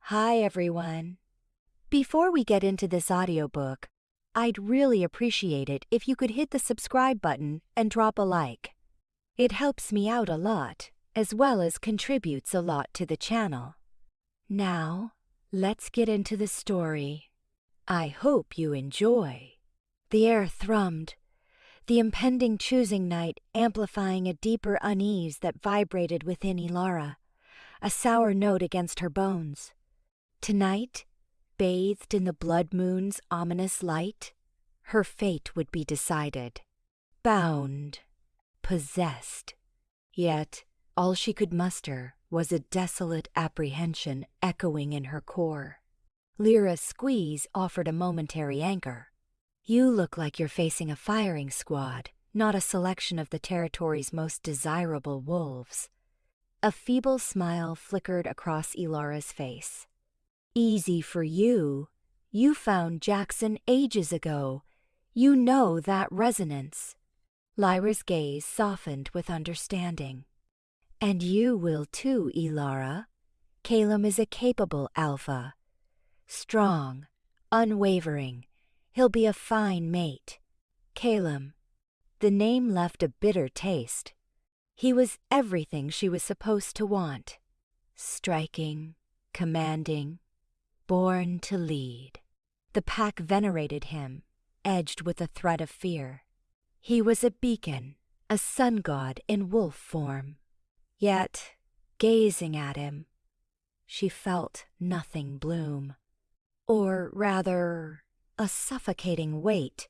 Hi everyone. Before we get into this audiobook, I'd really appreciate it if you could hit the subscribe button and drop a like. It helps me out a lot, as well as contributes a lot to the channel. Now, let's get into the story. I hope you enjoy. The air thrummed, the impending choosing night amplifying a deeper unease that vibrated within Ilara, a sour note against her bones. Tonight, bathed in the blood moon's ominous light, her fate would be decided. Bound, possessed. Yet, all she could muster was a desolate apprehension echoing in her core. Lyra's squeeze offered a momentary anchor. You look like you're facing a firing squad, not a selection of the territory's most desirable wolves. A feeble smile flickered across Ilara's face. Easy for you. You found Jackson ages ago. You know that resonance. Lyra's gaze softened with understanding. And you will too, Ilara. Caelum is a capable alpha. Strong, unwavering. He'll be a fine mate. Caelum. The name left a bitter taste. He was everything she was supposed to want. Striking, commanding, born to lead. The pack venerated him, edged with a threat of fear. He was a beacon, a sun god in wolf form. Yet, gazing at him, she felt nothing bloom. Or rather, a suffocating weight,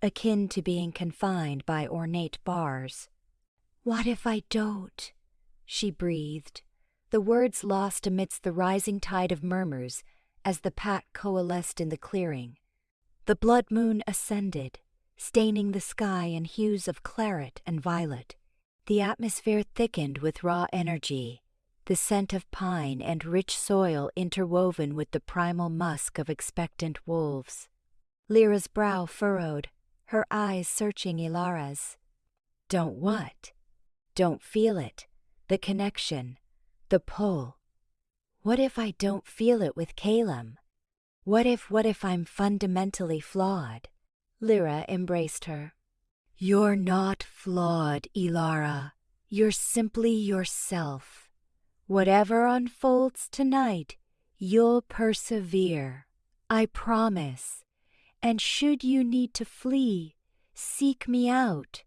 akin to being confined by ornate bars. "What if I don't?" she breathed, the words lost amidst the rising tide of murmurs as the pack coalesced in the clearing. The blood moon ascended, staining the sky in hues of claret and violet. The atmosphere thickened with raw energy, the scent of pine and rich soil interwoven with the primal musk of expectant wolves. Lyra's brow furrowed, her eyes searching Ilara's. Don't what? Don't feel it, the connection, the pull. What if I don't feel it with Caelum? What if I'm fundamentally flawed? Lyra embraced her. You're not flawed, Ilara. You're simply yourself. Whatever unfolds tonight, you'll persevere. I promise. And should you need to flee, seek me out.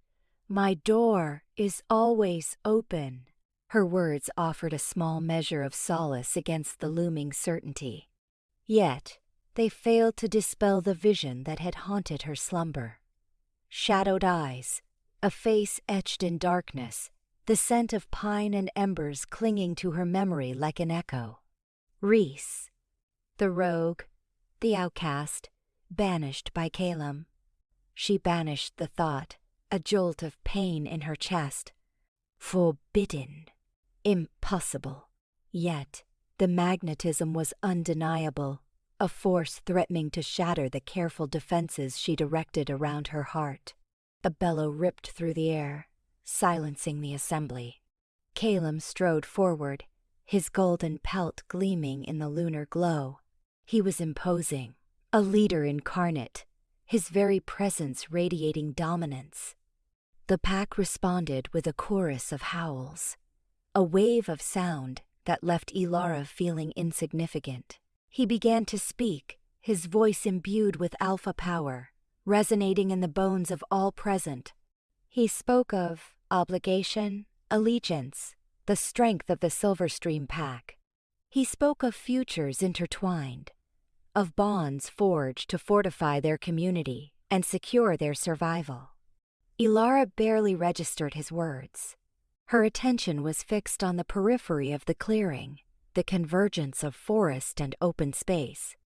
My door is always open. Her words offered a small measure of solace against the looming certainty. Yet, they failed to dispel the vision that had haunted her slumber. Shadowed eyes, a face etched in darkness, the scent of pine and embers clinging to her memory like an echo. Rhys, the rogue, the outcast, banished by Caelum. She banished the thought, a jolt of pain in her chest. Forbidden. Impossible. Yet, the magnetism was undeniable, a force threatening to shatter the careful defenses she'd erected around her heart. A bellow ripped through the air, silencing the assembly. Caelum strode forward, his golden pelt gleaming in the lunar glow. He was imposing, a leader incarnate, his very presence radiating dominance. The pack responded with a chorus of howls, a wave of sound that left Ilara feeling insignificant. He began to speak, his voice imbued with alpha power, resonating in the bones of all present. He spoke of obligation, allegiance, the strength of the Silverstream pack. He spoke of futures intertwined, of bonds forged to fortify their community and secure their survival. Ilara barely registered his words. Her attention was fixed on the periphery of the clearing, the convergence of forest and open space.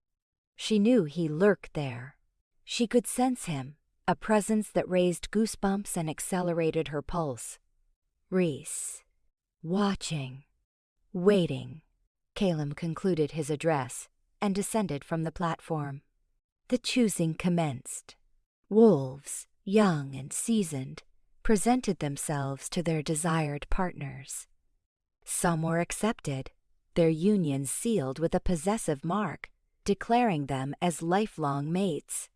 She knew he lurked there. She could sense him, a presence that raised goosebumps and accelerated her pulse. Rhys. Watching. Waiting. Caelum concluded his address and descended from the platform. The choosing commenced. Wolves, young and seasoned, presented themselves to their desired partners. Some were accepted, their union sealed with a possessive mark, declaring them as lifelong mates.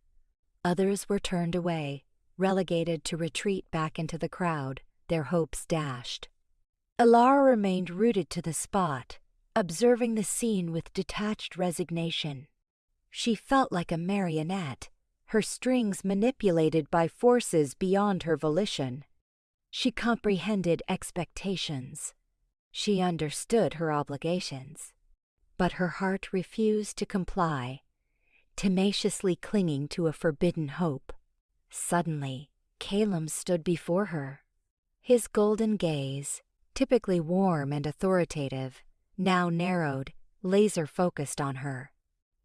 Others were turned away, relegated to retreat back into the crowd, their hopes dashed. Ilara remained rooted to the spot, observing the scene with detached resignation. She felt like a marionette, her strings manipulated by forces beyond her volition. She comprehended expectations. She understood her obligations. But her heart refused to comply, tenaciously clinging to a forbidden hope. Suddenly, Caelum stood before her. His golden gaze, typically warm and authoritative, now narrowed, laser-focused on her.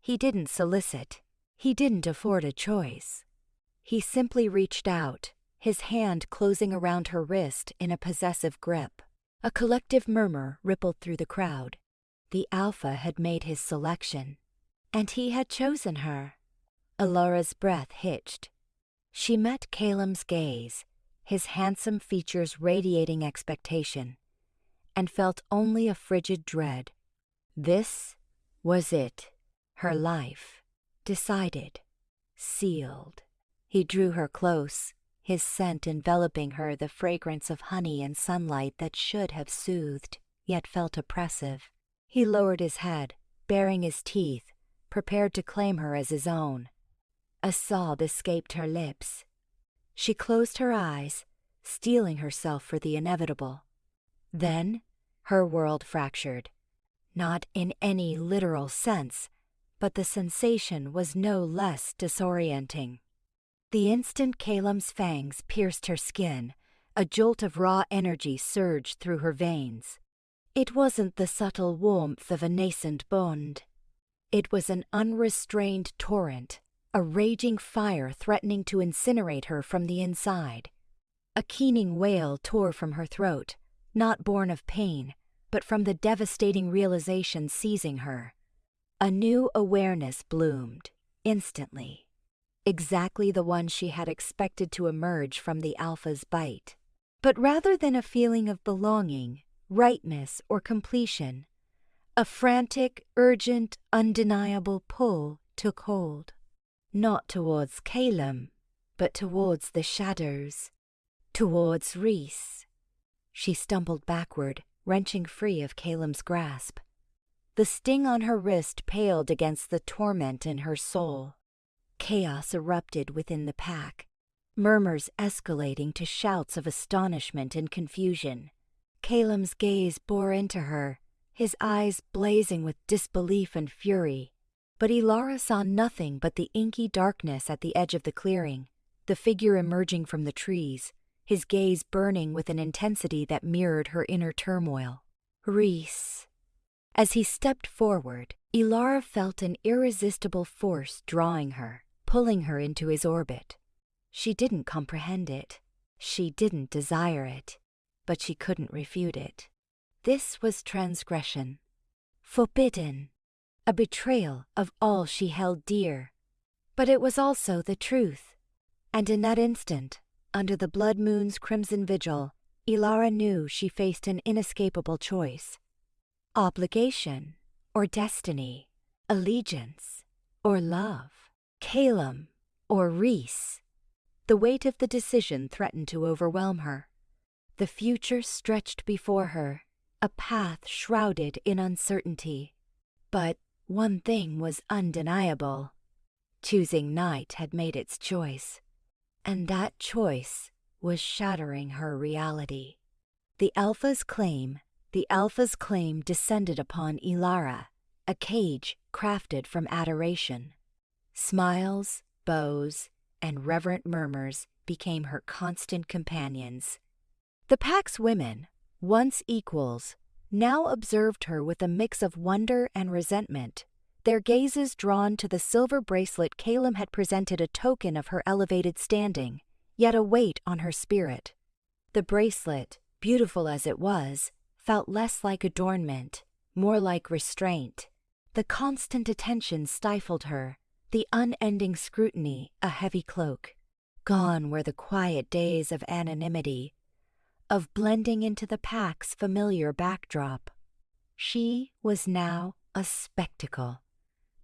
He didn't solicit. He didn't afford a choice. He simply reached out, his hand closing around her wrist in a possessive grip. A collective murmur rippled through the crowd. The Alpha had made his selection, and he had chosen her. Ilara's breath hitched. She met Caelum's gaze, his handsome features radiating expectation, and felt only a frigid dread. This was it, her life, decided, sealed. He drew her close, his scent enveloping her, the fragrance of honey and sunlight that should have soothed, yet felt oppressive. He lowered his head, baring his teeth, prepared to claim her as his own. A sob escaped her lips. She closed her eyes, steeling herself for the inevitable. Then, her world fractured. Not in any literal sense, but the sensation was no less disorienting. The instant Caelum's fangs pierced her skin, a jolt of raw energy surged through her veins. It wasn't the subtle warmth of a nascent bond. It was an unrestrained torrent, a raging fire threatening to incinerate her from the inside. A keening wail tore from her throat, not born of pain, but from the devastating realization seizing her. A new awareness bloomed, instantly. Exactly the one she had expected to emerge from the Alpha's bite. But rather than a feeling of belonging, rightness, or completion, a frantic, urgent, undeniable pull took hold. Not towards Caelum, but towards the shadows, towards Rhys. She stumbled backward, wrenching free of Caelum's grasp. The sting on her wrist paled against the torment in her soul. Chaos erupted within the pack, murmurs escalating to shouts of astonishment and confusion. Caelum's gaze bore into her, his eyes blazing with disbelief and fury. But Ilara saw nothing but the inky darkness at the edge of the clearing, the figure emerging from the trees, his gaze burning with an intensity that mirrored her inner turmoil. Rhys. As he stepped forward, Ilara felt an irresistible force drawing her, pulling her into his orbit. She didn't comprehend it. She didn't desire it. But she couldn't refute it. This was transgression. Forbidden. A betrayal of all she held dear. But it was also the truth. And in that instant, under the blood moon's crimson vigil, Ilara knew she faced an inescapable choice. Obligation or destiny, allegiance or love, Caelum or Rhys. The weight of the decision threatened to overwhelm her. The future stretched before her, a path shrouded in uncertainty. But one thing was undeniable. Choosing Night had made its choice, and that choice was shattering her reality. The Alpha's claim descended upon Ilara, a cage crafted from adoration. Smiles, bows, and reverent murmurs became her constant companions. The pack's women, once equals, now observed her with a mix of wonder and resentment, their gazes drawn to the silver bracelet Caelum had presented, a token of her elevated standing, yet a weight on her spirit. The bracelet, beautiful as it was, felt less like adornment, more like restraint. The constant attention stifled her, the unending scrutiny a heavy cloak. Gone were the quiet days of anonymity, of blending into the pack's familiar backdrop. She was now a spectacle,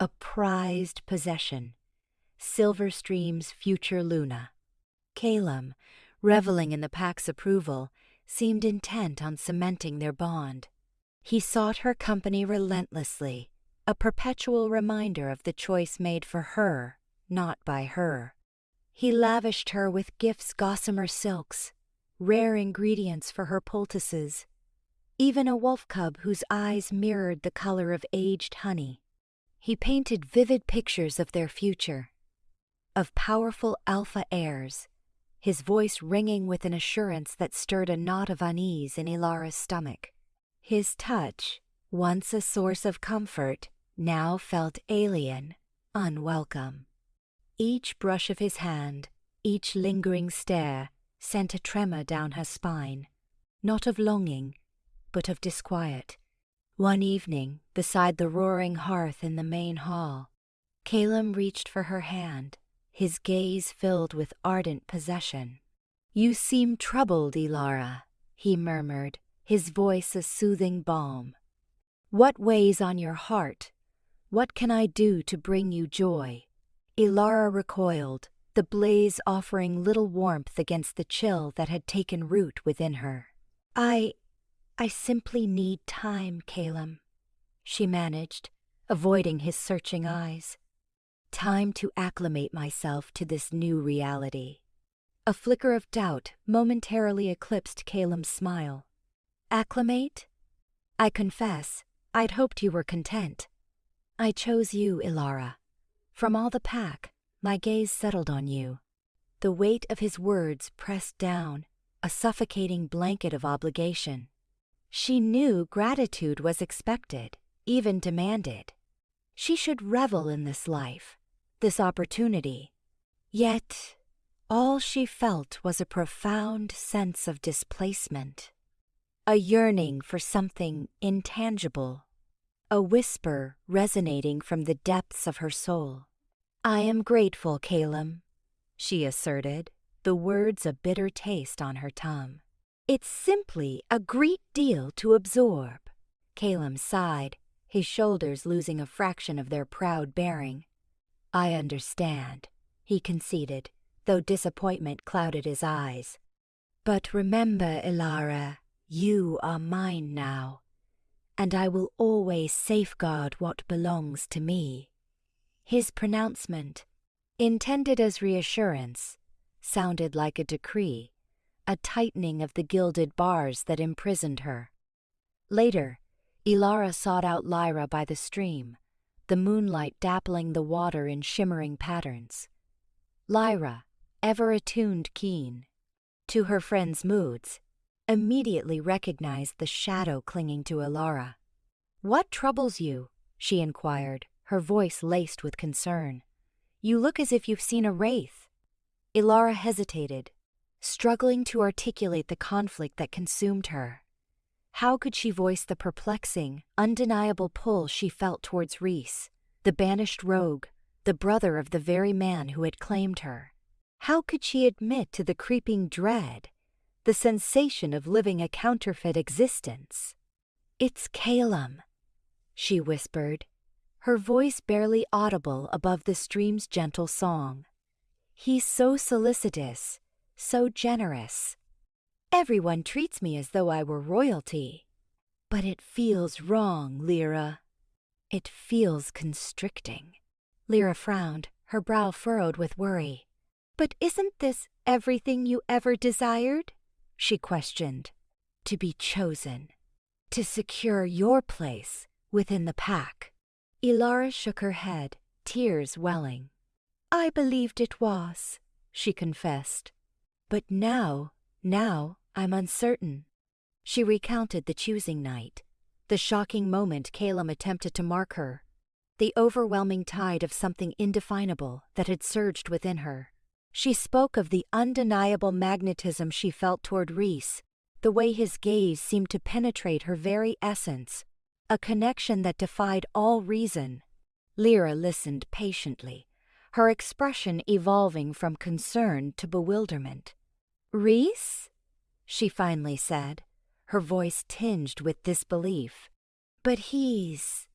a prized possession, Silverstream's future Luna. Caelum, reveling in the pack's approval, seemed intent on cementing their bond. He sought her company relentlessly, a perpetual reminder of the choice made for her, not by her. He lavished her with gifts gossamer silks, rare ingredients for her poultices, even a wolf cub whose eyes mirrored the color of aged honey. He painted vivid pictures of their future, of powerful alpha heirs, his voice ringing with an assurance that stirred a knot of unease in Ilara's stomach. His touch, once a source of comfort, now felt alien, unwelcome. Each brush of his hand, each lingering stare, sent a tremor down her spine, not of longing, but of disquiet. One evening, beside the roaring hearth in the main hall, Caelum reached for her hand, his gaze filled with ardent possession. "You seem troubled, Ilara," he murmured, his voice a soothing balm. "What weighs on your heart? What can I do to bring you joy?" Ilara recoiled, the blaze offering little warmth against the chill that had taken root within her. I simply need time, Caelum," she managed, avoiding his searching eyes. "Time to acclimate myself to this new reality." A flicker of doubt momentarily eclipsed Caelum's smile. "Acclimate? I confess, I'd hoped you were content. I chose you, Ilara. From all the pack, my gaze settled on you." The weight of his words pressed down, a suffocating blanket of obligation. She knew gratitude was expected, even demanded. She should revel in this life, this opportunity. Yet, all she felt was a profound sense of displacement, a yearning for something intangible, a whisper resonating from the depths of her soul. "I am grateful, Caelum," she asserted, the words a bitter taste on her tongue. "It's simply a great deal to absorb." Caelum sighed, his shoulders losing a fraction of their proud bearing. "I understand," he conceded, though disappointment clouded his eyes. "But remember, Ilara, you are mine now, and I will always safeguard what belongs to me." His pronouncement, intended as reassurance, sounded like a decree, a tightening of the gilded bars that imprisoned her. Later, Ilara sought out Lyra by the stream, the moonlight dappling the water in shimmering patterns. Lyra, ever attuned keen to her friend's moods, immediately recognized the shadow clinging to Ilara. "What troubles you?" she inquired, her voice laced with concern. "You look as if you've seen a wraith." Ilara hesitated, struggling to articulate the conflict that consumed her. How could she voice the perplexing, undeniable pull she felt towards Rhys, the banished rogue, the brother of the very man who had claimed her? How could she admit to the creeping dread, the sensation of living a counterfeit existence? "It's Caelum," she whispered, her voice barely audible above the stream's gentle song. "He's so solicitous, so generous. Everyone treats me as though I were royalty. But it feels wrong, Lyra. It feels constricting." Lyra frowned, her brow furrowed with worry. "But isn't this everything you ever desired?" she questioned. "To be chosen, to secure your place within the pack." Ilara shook her head, tears welling. "I believed it was," she confessed. "But now I'm uncertain." She recounted the choosing night, the shocking moment Caelum attempted to mark her, the overwhelming tide of something indefinable that had surged within her. She spoke of the undeniable magnetism she felt toward Rhys, the way his gaze seemed to penetrate her very essence, a connection that defied all reason. Lyra listened patiently, her expression evolving from concern to bewilderment. "Rhys?" she finally said, her voice tinged with disbelief. But he's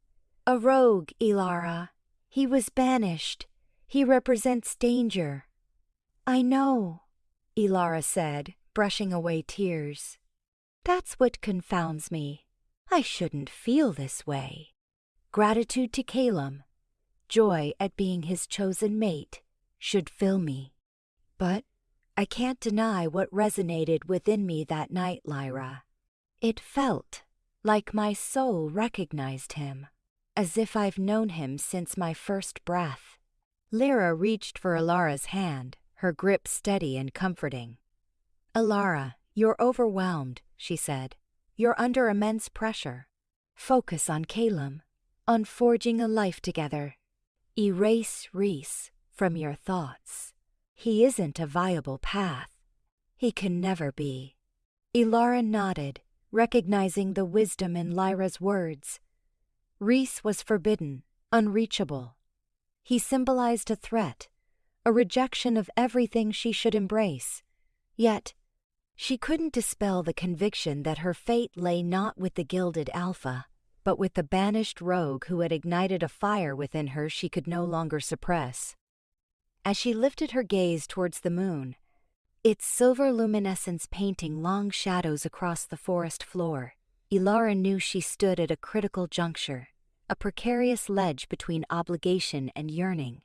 a rogue, Ilara. He was banished. He represents danger. I know, Ilara said, brushing away tears. That's what confounds me. I shouldn't feel this way. Gratitude to Caelum, joy at being his chosen mate, should fill me. But I can't deny what resonated within me that night, Lyra. It felt like my soul recognized him, as if I've known him since my first breath. Lyra reached for Ilara's hand, her grip steady and comforting. Ilara, you're overwhelmed, she said. You're under immense pressure. Focus on Caelum, on forging a life together. Erase Rhys from your thoughts. He isn't a viable path. He can never be. Ilara nodded, recognizing the wisdom in Lyra's words. Rhys was forbidden, unreachable. He symbolized a threat, a rejection of everything she should embrace. Yet, she couldn't dispel the conviction that her fate lay not with the gilded Alpha, but with the banished rogue who had ignited a fire within her she could no longer suppress. As she lifted her gaze towards the moon, its silver luminescence painting long shadows across the forest floor, Ilara knew she stood at a critical juncture, a precarious ledge between obligation and yearning,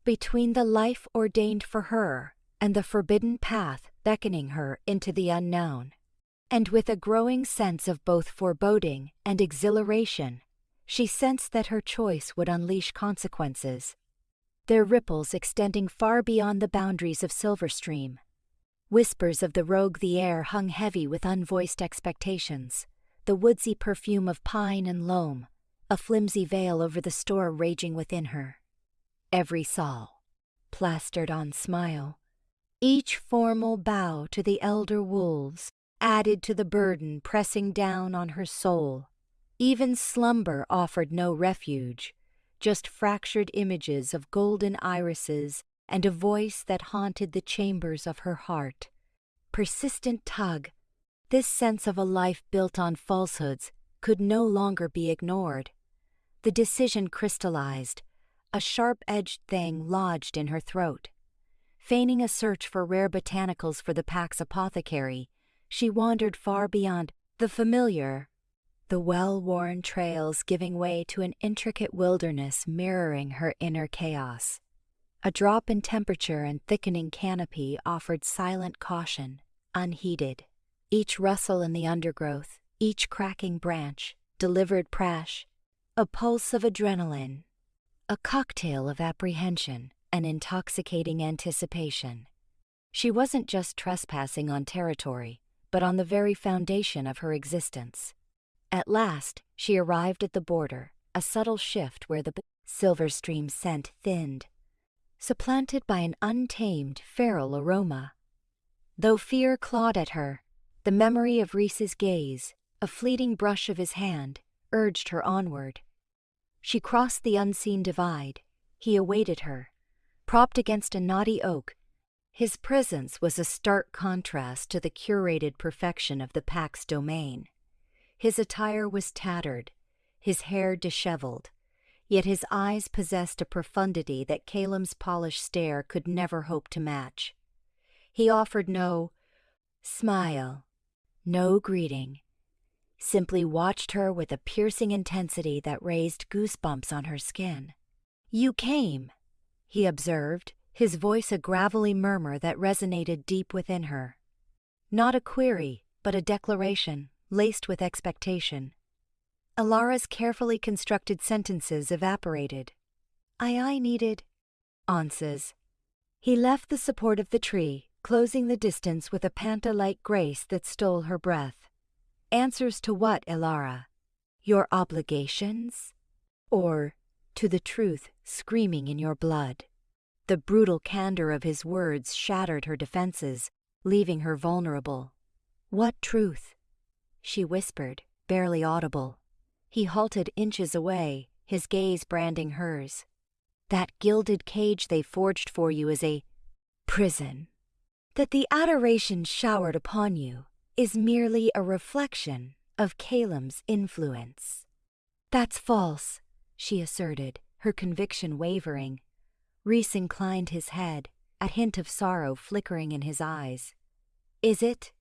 between the life ordained for her and the forbidden path beckoning her into the unknown. And with a growing sense of both foreboding and exhilaration, she sensed that her choice would unleash consequences, their ripples extending far beyond the boundaries of Silverstream. Whispers of the rogue the air hung heavy with unvoiced expectations, the woodsy perfume of pine and loam, a flimsy veil over the storm raging within her. Every sol, plastered on smile, each formal bow to the elder wolves, added to the burden pressing down on her soul. Even slumber offered no refuge, just fractured images of golden irises and a voice that haunted the chambers of her heart. Persistent tug, this sense of a life built on falsehoods, could no longer be ignored. The decision crystallized, a sharp-edged thing lodged in her throat. Feigning a search for rare botanicals for the pack's apothecary, she wandered far beyond the familiar, the well-worn trails giving way to an intricate wilderness mirroring her inner chaos. A drop in temperature and thickening canopy offered silent caution, unheeded. Each rustle in the undergrowth, each cracking branch, delivered prash, a pulse of adrenaline, a cocktail of apprehension, an intoxicating anticipation. She wasn't just trespassing on territory, but on the very foundation of her existence. At last, she arrived at the border, a subtle shift where the Silverstream scent thinned, supplanted by an untamed, feral aroma. Though fear clawed at her, the memory of Rhys's gaze, a fleeting brush of his hand, urged her onward. She crossed the unseen divide. He awaited her, propped against a knotty oak. His presence was a stark contrast to the curated perfection of the pack's domain. His attire was tattered, his hair disheveled, yet his eyes possessed a profundity that Caelum's polished stare could never hope to match. He offered no smile, no greeting, simply watched her with a piercing intensity that raised goosebumps on her skin. "You came," he observed, his voice a gravelly murmur that resonated deep within her. Not a query, but a declaration, laced with expectation. Ilara's carefully constructed sentences evaporated. I needed answers. He left the support of the tree, closing the distance with a panta-like grace that stole her breath. Answers to what, Ilara? Your obligations? Or to the truth screaming in your blood? The brutal candor of his words shattered her defenses, leaving her vulnerable. What truth? She whispered, barely audible. He halted inches away, his gaze branding hers. That gilded cage they forged for you is a prison. That the adoration showered upon you is merely a reflection of Caelum's influence. That's false, she asserted, her conviction wavering. Rhys inclined his head, a hint of sorrow flickering in his eyes. Is it?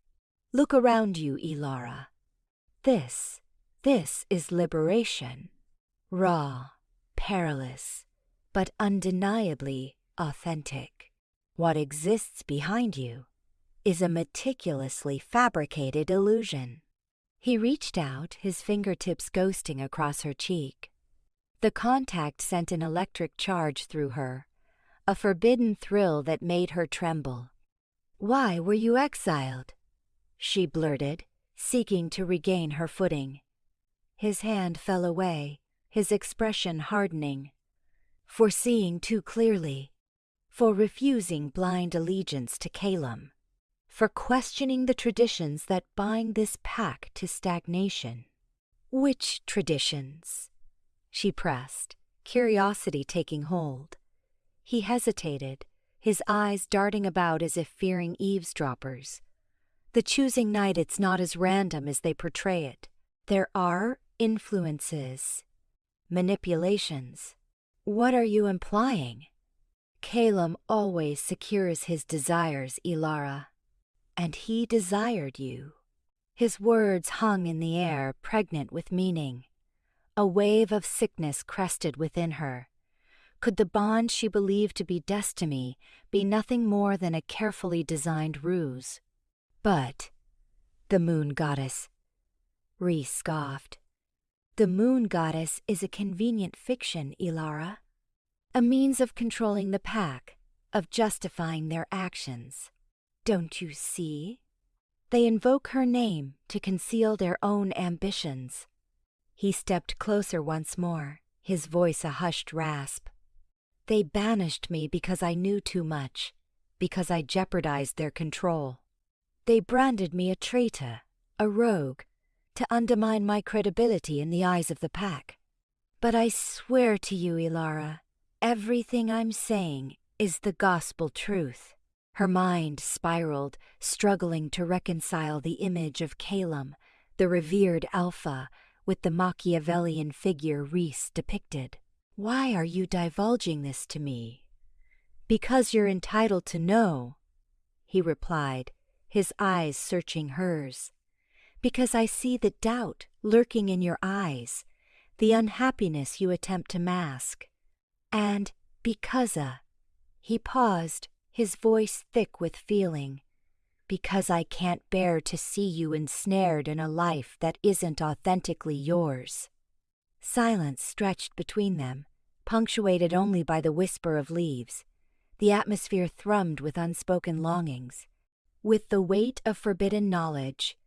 Look around you, Ilara. This is liberation. Raw, perilous, but undeniably authentic. What exists behind you is a meticulously fabricated illusion. He reached out, his fingertips ghosting across her cheek. The contact sent an electric charge through her, a forbidden thrill that made her tremble. Why were you exiled? She blurted, seeking to regain her footing. His hand fell away, his expression hardening. For seeing too clearly, for refusing blind allegiance to Caelum, for questioning the traditions that bind this pack to stagnation. Which traditions? She pressed, curiosity taking hold. He hesitated, his eyes darting about as if fearing eavesdroppers. The choosing night, it's not as random as they portray it. There are influences, manipulations. What are you implying? Caelum always secures his desires, Ilara. And he desired you. His words hung in the air, pregnant with meaning. A wave of sickness crested within her. Could the bond she believed to be destiny be nothing more than a carefully designed ruse? But the moon goddess, Rhys scoffed. The moon goddess is a convenient fiction, Ilara. A means of controlling the pack, of justifying their actions. Don't you see? They invoke her name to conceal their own ambitions. He stepped closer once more, his voice a hushed rasp. They banished me because I knew too much, because I jeopardized their control. They branded me a traitor, a rogue, to undermine my credibility in the eyes of the pack. But I swear to you, Ilara, everything I'm saying is the gospel truth. Her mind spiraled, struggling to reconcile the image of Caelum, the revered Alpha, with the Machiavellian figure Rhys depicted. Why are you divulging this to me? Because you're entitled to know, he replied, his eyes searching hers. Because I see the doubt lurking in your eyes, the unhappiness you attempt to mask. And because he paused, his voice thick with feeling. Because I can't bear to see you ensnared in a life that isn't authentically yours. Silence stretched between them, punctuated only by the whisper of leaves. The atmosphere thrummed with unspoken longings. With the weight of forbidden knowledge,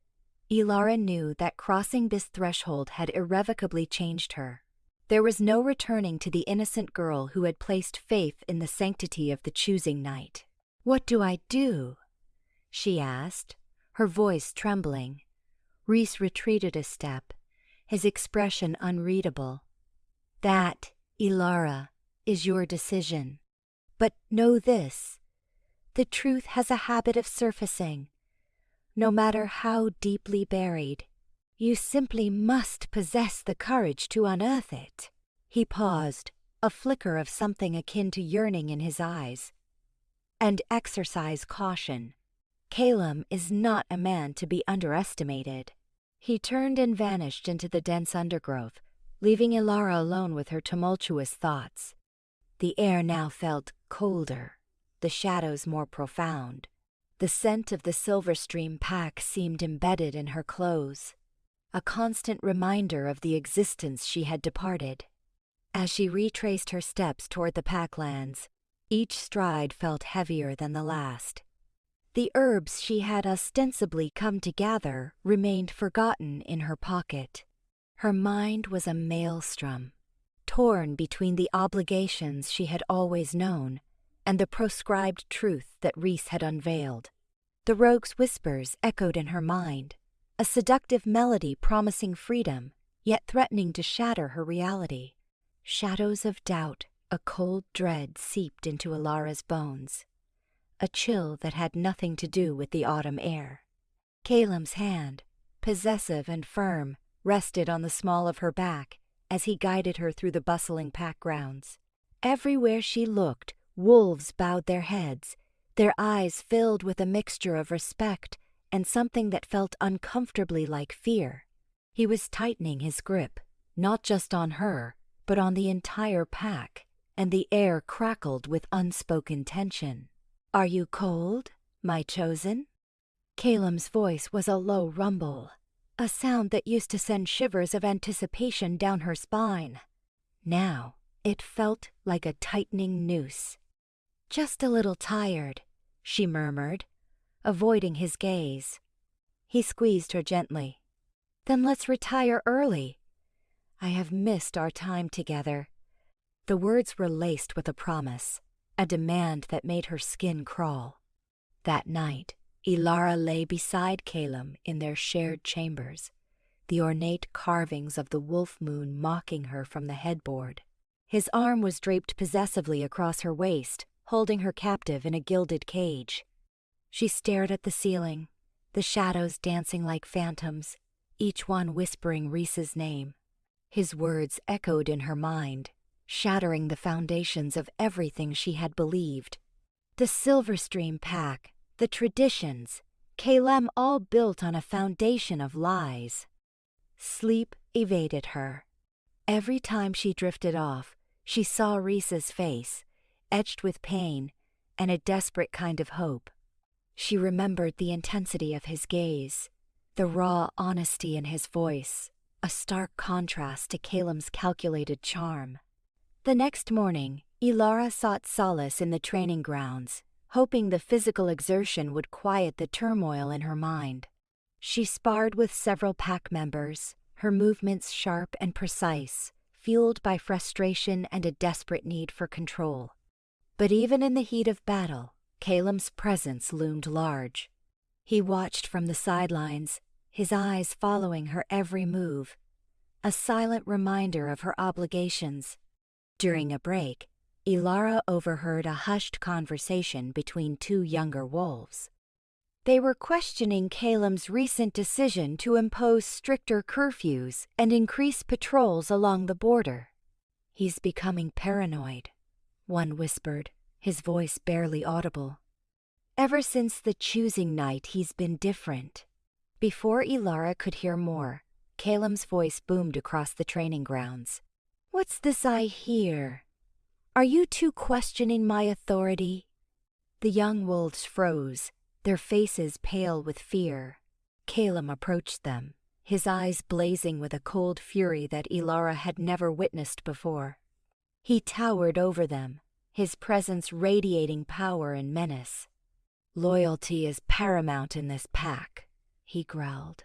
Ilara knew that crossing this threshold had irrevocably changed her. There was no returning to the innocent girl who had placed faith in the sanctity of the choosing night. What do I do? She asked, her voice trembling. Rhys retreated a step, his expression unreadable. That, Ilara, is your decision. But know this, the truth has a habit of surfacing, no matter how deeply buried. You simply must possess the courage to unearth it. He paused, a flicker of something akin to yearning in his eyes. And exercise caution. Caelum is not a man to be underestimated. He turned and vanished into the dense undergrowth, leaving Ilara alone with her tumultuous thoughts. The air now felt colder, the shadows more profound. The scent of the Silverstream pack seemed embedded in her clothes, a constant reminder of the existence she had departed. As she retraced her steps toward the packlands, each stride felt heavier than the last. The herbs she had ostensibly come to gather remained forgotten in her pocket. Her mind was a maelstrom, torn between the obligations she had always known and the proscribed truth that Rhys had unveiled. The rogue's whispers echoed in her mind, a seductive melody promising freedom, yet threatening to shatter her reality. Shadows of doubt, a cold dread seeped into Ilara's bones, a chill that had nothing to do with the autumn air. Caelum's hand, possessive and firm, rested on the small of her back, as he guided her through the bustling pack grounds. Everywhere she looked, wolves bowed their heads, their eyes filled with a mixture of respect and something that felt uncomfortably like fear. He was tightening his grip, not just on her, but on the entire pack, and the air crackled with unspoken tension. "Are you cold, my chosen?" Caelum's voice was a low rumble, a sound that used to send shivers of anticipation down her spine. Now it felt like a tightening noose. "Just a little tired," she murmured, avoiding his gaze. He squeezed her gently. "Then let's retire early. I have missed our time together." The words were laced with a promise, a demand that made her skin crawl. That night, Ilara lay beside Caelum in their shared chambers, the ornate carvings of the wolf moon mocking her from the headboard. His arm was draped possessively across her waist, holding her captive in a gilded cage. She stared at the ceiling, the shadows dancing like phantoms, each one whispering Rhys's name. His words echoed in her mind, shattering the foundations of everything she had believed. The Silverstream pack, the traditions, Caelum, all built on a foundation of lies. Sleep evaded her. Every time she drifted off, she saw Rhys's face, etched with pain and a desperate kind of hope. She remembered the intensity of his gaze, the raw honesty in his voice, a stark contrast to Caelum's calculated charm. The next morning, Ilara sought solace in the training grounds, hoping the physical exertion would quiet the turmoil in her mind. She sparred with several pack members, her movements sharp and precise, fueled by frustration and a desperate need for control. But even in the heat of battle, Caelum's presence loomed large. He watched from the sidelines, his eyes following her every move, a silent reminder of her obligations. During a break, Ilara overheard a hushed conversation between two younger wolves. They were questioning Caelum's recent decision to impose stricter curfews and increase patrols along the border. "He's becoming paranoid," one whispered, his voice barely audible. "Ever since the choosing night, he's been different." Before Ilara could hear more, Caelum's voice boomed across the training grounds. "What's this I hear? Are you two questioning my authority?" The young wolves froze, their faces pale with fear. Caelum approached them, his eyes blazing with a cold fury that Ilara had never witnessed before. He towered over them, his presence radiating power and menace. "Loyalty is paramount in this pack," he growled.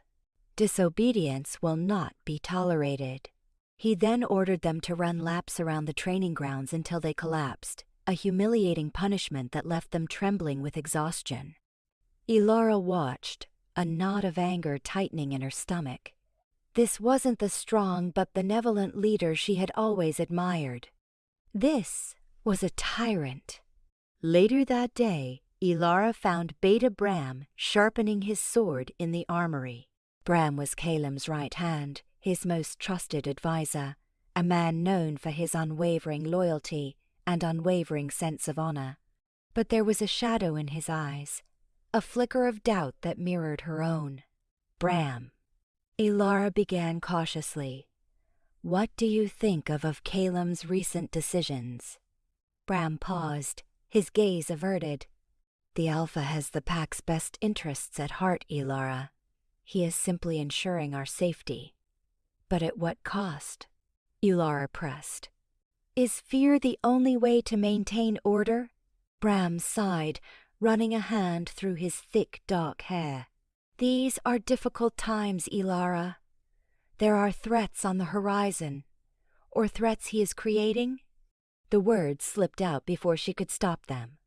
"Disobedience will not be tolerated." He then ordered them to run laps around the training grounds until they collapsed, a humiliating punishment that left them trembling with exhaustion. Ilara watched, a knot of anger tightening in her stomach. This wasn't the strong but benevolent leader she had always admired. This was a tyrant. Later that day, Ilara found Beta Bram sharpening his sword in the armory. Bram was Caelum's right hand, his most trusted advisor, a man known for his unwavering loyalty and unwavering sense of honor. But there was a shadow in his eyes, a flicker of doubt that mirrored her own. "Bram," Ilara began cautiously, "what do you think of Caelum's recent decisions?" Bram paused, his gaze averted. "The Alpha has the pack's best interests at heart, Ilara. He is simply ensuring our safety." "But at what cost?" Ilara pressed. "Is fear the only way to maintain order?" Bram sighed, running a hand through his thick, dark hair. "These are difficult times, Ilara. There are threats on the horizon. Or threats he is creating?" The words slipped out before she could stop them.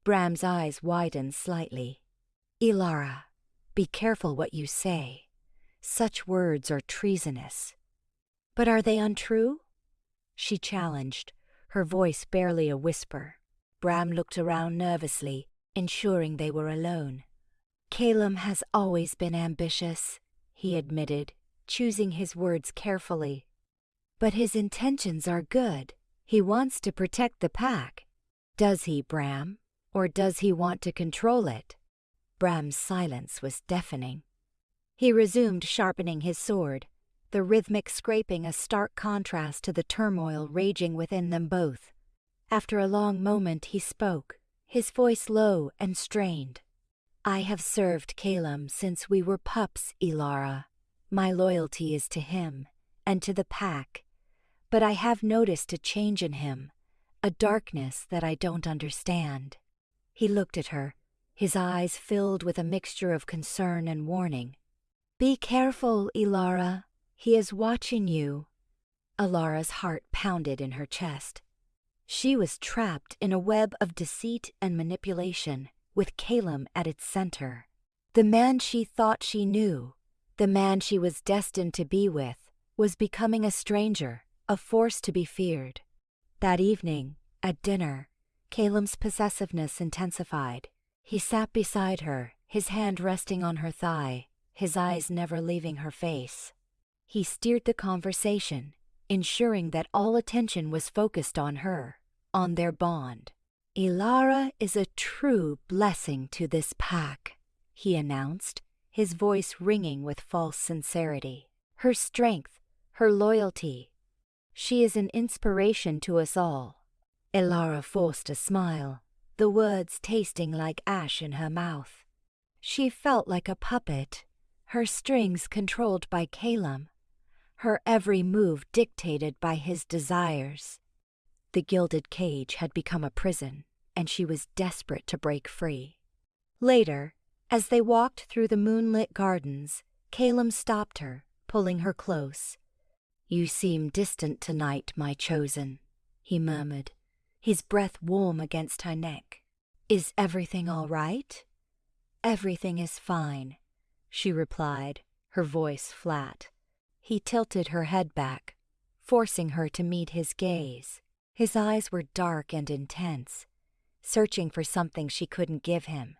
Bram's eyes widened slightly. "Ilara, be careful what you say. Such words are treasonous." "But are they untrue?" she challenged, her voice barely a whisper. Bram looked around nervously, ensuring they were alone. "Caelum has always been ambitious," he admitted, choosing his words carefully. But his intentions are good. He wants to protect the pack. Does he, Bram? Or does he want to control it? Bram's silence was deafening. He resumed sharpening his sword, the rhythmic scraping a stark contrast to the turmoil raging within them both. After a long moment he spoke, his voice low and strained. I have served Caelum since we were pups, Ilara. My loyalty is to him, and to the pack. But I have noticed a change in him, a darkness that I don't understand. He looked at her, his eyes filled with a mixture of concern and warning. Be careful, Ilara. He is watching you. Ilara's heart pounded in her chest. She was trapped in a web of deceit and manipulation, with Caelum at its center. The man she thought she knew, the man she was destined to be with, was becoming a stranger, a force to be feared. That evening, at dinner, Caelum's possessiveness intensified. He sat beside her, his hand resting on her thigh, his eyes never leaving her face. He steered the conversation, ensuring that all attention was focused on her, on their bond. Ilara is a true blessing to this pack, he announced, his voice ringing with false sincerity. Her strength, her loyalty. She is an inspiration to us all. Ilara forced a smile, the words tasting like ash in her mouth. She felt like a puppet, her strings controlled by Caelum, her every move dictated by his desires. The gilded cage had become a prison, and she was desperate to break free. Later, as they walked through the moonlit gardens, Caelum stopped her, pulling her close. You seem distant tonight, my chosen, he murmured, his breath warm against her neck. Is everything all right? Everything is fine, she replied, her voice flat. He tilted her head back, forcing her to meet his gaze. His eyes were dark and intense, searching for something she couldn't give him.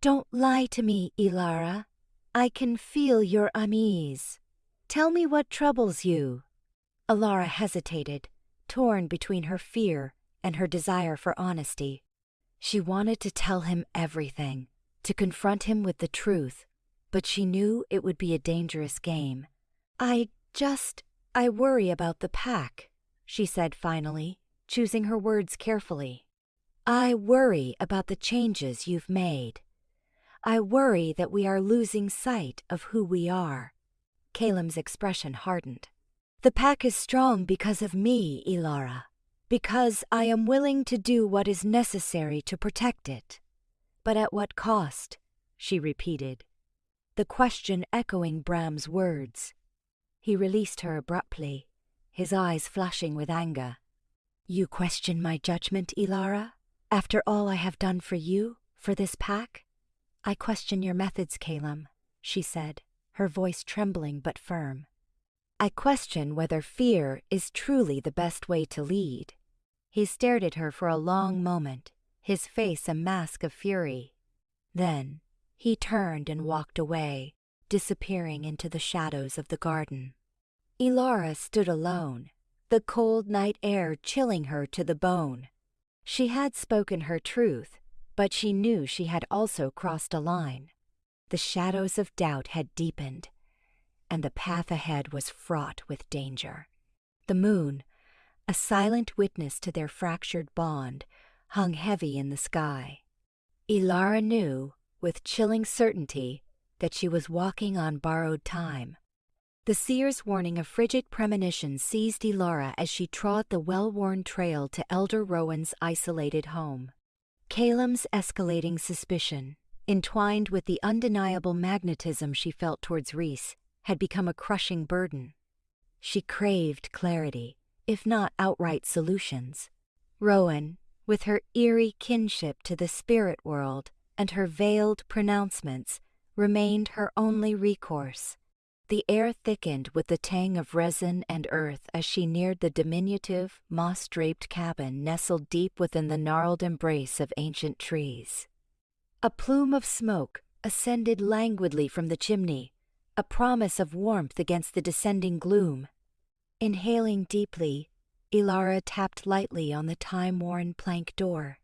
Don't lie to me, Ilara. I can feel your unease. Tell me what troubles you. Ilara hesitated, torn between her fear and her desire for honesty. She wanted to tell him everything, to confront him with the truth, but she knew it would be a dangerous game. I worry about the pack, she said finally, choosing her words carefully. I worry about the changes you've made. I worry that we are losing sight of who we are. Caelum's expression hardened. The pack is strong because of me, Ilara, because I am willing to do what is necessary to protect it. But at what cost? She repeated, the question echoing Bram's words. He released her abruptly, his eyes flashing with anger. You question my judgment, Ilara? After all I have done for you, for this pack? I question your methods, Caelum, she said, her voice trembling but firm. I question whether fear is truly the best way to lead. He stared at her for a long moment, his face a mask of fury. Then he turned and walked away, disappearing into the shadows of the garden. Ilara stood alone, the cold night air chilling her to the bone. She had spoken her truth, but she knew she had also crossed a line. The shadows of doubt had deepened, and the path ahead was fraught with danger. The moon, a silent witness to their fractured bond, hung heavy in the sky. Ilara knew, with chilling certainty, that she was walking on borrowed time. The seer's warning of frigid premonition seized Ilara as she trod the well-worn trail to Elder Rowan's isolated home. Caelum's escalating suspicion, entwined with the undeniable magnetism she felt towards Rhys, had become a crushing burden. She craved clarity, if not outright solutions. Rowan, with her eerie kinship to the spirit world and her veiled pronouncements, remained her only recourse. The air thickened with the tang of resin and earth as she neared the diminutive, moss-draped cabin nestled deep within the gnarled embrace of ancient trees. A plume of smoke ascended languidly from the chimney, a promise of warmth against the descending gloom. Inhaling deeply, Ilara tapped lightly on the time-worn plank door.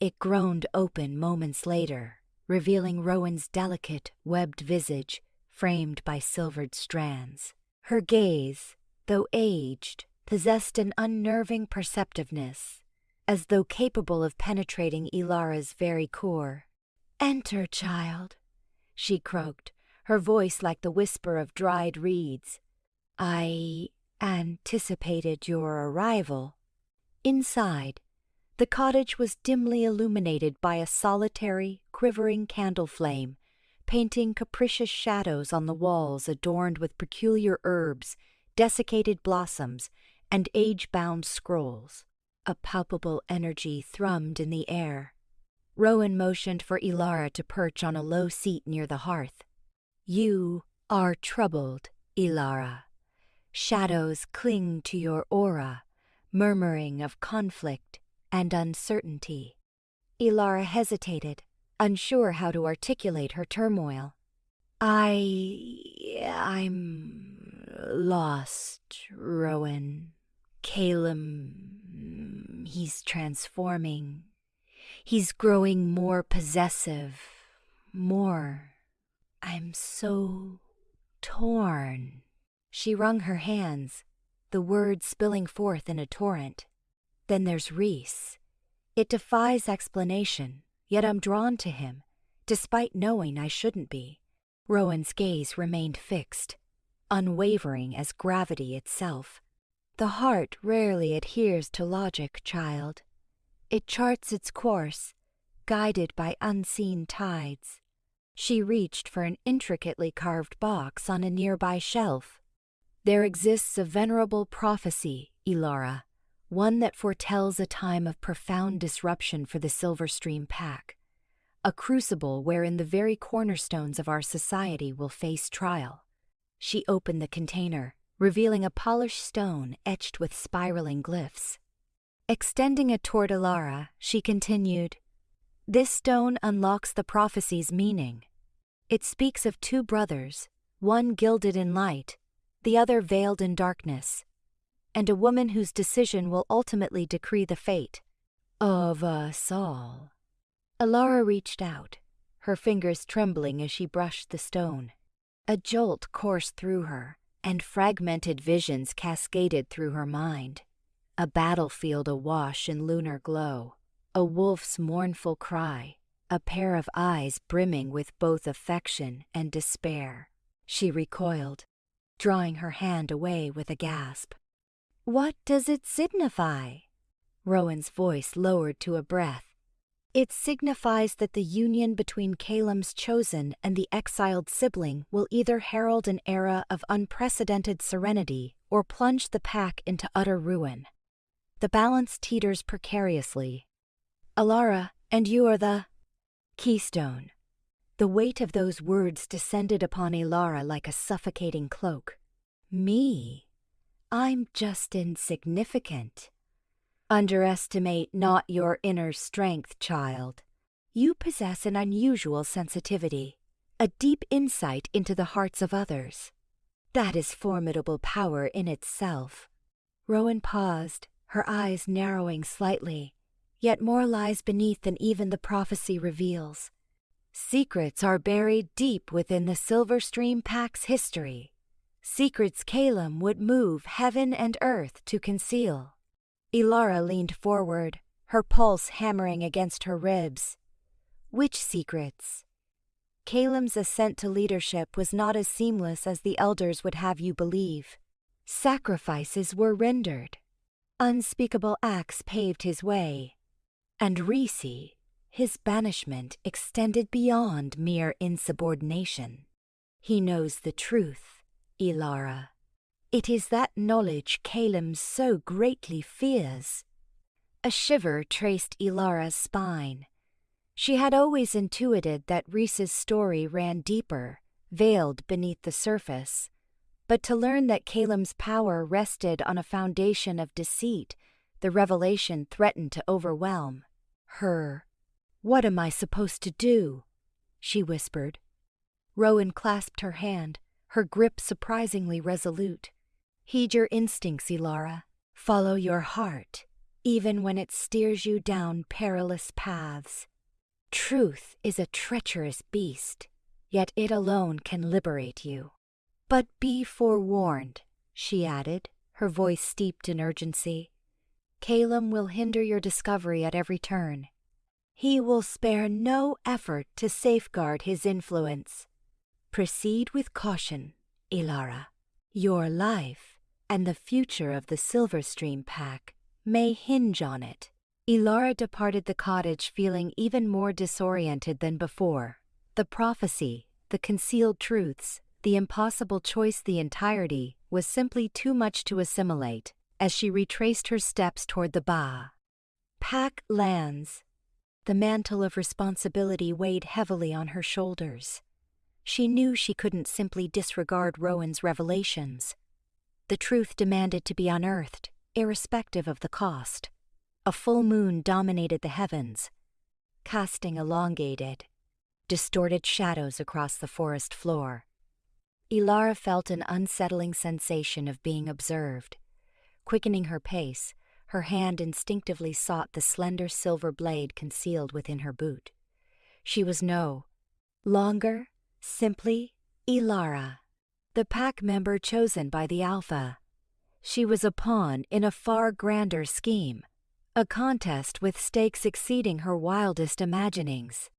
It groaned open moments later, revealing Rowan's delicate, webbed visage framed by silvered strands. Her gaze, though aged, possessed an unnerving perceptiveness, as though capable of penetrating Ilara's very core. "Enter, child," she croaked, her voice like the whisper of dried reeds. "I anticipated your arrival." Inside, the cottage was dimly illuminated by a solitary, quivering candle flame, painting capricious shadows on the walls adorned with peculiar herbs, desiccated blossoms, and age-bound scrolls. A palpable energy thrummed in the air. Rowan motioned for Ilara to perch on a low seat near the hearth. "You are troubled, Ilara. Shadows cling to your aura, murmuring of conflict and uncertainty." Ilara hesitated, unsure how to articulate her turmoil. I'm lost, Rowan. Caelum, he's transforming. He's growing more possessive, more. I'm so torn." She wrung her hands, the words spilling forth in a torrent. "Then there's Rhys. It defies explanation, yet I'm drawn to him, despite knowing I shouldn't be." Rowan's gaze remained fixed, unwavering as gravity itself. "The heart rarely adheres to logic, child. It charts its course, guided by unseen tides." She reached for an intricately carved box on a nearby shelf. "There exists a venerable prophecy, Ilara, one that foretells a time of profound disruption for the Silverstream Pack, a crucible wherein the very cornerstones of our society will face trial." She opened the container, revealing a polished stone etched with spiraling glyphs. Extending it toward Ilara, she continued, "This stone unlocks the prophecy's meaning. It speaks of two brothers, one gilded in light, the other veiled in darkness, and a woman whose decision will ultimately decree the fate of us all." Ilara reached out, her fingers trembling as she brushed the stone. A jolt coursed through her, and fragmented visions cascaded through her mind. A battlefield awash in lunar glow, a wolf's mournful cry, a pair of eyes brimming with both affection and despair. She recoiled, drawing her hand away with a gasp. "What does it signify?" Rowan's voice lowered to a breath. "It signifies that the union between Caelum's chosen and the exiled sibling will either herald an era of unprecedented serenity or plunge the pack into utter ruin. The balance teeters precariously. Ilara, and you are the keystone." The weight of those words descended upon Ilara like a suffocating cloak. "Me? I'm just insignificant." "Underestimate not your inner strength, child. You possess an unusual sensitivity, a deep insight into the hearts of others. That is formidable power in itself." Rowan paused, her eyes narrowing slightly. "Yet more lies beneath than even the prophecy reveals. Secrets are buried deep within the Silverstream Pack's history. Secrets Caelum would move heaven and earth to conceal." Ilara leaned forward, her pulse hammering against her ribs. "Which secrets?" "Caelum's ascent to leadership was not as seamless as the elders would have you believe. Sacrifices were rendered. Unspeakable acts paved his way. And Rhys, his banishment extended beyond mere insubordination. He knows the truth, Ilara. It is that knowledge Caelum so greatly fears." A shiver traced Ilara's spine. She had always intuited that Rhys's story ran deeper, veiled beneath the surface. But to learn that Caelum's power rested on a foundation of deceit, the revelation threatened to overwhelm her. "What am I supposed to do?" she whispered. Rowan clasped her hand, her grip surprisingly resolute. Heed your instincts, Ilara. Follow your heart, even when it steers you down perilous paths. Truth is a treacherous beast, yet it alone can liberate you. But be forewarned, she added, her voice steeped in urgency. Caelum will hinder your discovery at every turn. He will spare no effort to safeguard his influence. Proceed with caution, Ilara. Your life and the future of the Silverstream Pack may hinge on it. Ilara departed the cottage feeling even more disoriented than before. The prophecy, the concealed truths, the impossible choice, the entirety was simply too much to assimilate as she retraced her steps toward the Pack lands. The mantle of responsibility weighed heavily on her shoulders. She knew she couldn't simply disregard Rowan's revelations. The truth demanded to be unearthed, irrespective of the cost. A full moon dominated the heavens, casting elongated, distorted shadows across the forest floor. Ilara felt an unsettling sensation of being observed. Quickening her pace, her hand instinctively sought the slender silver blade concealed within her boot. She was no longer simply Ilara, the pack member chosen by the Alpha. She was a pawn in a far grander scheme, a contest with stakes exceeding her wildest imaginings.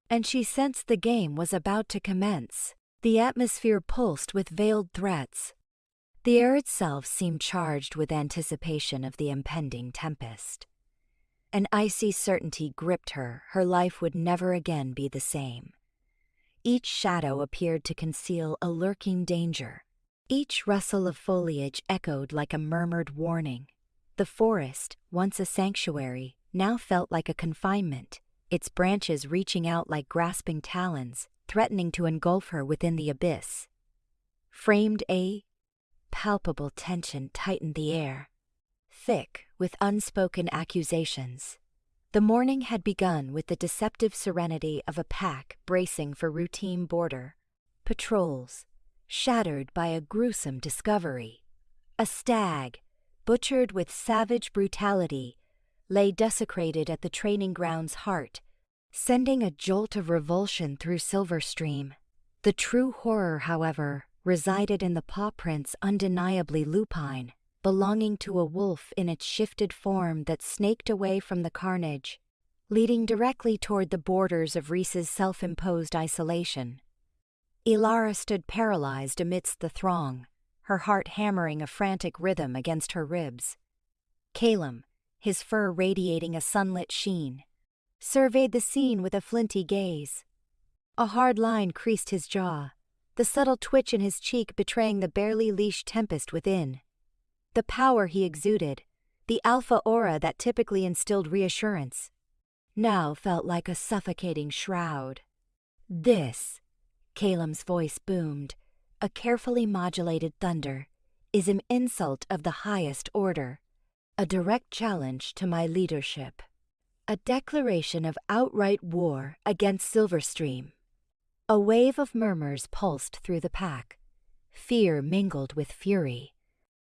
And she sensed the game was about to commence. The atmosphere pulsed with veiled threats. The air itself seemed charged with anticipation of the impending tempest. An icy certainty gripped her life would never again be the same. Each shadow appeared to conceal a lurking danger. Each rustle of foliage echoed like a murmured warning. The forest, once a sanctuary, now felt like a confinement, its branches reaching out like grasping talons, threatening to engulf her within the abyss. Framed a palpable tension tightened the air, thick with unspoken accusations. The morning had begun with the deceptive serenity of a pack bracing for routine border patrols, shattered by a gruesome discovery. A stag, butchered with savage brutality, lay desecrated at the training ground's heart, sending a jolt of revulsion through Silverstream. The true horror, however, resided in the paw prints undeniably lupine, belonging to a wolf in its shifted form that snaked away from the carnage, leading directly toward the borders of Rhys's self-imposed isolation. Ilara stood paralyzed amidst the throng, her heart hammering a frantic rhythm against her ribs. Caelum, his fur radiating a sunlit sheen, surveyed the scene with a flinty gaze. A hard line creased his jaw, the subtle twitch in his cheek betraying the barely leashed tempest within. The power he exuded, the alpha aura that typically instilled reassurance, now felt like a suffocating shroud. This, Caelum's voice boomed, a carefully modulated thunder, is an insult of the highest order, a direct challenge to my leadership, a declaration of outright war against Silverstream. A wave of murmurs pulsed through the pack, fear mingled with fury,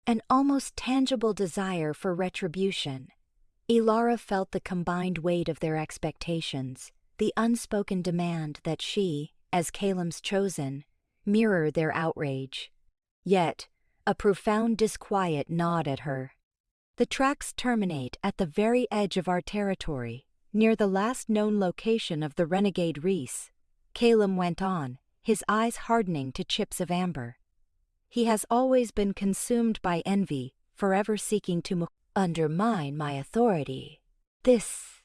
an almost tangible desire for retribution. Ilara felt the combined weight of their expectations, the unspoken demand that she, as Caelum's chosen, mirror their outrage. Yet, a profound disquiet gnawed at her. The tracks terminate at the very edge of our territory, near the last known location of the renegade Rhys. Caelum went on, his eyes hardening to chips of amber. He has always been consumed by envy, forever seeking to undermine my authority. This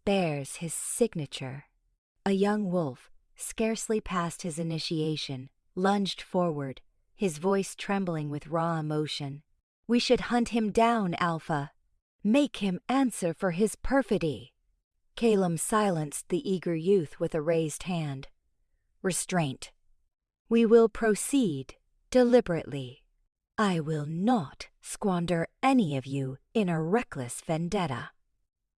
bears his signature. A young wolf, scarcely past his initiation, lunged forward, his voice trembling with raw emotion. We should hunt him down, Alpha. Make him answer for his perfidy. Caelum silenced the eager youth with a raised hand. Restraint. We will proceed deliberately. I will not squander any of you in a reckless vendetta.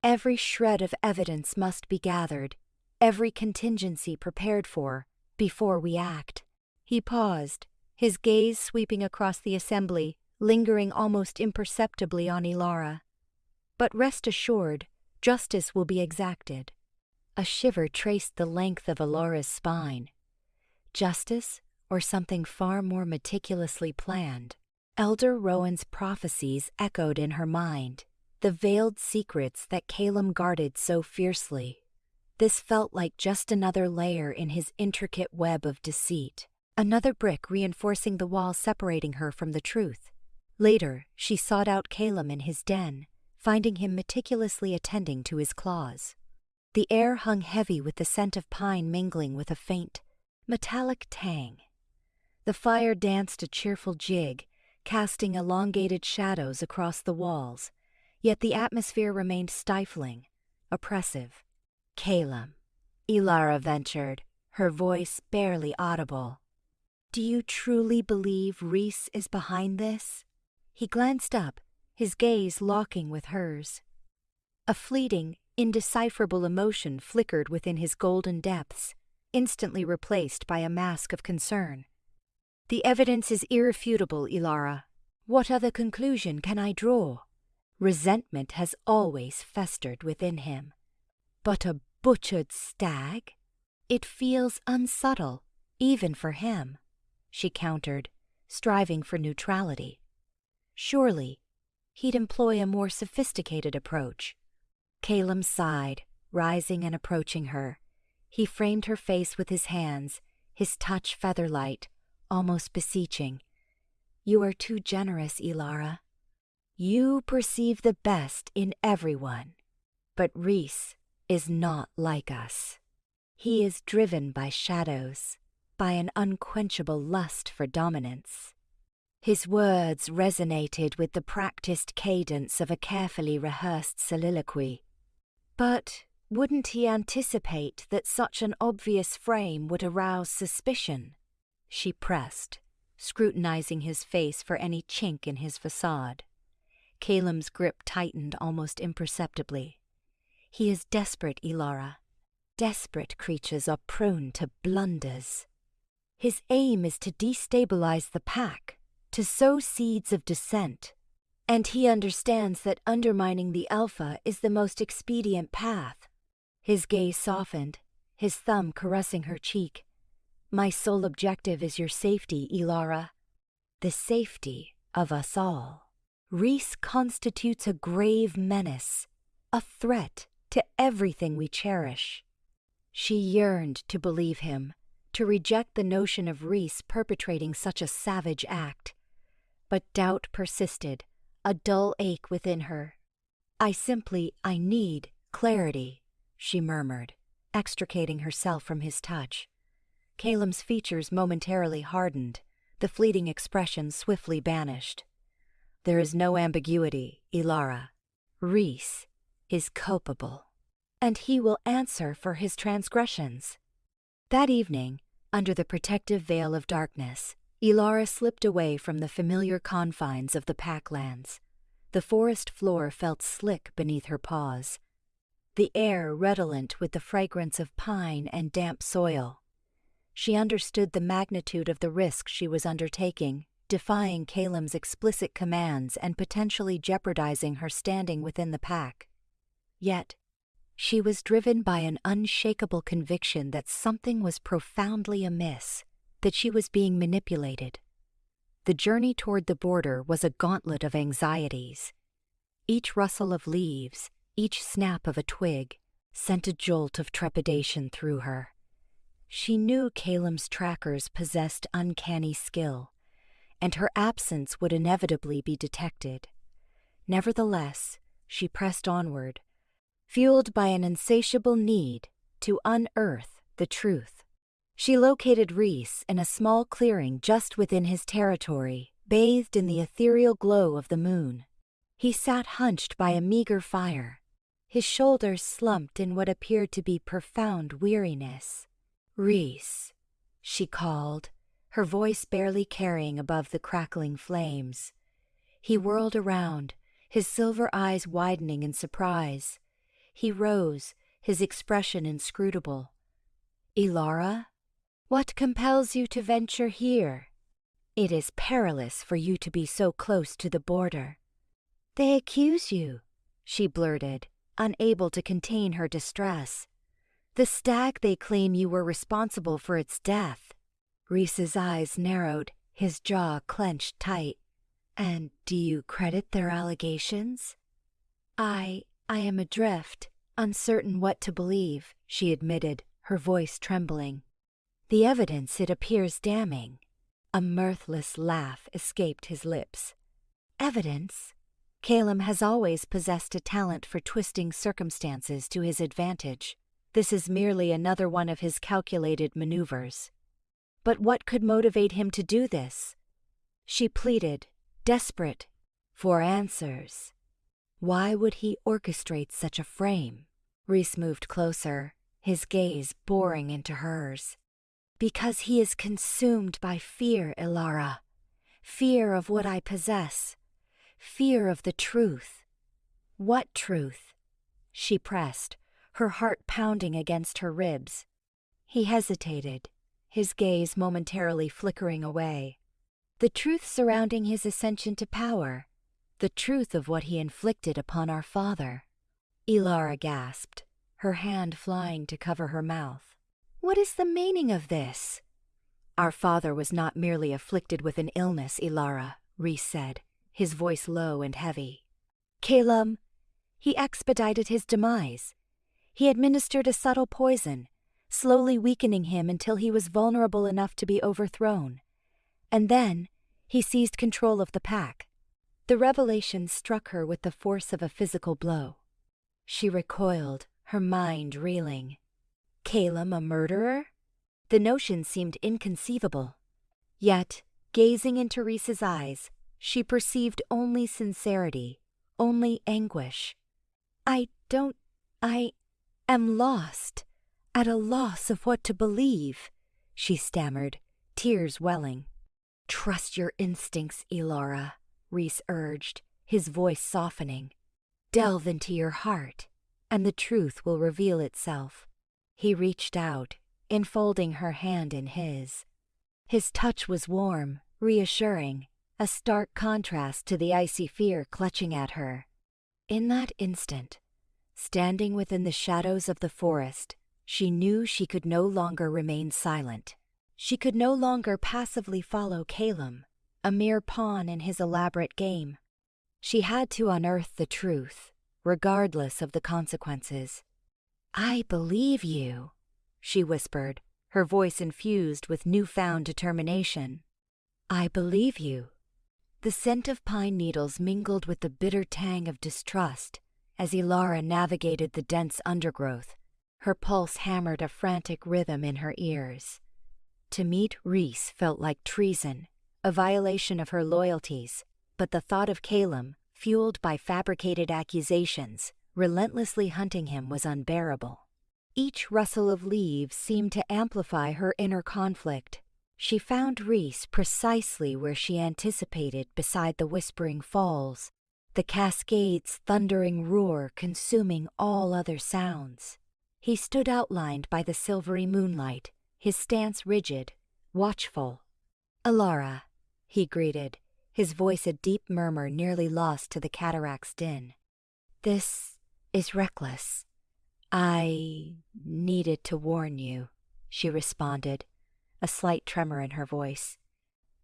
Every shred of evidence must be gathered, every contingency prepared for, before we act. He paused, his gaze sweeping across the assembly, lingering almost imperceptibly on Ilara. But rest assured, justice will be exacted. A shiver traced the length of Ilara's spine. Justice, or something far more meticulously planned? Elder Rowan's prophecies echoed in her mind, the veiled secrets that Caelum guarded so fiercely. This felt like just another layer in his intricate web of deceit, another brick reinforcing the wall separating her from the truth. Later, she sought out Caelum in his den, finding him meticulously attending to his claws. The air hung heavy with the scent of pine mingling with a faint, metallic tang. The fire danced a cheerful jig, casting elongated shadows across the walls, yet the atmosphere remained stifling, oppressive. "Caelum," Ilara ventured, her voice barely audible. "Do you truly believe Rhys is behind this?" He glanced up, his gaze locking with hers. A fleeting, indecipherable emotion flickered within his golden depths, instantly replaced by a mask of concern. "The evidence is irrefutable, Ilara. What other conclusion can I draw?" Resentment has always festered within him. "But a butchered stag? It feels unsubtle, even for him," she countered, striving for neutrality. Surely, he'd employ a more sophisticated approach. Caelum sighed, rising and approaching her. He framed her face with his hands, his touch feather-light, almost beseeching. "You are too generous, Ilara. You perceive the best in everyone. But Rhys is not like us. He is driven by shadows, by an unquenchable lust for dominance." His words resonated with the practiced cadence of a carefully rehearsed soliloquy. But wouldn't he anticipate that such an obvious frame would arouse suspicion? She pressed, scrutinizing his face for any chink in his facade. Caelum's grip tightened almost imperceptibly. "He is desperate, Ilara. Desperate creatures are prone to blunders. His aim is to destabilize the pack, to sow seeds of dissent, and he understands that undermining the Alpha is the most expedient path." His gaze softened, his thumb caressing her cheek. "My sole objective is your safety, Ilara. The safety of us all. Rhys constitutes a grave menace, a threat to everything we cherish." She yearned to believe him, to reject the notion of Rhys perpetrating such a savage act. But doubt persisted, a dull ache within her. I need clarity," she murmured, extricating herself from his touch. Caelum's features momentarily hardened, the fleeting expression swiftly banished. "There is no ambiguity, Ilara. Rhys is culpable, and he will answer for his transgressions." That evening, under the protective veil of darkness, Ilara slipped away from the familiar confines of the packlands. The forest floor felt slick beneath her paws, the air redolent with the fragrance of pine and damp soil. She understood the magnitude of the risk she was undertaking, defying Caelum's explicit commands and potentially jeopardizing her standing within the pack. Yet, she was driven by an unshakable conviction that something was profoundly amiss, that she was being manipulated. The journey toward the border was a gauntlet of anxieties. Each rustle of leaves, each snap of a twig, sent a jolt of trepidation through her. She knew Caelum's trackers possessed uncanny skill, and her absence would inevitably be detected. Nevertheless, she pressed onward, fueled by an insatiable need to unearth the truth. She located Rhys in a small clearing just within his territory, bathed in the ethereal glow of the moon. He sat hunched by a meager fire, his shoulders slumped in what appeared to be profound weariness. "Rhys," she called, her voice barely carrying above the crackling flames. He whirled around, his silver eyes widening in surprise. He rose, his expression inscrutable. "Ilara? What compels you to venture here?" It is perilous for you to be so close to the border. They accuse you, she blurted, unable to contain her distress. The stag they claim you were responsible for its death. Rhys's eyes narrowed, his jaw clenched tight. And do you credit their allegations? I am adrift, uncertain what to believe, she admitted, her voice trembling. The evidence, it appears, damning. A mirthless laugh escaped his lips. Evidence? Caelum has always possessed a talent for twisting circumstances to his advantage. This is merely another one of his calculated maneuvers. But what could motivate him to do this? She pleaded, desperate for answers. Why would he orchestrate such a frame? Rhys moved closer, his gaze boring into hers. Because he is consumed by fear, Ilara. Fear of what I possess. Fear of the truth. What truth? She pressed, her heart pounding against her ribs. He hesitated, his gaze momentarily flickering away. The truth surrounding his ascension to power. The truth of what he inflicted upon our father. Ilara gasped, her hand flying to cover her mouth. What is the meaning of this? Our father was not merely afflicted with an illness, Ilara, Rhys said, his voice low and heavy. Caelum, he expedited his demise. He administered a subtle poison, slowly weakening him until he was vulnerable enough to be overthrown. And then he seized control of the pack. The revelation struck her with the force of a physical blow. She recoiled, her mind reeling. Caelum a murderer? The notion seemed inconceivable. Yet, gazing into Rhys's eyes, she perceived only sincerity, only anguish. I am lost, at a loss of what to believe, she stammered, tears welling. Trust your instincts, Ilara, Rhys urged, his voice softening. Delve into your heart, and the truth will reveal itself. He reached out, enfolding her hand in his. His touch was warm, reassuring, a stark contrast to the icy fear clutching at her. In that instant, standing within the shadows of the forest, she knew she could no longer remain silent. She could no longer passively follow Caelum, a mere pawn in his elaborate game. She had to unearth the truth, regardless of the consequences. I believe you, she whispered, her voice infused with newfound determination. I believe you. The scent of pine needles mingled with the bitter tang of distrust as Ilara navigated the dense undergrowth. Her pulse hammered a frantic rhythm in her ears. To meet Rhys felt like treason, a violation of her loyalties, but the thought of Caelum, fueled by fabricated accusations, relentlessly hunting him was unbearable. Each rustle of leaves seemed to amplify her inner conflict. She found Rhys precisely where she anticipated beside the whispering falls, the cascade's thundering roar consuming all other sounds. He stood outlined by the silvery moonlight, his stance rigid, watchful. Ilara, he greeted, his voice a deep murmur nearly lost to the cataract's din. This is reckless. I needed to warn you, she responded, a slight tremor in her voice.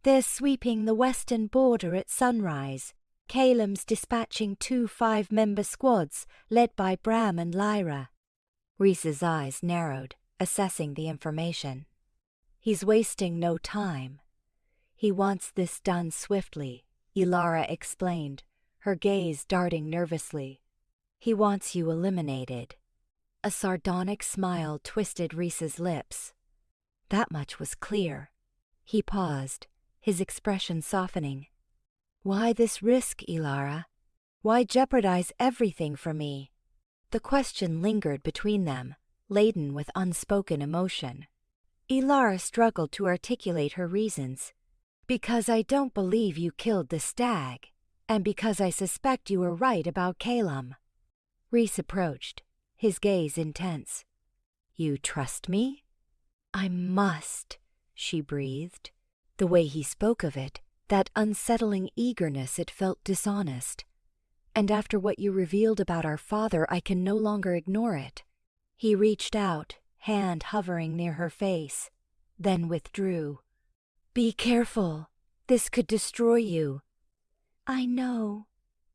They're sweeping the western border at sunrise. Caelum's dispatching 2 5-member squads led by Bram and Lyra. Rhys's eyes narrowed, assessing the information. He's wasting no time. He wants this done swiftly, Ilara explained, her gaze darting nervously. He wants you eliminated. A sardonic smile twisted Rhys's lips. That much was clear. He paused, his expression softening. Why this risk, Ilara? Why jeopardize everything for me? The question lingered between them, laden with unspoken emotion. Ilara struggled to articulate her reasons. Because I don't believe you killed the stag, and because I suspect you were right about Caelum. Rhys approached, his gaze intense. You trust me? I must, she breathed. The way he spoke of it, that unsettling eagerness, it felt dishonest. And after what you revealed about our father, I can no longer ignore it. He reached out, hand hovering near her face, then withdrew. Be careful. This could destroy you. I know,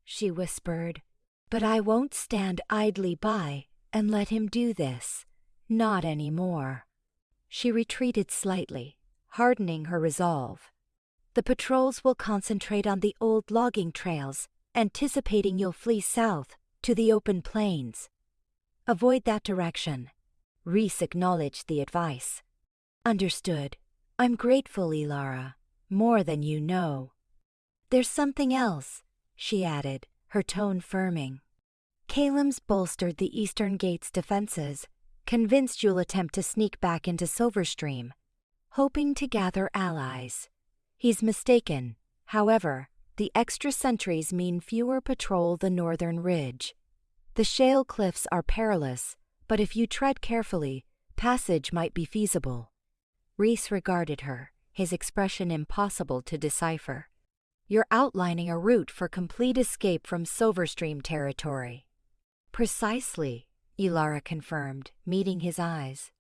she whispered, but I won't stand idly by and let him do this. Not anymore. She retreated slightly, hardening her resolve. The patrols will concentrate on the old logging trails, anticipating you'll flee south to the open plains. Avoid that direction. Rhys acknowledged the advice. Understood. I'm grateful, Ilara. More than you know. There's something else, she added, her tone firming. Caelum's bolstered the Eastern Gate's defenses, convinced you'll attempt to sneak back into Silverstream, hoping to gather allies. He's mistaken. However, the extra sentries mean fewer patrol the northern ridge. The shale cliffs are perilous, but if you tread carefully, passage might be feasible. Rhys regarded her, his expression impossible to decipher. You're outlining a route for complete escape from Silverstream territory. Precisely, Ilara confirmed, meeting his eyes.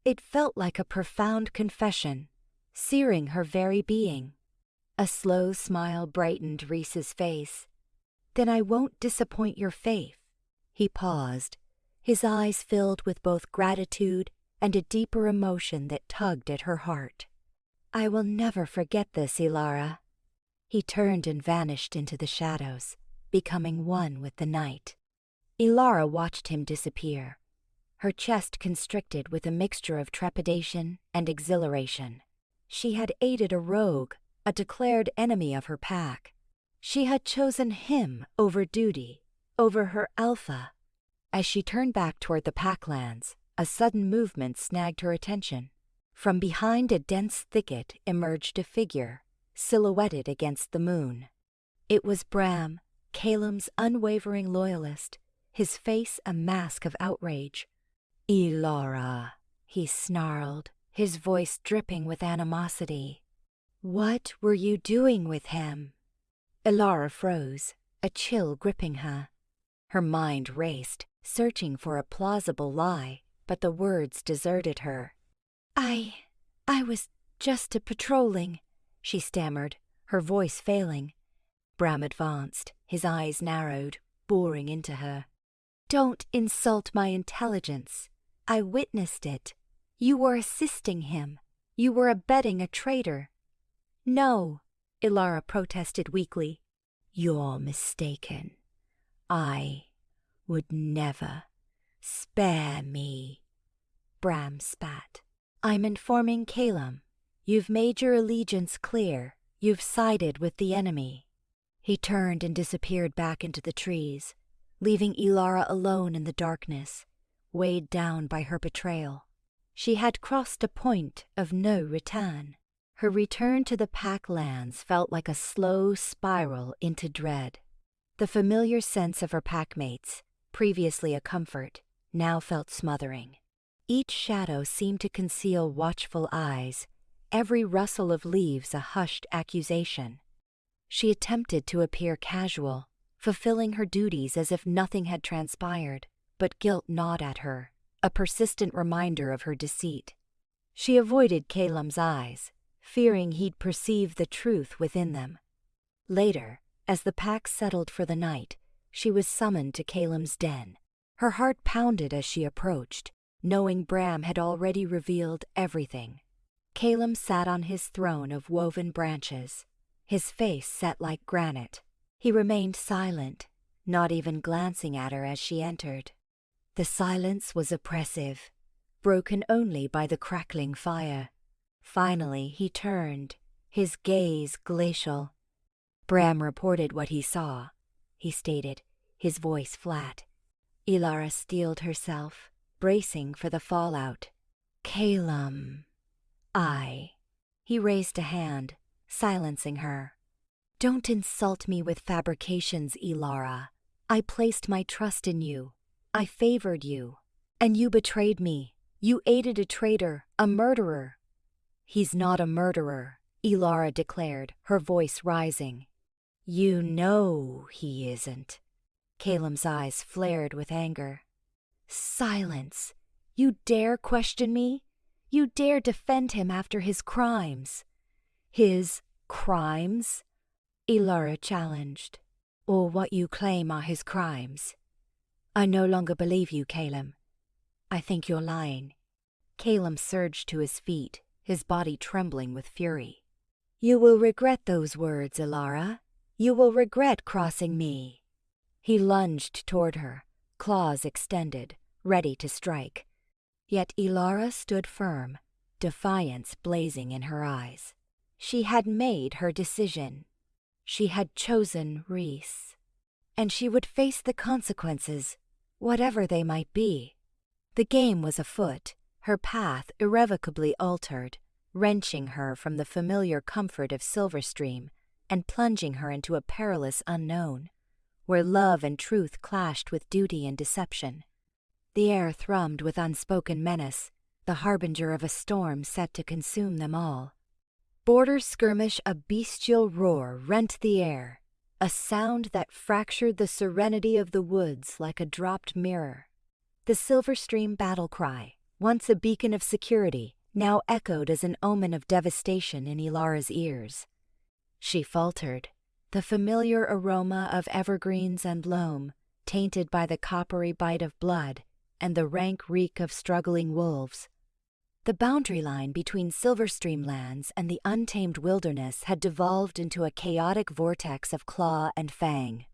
It felt like a profound confession, searing her very being. A slow smile brightened Rhys's face. Then I won't disappoint your faith. He paused, his eyes filled with both gratitude and a deeper emotion that tugged at her heart. I will never forget this, Ilara. He turned and vanished into the shadows, becoming one with the night. Ilara watched him disappear, her chest constricted with a mixture of trepidation and exhilaration. She had aided a rogue, a declared enemy of her pack. She had chosen him over duty, over her Alpha. As she turned back toward the packlands, a sudden movement snagged her attention. From behind a dense thicket emerged a figure, silhouetted against the moon. It was Bram, Caelum's unwavering loyalist, his face a mask of outrage. Ilara, he snarled, his voice dripping with animosity. What were you doing with him? Ilara froze, a chill gripping her. Her mind raced, searching for a plausible lie, but the words deserted her. I was just patrolling, she stammered, her voice failing. Bram advanced, his eyes narrowed, boring into her. Don't insult my intelligence. I witnessed it. You were assisting him. You were abetting a traitor. No, Ilara protested weakly. You're mistaken. I would never. Spare me. Bram spat. I'm informing Caelum. You've made your allegiance clear. You've sided with the enemy. He turned and disappeared back into the trees, leaving Ilara alone in the darkness, weighed down by her betrayal. She had crossed a point of no return. Her return to the packlands felt like a slow spiral into dread. The familiar sense of her packmates, previously a comfort, now felt smothering. Each shadow seemed to conceal watchful eyes, every rustle of leaves a hushed accusation. She attempted to appear casual, fulfilling her duties as if nothing had transpired, but guilt gnawed at her, a persistent reminder of her deceit. She avoided Caelum's eyes, fearing he'd perceive the truth within them. Later, as the pack settled for the night, she was summoned to Caelum's den. Her heart pounded as she approached, knowing Bram had already revealed everything. Caelum sat on his throne of woven branches, his face set like granite. He remained silent, not even glancing at her as she entered. The silence was oppressive, broken only by the crackling fire. Finally he turned, his gaze glacial. Bram reported what he saw, he stated, his voice flat. Ilara steeled herself, bracing for the fallout. Caelum. He raised a hand, silencing her. Don't insult me with fabrications, Ilara. I placed my trust in you. I favored you. And you betrayed me. You aided a traitor, a murderer. He's not a murderer, Elara declared, her voice rising. You know he isn't. Caelum's eyes flared with anger. Silence! You dare question me? You dare defend him after his crimes? His crimes? Elara challenged. Or what you claim are his crimes. I no longer believe you, Caelum. I think you're lying. Caelum surged to his feet, his body trembling with fury. You will regret those words, Elara. You will regret crossing me. He lunged toward her, claws extended, ready to strike. Yet Elara stood firm, defiance blazing in her eyes. She had made her decision. She had chosen Rhys. And she would face the consequences, whatever they might be. The game was afoot, her path irrevocably altered, wrenching her from the familiar comfort of Silverstream and plunging her into a perilous unknown, where love and truth clashed with duty and deception. The air thrummed with unspoken menace, the harbinger of a storm set to consume them all. Border skirmish, a bestial roar rent the air, a sound that fractured the serenity of the woods like a dropped mirror. The Silverstream battle cry, once a beacon of security, now echoed as an omen of devastation in Elara's ears. She faltered, the familiar aroma of evergreens and loam, tainted by the coppery bite of blood and the rank reek of struggling wolves. The boundary line between Silverstream lands and the untamed wilderness had devolved into a chaotic vortex of claw and fang.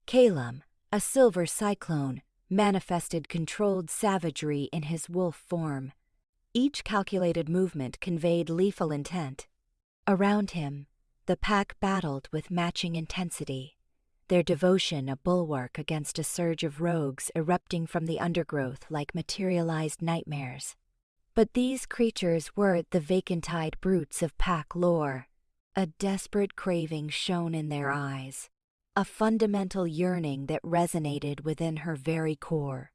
Caelum, a silver cyclone, manifested controlled savagery in his wolf form. Each calculated movement conveyed lethal intent. Around him, the pack battled with matching intensity, their devotion a bulwark against a surge of rogues erupting from the undergrowth like materialized nightmares. But these creatures weren't the vacant-eyed brutes of pack lore. A desperate craving shone in their eyes, a fundamental yearning that resonated within her very core.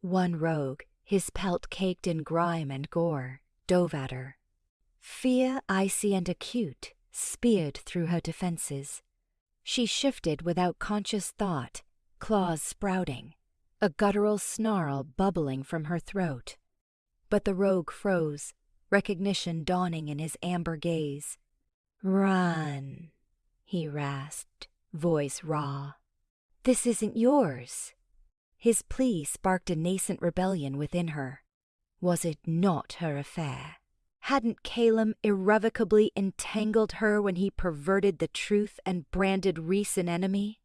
One rogue, his pelt caked in grime and gore, dove at her. Fear, icy and acute, speared through her defenses. She shifted without conscious thought, claws sprouting, a guttural snarl bubbling from her throat. But the rogue froze, recognition dawning in his amber gaze. "Run," he rasped, voice raw. "This isn't yours." His plea sparked a nascent rebellion within her. Was it not her affair? Hadn't Caelum irrevocably entangled her when he perverted the truth and branded Rhys an enemy?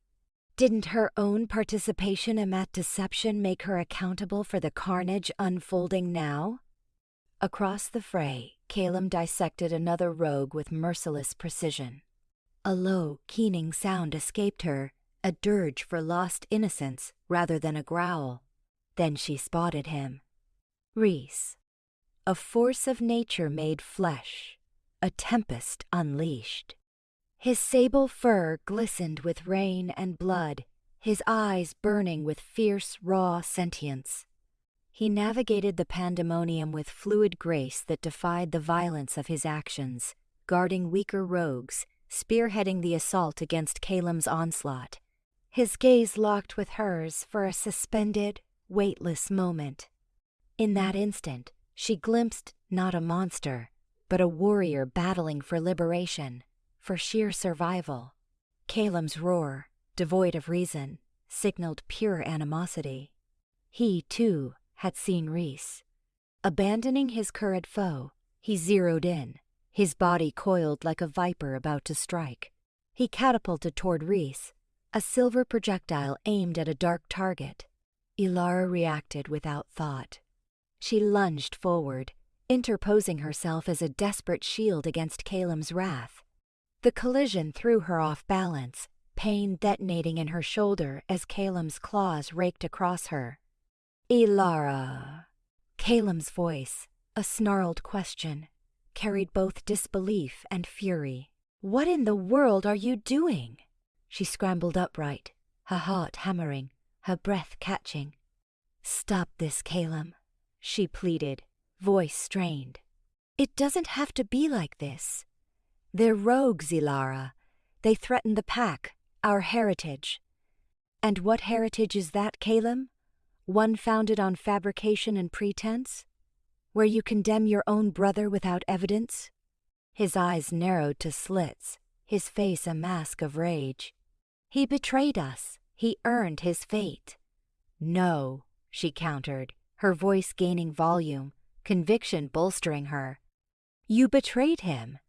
Didn't her own participation in that deception make her accountable for the carnage unfolding now? Across the fray, Caelum dissected another rogue with merciless precision. A low, keening sound escaped her, a dirge for lost innocence rather than a growl. Then she spotted him. Rhys. A force of nature made flesh, a tempest unleashed. His sable fur glistened with rain and blood, his eyes burning with fierce, raw sentience. He navigated the pandemonium with fluid grace that defied the violence of his actions, guarding weaker rogues, spearheading the assault against Caelum's onslaught. His gaze locked with hers for a suspended, weightless moment. In that instant, she glimpsed not a monster, but a warrior battling for liberation, for sheer survival. Caelum's roar, devoid of reason, signaled pure animosity. He, too, had seen Rhys. Abandoning his current foe, he zeroed in, his body coiled like a viper about to strike. He catapulted toward Rhys, a silver projectile aimed at a dark target. Elara reacted without thought. She lunged forward, interposing herself as a desperate shield against Caelum's wrath. The collision threw her off balance, pain detonating in her shoulder as Caelum's claws raked across her. "Elara." Caelum's voice, a snarled question, carried both disbelief and fury. "What in the world are you doing?" She scrambled upright, her heart hammering, her breath catching. "Stop this, Caelum," she pleaded, voice strained. "It doesn't have to be like this. They're rogues, Ilara. They threaten the pack, our heritage. And what heritage is that, Caelum? One founded on fabrication and pretense? Where you condemn your own brother without evidence? His eyes narrowed to slits, his face a mask of rage. He betrayed us. He earned his fate. No, she countered, her voice gaining volume, conviction bolstering her. You betrayed him.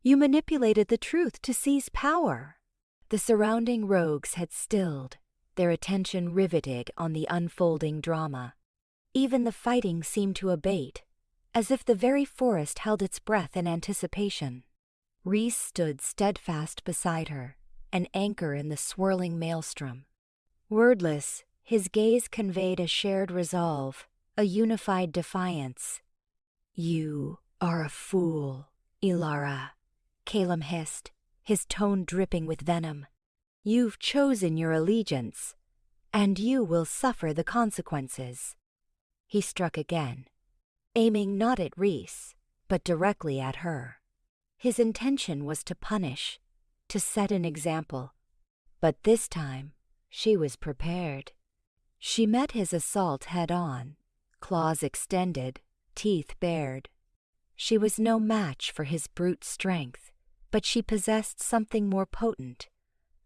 You manipulated the truth to seize power. The surrounding rogues had stilled, their attention riveted on the unfolding drama. Even the fighting seemed to abate, as if the very forest held its breath in anticipation. Rhys stood steadfast beside her, an anchor in the swirling maelstrom. Wordless, his gaze conveyed a shared resolve, a unified defiance. You are a fool, Ilara, Caelum hissed, his tone dripping with venom. You've chosen your allegiance, and you will suffer the consequences. He struck again, aiming not at Rhys, but directly at her. His intention was to punish, to set an example. But this time, she was prepared. She met his assault head-on, claws extended, teeth bared. She was no match for his brute strength, but she possessed something more potent,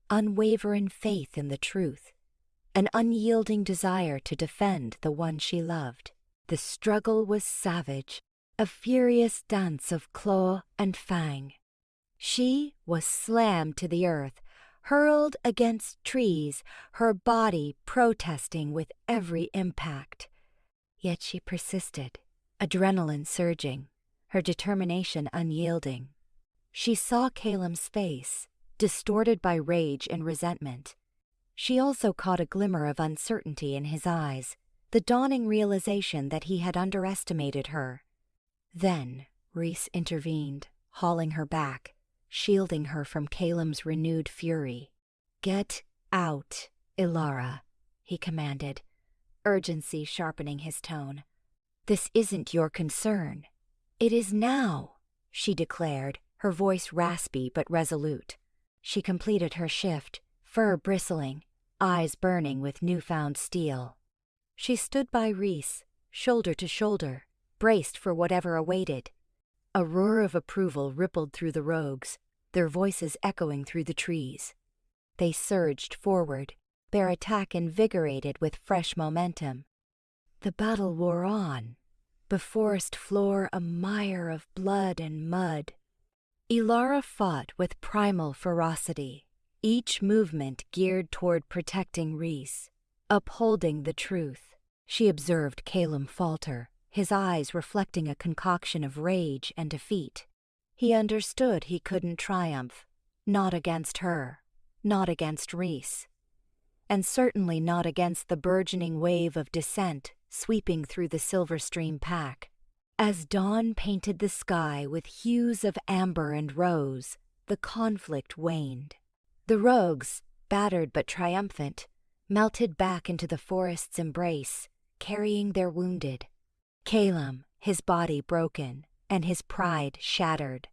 unwavering faith in the truth, an unyielding desire to defend the one she loved. The struggle was savage, a furious dance of claw and fang. She was slammed to the earth, hurled against trees, her body protesting with every impact. Yet she persisted, adrenaline surging, her determination unyielding. She saw Caelum's face, distorted by rage and resentment. She also caught a glimmer of uncertainty in his eyes, the dawning realization that he had underestimated her. Then Rhys intervened, hauling her back, shielding her from Caelum's renewed fury. Get out, Ilara, he commanded, urgency sharpening his tone. This isn't your concern. It is now, she declared, her voice raspy but resolute. She completed her shift, fur bristling, eyes burning with newfound steel. She stood by Rhys, shoulder to shoulder, braced for whatever awaited. A roar of approval rippled through the rogues, their voices echoing through the trees. They surged forward, their attack invigorated with fresh momentum. The battle wore on, the forest floor a mire of blood and mud. Ilara fought with primal ferocity, each movement geared toward protecting Rhys, upholding the truth. She observed Caelum falter, his eyes reflecting a concoction of rage and defeat. He understood he couldn't triumph, not against her, not against Rhys, and certainly not against the burgeoning wave of dissent sweeping through the Silverstream pack. As dawn painted the sky with hues of amber and rose, the conflict waned. The rogues, battered but triumphant, melted back into the forest's embrace, carrying their wounded. Caelum, his body broken and his pride shattered,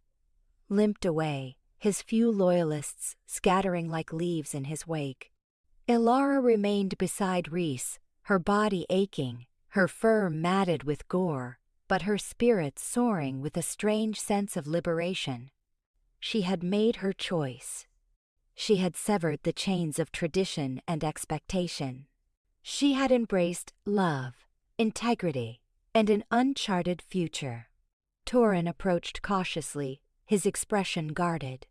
limped away, his few loyalists scattering like leaves in his wake. Ilara remained beside Rhys, her body aching, her fur matted with gore, but her spirit soaring with a strange sense of liberation. She had made her choice. She had severed the chains of tradition and expectation. She had embraced love, integrity, and an uncharted future. Torin approached cautiously, his expression guarded.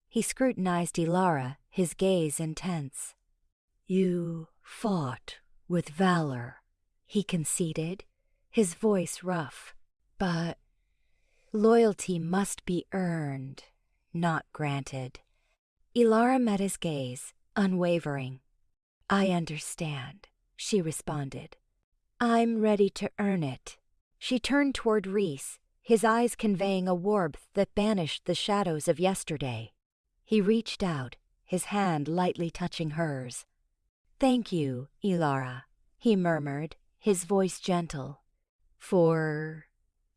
He scrutinized Ilara, his gaze intense. You fought with valor, he conceded, his voice rough. But loyalty must be earned, not granted. Ilara met his gaze, unwavering. I understand, she responded. I'm ready to earn it. She turned toward Rhys, his eyes conveying a warmth that banished the shadows of yesterday. He reached out, his hand lightly touching hers. Thank you, Ilara, he murmured, his voice gentle. For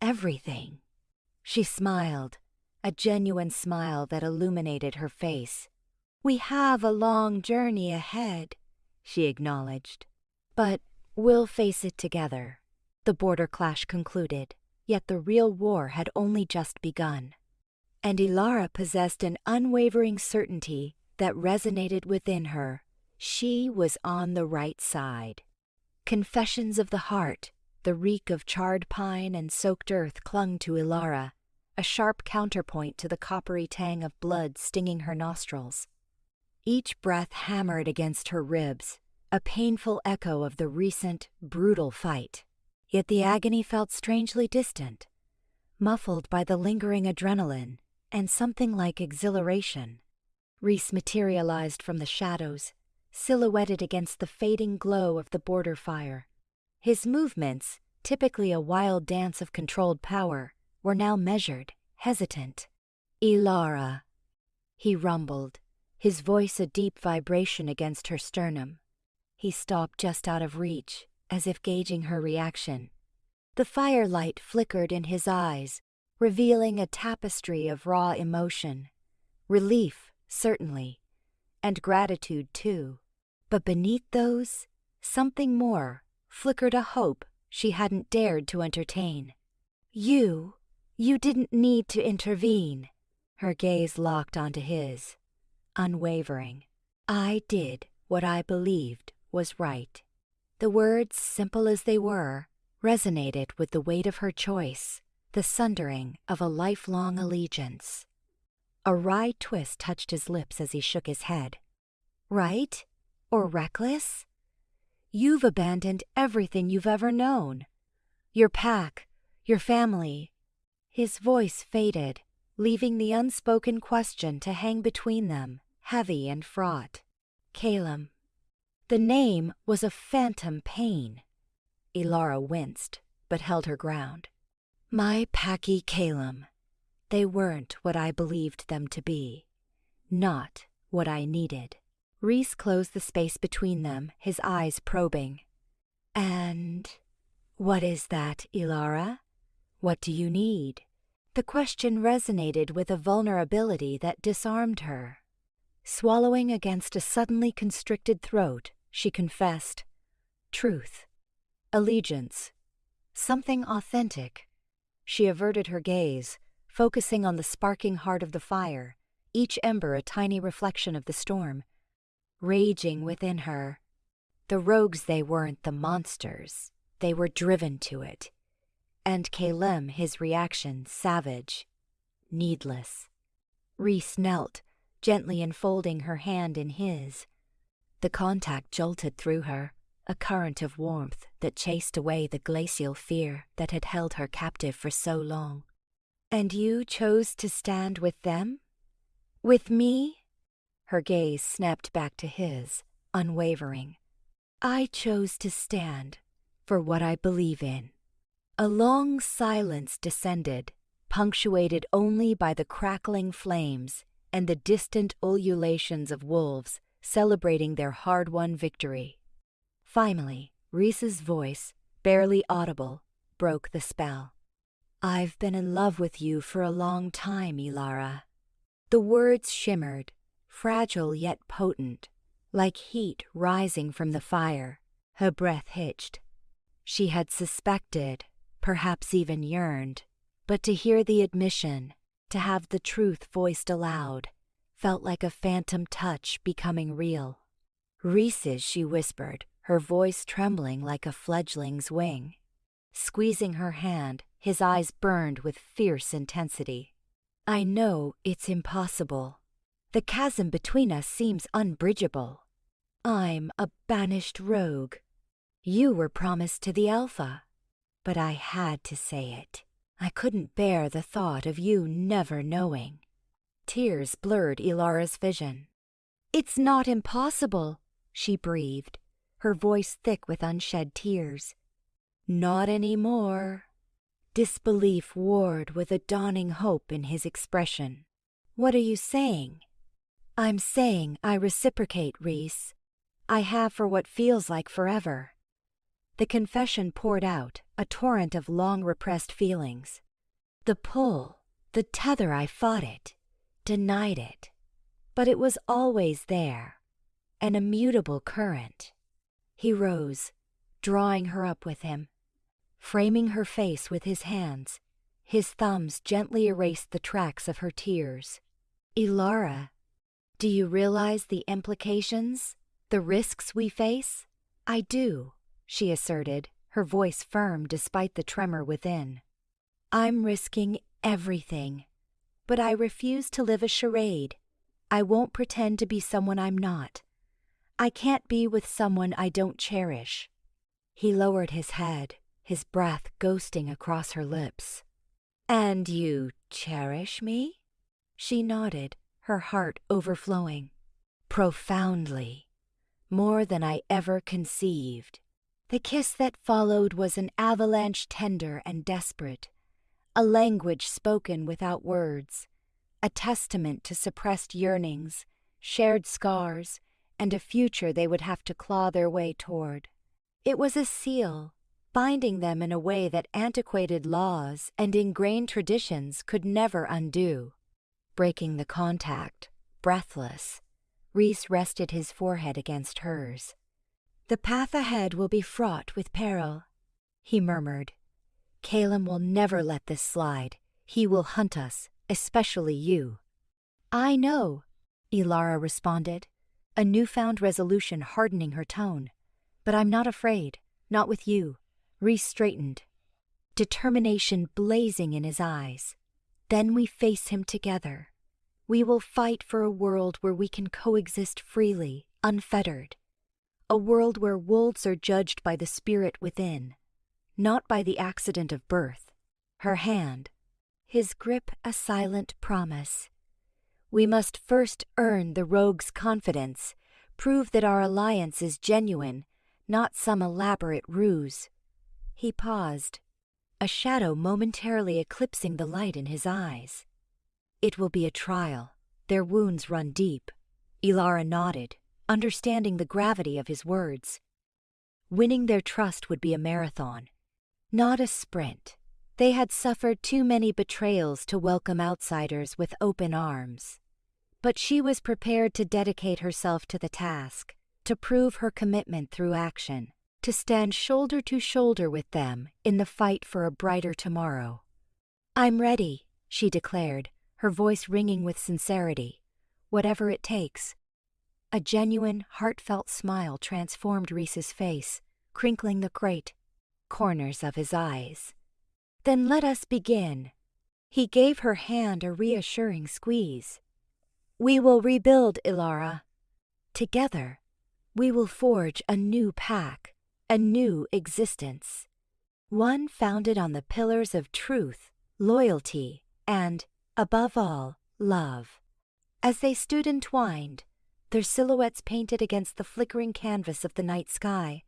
everything. She smiled, a genuine smile that illuminated her face. "We have a long journey ahead," she acknowledged. "But we'll face it together." The border clash concluded, yet the real war had only just begun. And Ilara possessed an unwavering certainty that resonated within her. She was on the right side. Confessions of the heart, the reek of charred pine and soaked earth clung to Ilara, a sharp counterpoint to the coppery tang of blood stinging her nostrils. Each breath hammered against her ribs, a painful echo of the recent, brutal fight. Yet the agony felt strangely distant, muffled by the lingering adrenaline and something like exhilaration. Rhys materialized from the shadows, silhouetted against the fading glow of the border fire. His movements, typically a wild dance of controlled power, were now measured, hesitant. "Ilara," he rumbled, his voice a deep vibration against her sternum. He stopped just out of reach, as if gauging her reaction. The firelight flickered in his eyes, revealing a tapestry of raw emotion. Relief, certainly, and gratitude too. But beneath those, something more, flickered a hope she hadn't dared to entertain. You didn't need to intervene." Her gaze locked onto his, unwavering. "I did what I believed was right." The words, simple as they were, resonated with the weight of her choice, the sundering of a lifelong allegiance. A wry twist touched his lips as he shook his head. "Right? Or reckless? You've abandoned everything you've ever known. Your pack, your family." His voice faded, leaving the unspoken question to hang between them, heavy and fraught. Caelum. The name was a phantom pain. Ilara winced, but held her ground. "My Packy Caelum. They weren't what I believed them to be. Not what I needed." Rhys closed the space between them, his eyes probing. "And what is that, Ilara? What do you need?" The question resonated with a vulnerability that disarmed her. Swallowing against a suddenly constricted throat, she confessed, "Truth. Allegiance. Something authentic." She averted her gaze, focusing on the sparking heart of the fire, each ember a tiny reflection of the storm. Raging within her. The rogues they weren't the monsters, they were driven to it. And Caelum, his reaction, savage, needless. Rhys knelt, gently enfolding her hand in his. The contact jolted through her, a current of warmth that chased away the glacial fear that had held her captive for so long. "And you chose to stand with them? With me?" Her gaze snapped back to his, unwavering. "I chose to stand for what I believe in." A long silence descended, punctuated only by the crackling flames and the distant ululations of wolves celebrating their hard-won victory. Finally, Rhys's voice, barely audible, broke the spell. "I've been in love with you for a long time, Ilara." The words shimmered, fragile yet potent, like heat rising from the fire. Her breath hitched. She had suspected, perhaps even yearned, but to hear the admission, to have the truth voiced aloud, felt like a phantom touch becoming real. "Rhys's," she whispered, her voice trembling like a fledgling's wing. Squeezing her hand, his eyes burned with fierce intensity. "I know it's impossible. The chasm between us seems unbridgeable. I'm a banished rogue. You were promised to the Alpha, but I had to say it. I couldn't bear the thought of you never knowing." Tears blurred Ilara's vision. "It's not impossible," she breathed, her voice thick with unshed tears. "Not anymore." Disbelief warred with a dawning hope in his expression. "What are you saying?" "I'm saying I reciprocate, Rhys. I have for what feels like forever." The confession poured out, a torrent of long-repressed feelings. The pull, The tether, I fought it, denied it, but it was always there, an immutable current. He rose, drawing her up with him. Framing her face with his hands, his thumbs gently erased the tracks of her tears. Ilara, do you realize the implications, the risks we face? I do, she asserted, her voice firm despite the tremor within. I'm risking everything, but I refuse to live a charade. I won't pretend to be someone I'm not. I can't be with someone I don't cherish. He lowered his head, his breath ghosting across her lips. And you cherish me? She nodded, her heart overflowing. Profoundly. More than I ever conceived. The kiss that followed was an avalanche, tender and desperate, a language spoken without words, a testament to suppressed yearnings, shared scars, and a future they would have to claw their way toward. It was a seal, binding them in a way that antiquated laws and ingrained traditions could never undo. Breaking the contact, breathless, Rhys rested his forehead against hers. The path ahead will be fraught with peril, he murmured. Caelum will never let this slide. He will hunt us, especially you. I know, Ilara responded, a newfound resolution hardening her tone. But I'm not afraid, not with you. Rhys straightened, determination blazing in his eyes. Then we face him together. We will fight for a world where we can coexist freely, unfettered. A world where wolves are judged by the spirit within, not by the accident of birth. Her hand, his grip a silent promise. We must first earn the rogue's confidence, prove that our alliance is genuine, not some elaborate ruse. He paused, a shadow momentarily eclipsing the light in his eyes. It will be a trial. Their wounds run deep. Ilara nodded, understanding the gravity of his words. Winning their trust would be a marathon, not a sprint. They had suffered too many betrayals to welcome outsiders with open arms. But she was prepared to dedicate herself to the task, to prove her commitment through action, to stand shoulder to shoulder with them in the fight for a brighter tomorrow. I'm ready, she declared, her voice ringing with sincerity. Whatever it takes. A genuine, heartfelt smile transformed Rhys's face, crinkling the great corners of his eyes. Then let us begin. He gave her hand a reassuring squeeze. We will rebuild, Ilara. Together, we will forge a new pack, a new existence. One founded on the pillars of truth, loyalty, and, above all, love. As they stood entwined, their silhouettes painted against the flickering canvas of the night sky,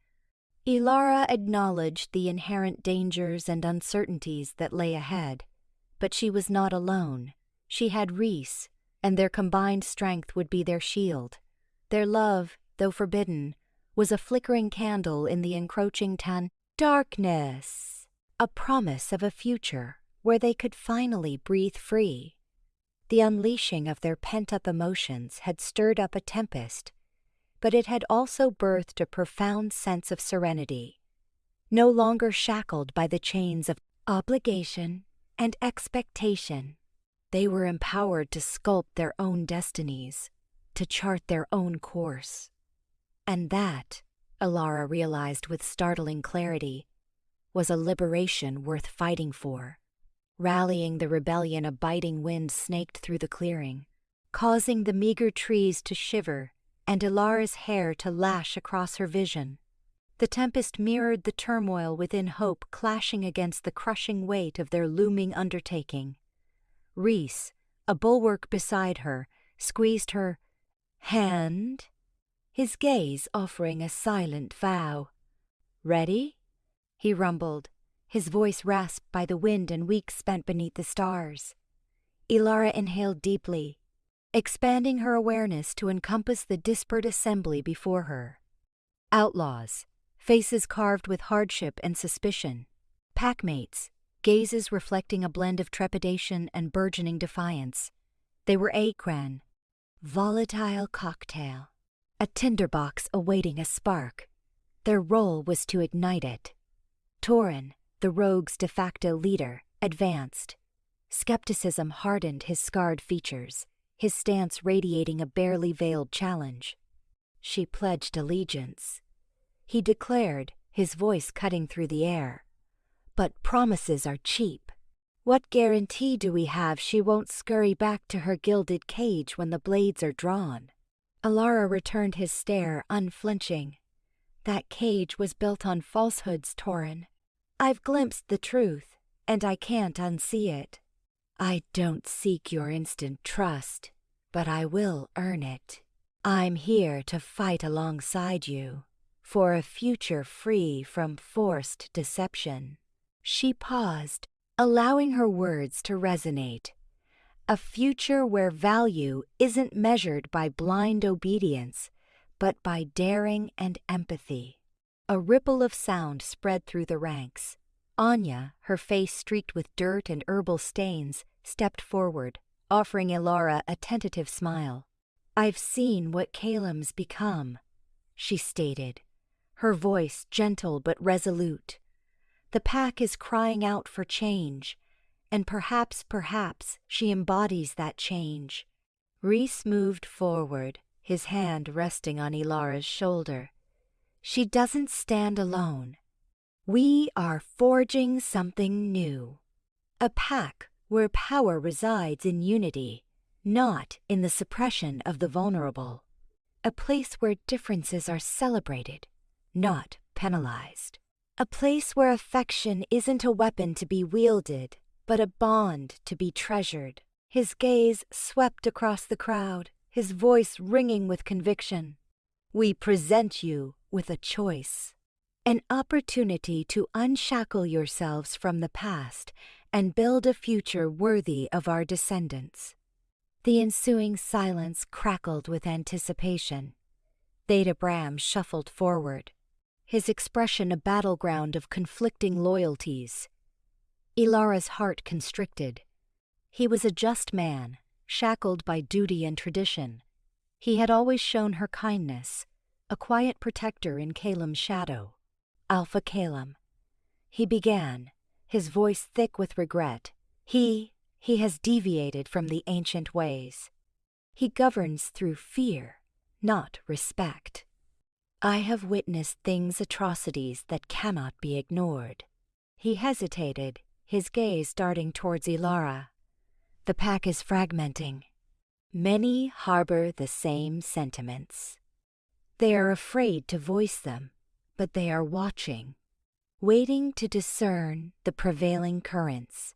Ilara acknowledged the inherent dangers and uncertainties that lay ahead. But she was not alone. She had Rhys, and their combined strength would be their shield. Their love, though forbidden, was a flickering candle in the encroaching darkness, a promise of a future where they could finally breathe free. The unleashing of their pent-up emotions had stirred up a tempest, but it had also birthed a profound sense of serenity. No longer shackled by the chains of obligation and expectation, they were empowered to sculpt their own destinies, to chart their own course. And that, Ilara realized with startling clarity, was a liberation worth fighting for. Rallying the rebellion, a biting wind snaked through the clearing, causing the meager trees to shiver and Ilara's hair to lash across her vision. The tempest mirrored the turmoil within, hope clashing against the crushing weight of their looming undertaking. Rhys, a bulwark beside her, squeezed her hand, his gaze offering a silent vow. Ready? He rumbled, his voice rasped by the wind and weeks spent beneath the stars. Ilara inhaled deeply, expanding her awareness to encompass the disparate assembly before her. Outlaws, faces carved with hardship and suspicion. Packmates, gazes reflecting a blend of trepidation and burgeoning defiance. They were Akran, volatile cocktail, a tinderbox awaiting a spark. Their role was to ignite it. Torin, the rogue's de facto leader, advanced. Skepticism hardened his scarred features, his stance radiating a barely veiled challenge. She pledged allegiance. He declared, his voice cutting through the air. But promises are cheap. What guarantee do we have she won't scurry back to her gilded cage when the blades are drawn? Ilara returned his stare, unflinching. That cage was built on falsehoods, Torin. I've glimpsed the truth, and I can't unsee it. I don't seek your instant trust, but I will earn it. I'm here to fight alongside you, for a future free from forced deception. She paused, allowing her words to resonate. A future where value isn't measured by blind obedience, but by daring and empathy. A ripple of sound spread through the ranks. Anya, her face streaked with dirt and herbal stains, stepped forward, offering Ilara a tentative smile. I've seen what Caelum's become, she stated, her voice gentle but resolute. The pack is crying out for change, and perhaps she embodies that change. Rhys moved forward, his hand resting on Ilara's shoulder. She doesn't stand alone. We are forging something new. A pack where power resides in unity, not in the suppression of the vulnerable. A place where differences are celebrated, not penalized. A place where affection isn't a weapon to be wielded, but a bond to be treasured. His gaze swept across the crowd, his voice ringing with conviction. We present you with a choice. An opportunity to unshackle yourselves from the past and build a future worthy of our descendants. The ensuing silence crackled with anticipation. Theta Bram shuffled forward, his expression a battleground of conflicting loyalties. Ilara's heart constricted. He was a just man, shackled by duty and tradition. He had always shown her kindness, a quiet protector in Caelum's shadow. Alpha Caelum. He began, his voice thick with regret. He has deviated from the ancient ways. He governs through fear, not respect. I have witnessed atrocities that cannot be ignored. He hesitated, his gaze darting towards Ilara. The pack is fragmenting. Many harbor the same sentiments. They are afraid to voice them, but they are watching, waiting to discern the prevailing currents.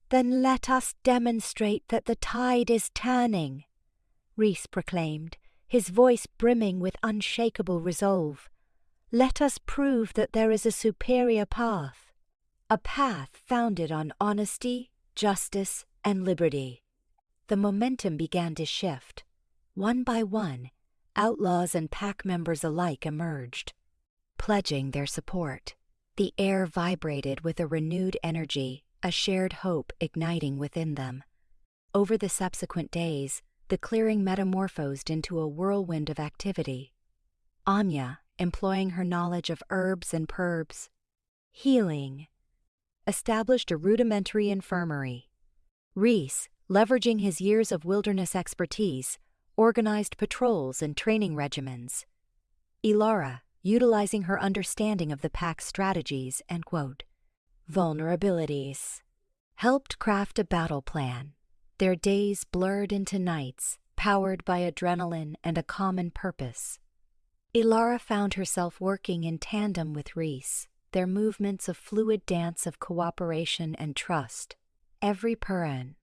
Then let us demonstrate that the tide is turning, Rhys proclaimed, his voice brimming with unshakable resolve. Let us prove that there is a superior path, a path founded on honesty, justice, and liberty. The momentum began to shift. One by one, outlaws and pack members alike emerged, pledging their support. The air vibrated with a renewed energy, a shared hope igniting within them. Over the subsequent days, the clearing metamorphosed into a whirlwind of activity. Anya, employing her knowledge of herbs and herbs, healing, established a rudimentary infirmary. Rhys, leveraging his years of wilderness expertise, organized patrols and training regimens. Ilara, utilizing her understanding of the pack's strategies and vulnerabilities, helped craft a battle plan. Their days blurred into nights, powered by adrenaline and a common purpose. Ilara found herself working in tandem with Rhys, their movements a fluid dance of cooperation and trust. Every purran,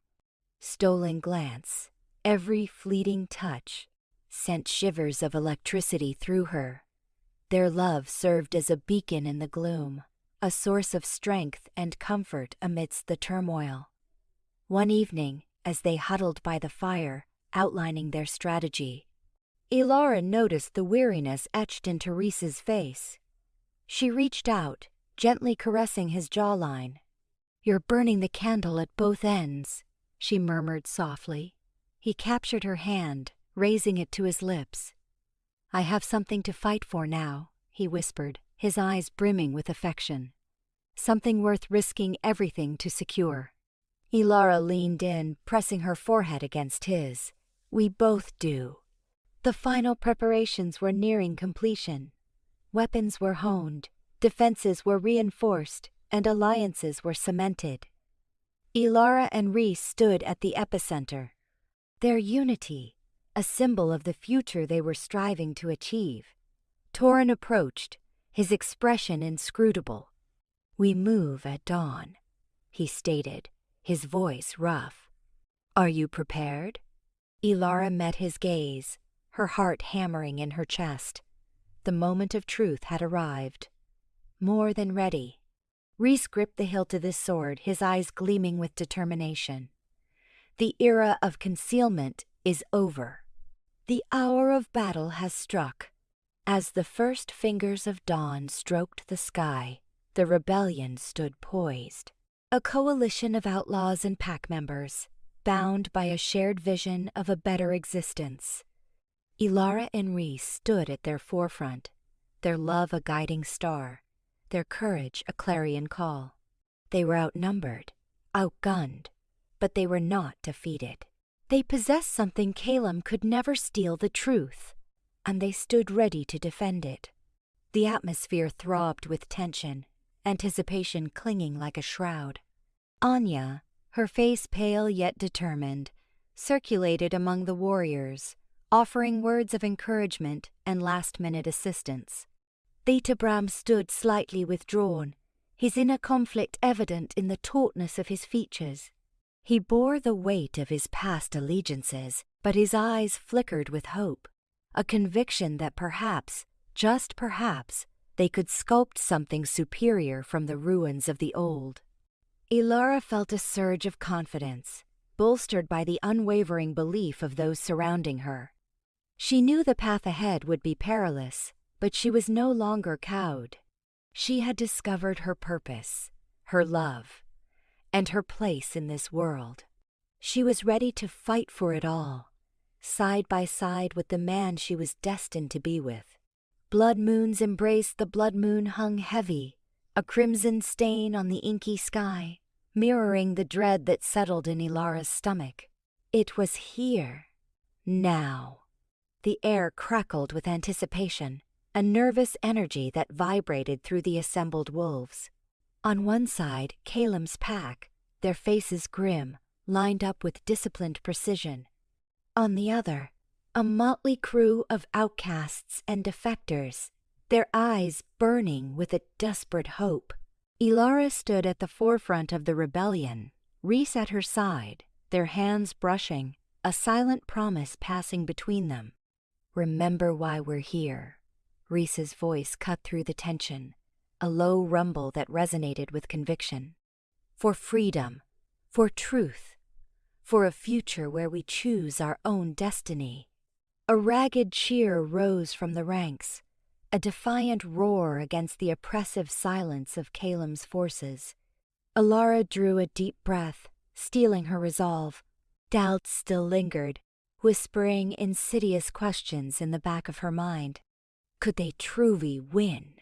stolen glance, every fleeting touch sent shivers of electricity through her. Their love served as a beacon in the gloom, a source of strength and comfort amidst the turmoil. One evening, as they huddled by the fire, outlining their strategy, Ilara noticed the weariness etched into Rhys's face. She reached out, gently caressing his jawline. "You're burning the candle at both ends," she murmured softly. He captured her hand, raising it to his lips. "I have something to fight for now," he whispered, his eyes brimming with affection. "Something worth risking everything to secure." Ilara leaned in, pressing her forehead against his. "We both do." The final preparations were nearing completion. Weapons were honed, defenses were reinforced, and alliances were cemented. Ilara and Rhys stood at the epicenter. Their unity, a symbol of the future they were striving to achieve. Torin approached, his expression inscrutable. "We move at dawn," he stated, his voice rough. "Are you prepared?" Ilara met his gaze, her heart hammering in her chest. The moment of truth had arrived. More than ready. Rhys gripped the hilt of his sword, his eyes gleaming with determination. The era of concealment is over. The hour of battle has struck. As the first fingers of dawn stroked the sky, the rebellion stood poised. A coalition of outlaws and pack members, bound by a shared vision of a better existence. Ilara and Rhys stood at their forefront, their love a guiding star, their courage a clarion call. They were outnumbered, outgunned, but they were not defeated. They possessed something Caelum could never steal: the truth, and they stood ready to defend it. The atmosphere throbbed with tension, anticipation clinging like a shroud. Anya, her face pale yet determined, circulated among the warriors, offering words of encouragement and last-minute assistance. Thetabram stood slightly withdrawn, his inner conflict evident in the tautness of his features. He bore the weight of his past allegiances, but his eyes flickered with hope, a conviction that perhaps, just perhaps, they could sculpt something superior from the ruins of the old. Ilara felt a surge of confidence, bolstered by the unwavering belief of those surrounding her. She knew the path ahead would be perilous, but she was no longer cowed. She had discovered her purpose, her love, and her place in this world. She was ready to fight for it all, side by side with the man she was destined to be with. Blood moons embraced the blood moon hung heavy, a crimson stain on the inky sky, mirroring the dread that settled in Ilara's stomach. It was here. Now. The air crackled with anticipation, a nervous energy that vibrated through the assembled wolves. On one side, Caelum's pack, their faces grim, lined up with disciplined precision. On the other, a motley crew of outcasts and defectors, their eyes burning with a desperate hope. Ilara stood at the forefront of the rebellion, Rhys at her side, their hands brushing, a silent promise passing between them. "Remember why we're here." Rhys's voice cut through the tension, a low rumble that resonated with conviction. "For freedom, for truth, for a future where we choose our own destiny." A ragged cheer rose from the ranks, a defiant roar against the oppressive silence of Caelum's forces. Ilara drew a deep breath, steeling her resolve. Doubts still lingered, whispering insidious questions in the back of her mind. Could they truly win?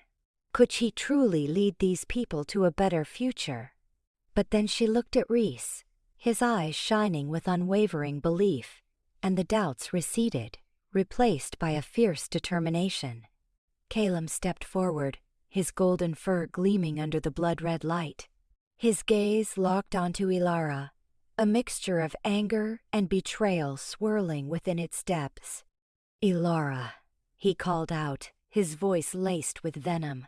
Could she truly lead these people to a better future? But then she looked at Rhys, his eyes shining with unwavering belief, and the doubts receded, replaced by a fierce determination. Caelum stepped forward, his golden fur gleaming under the blood-red light. His gaze locked onto Ilara, a mixture of anger and betrayal swirling within its depths. "Ilara," he called out, his voice laced with venom.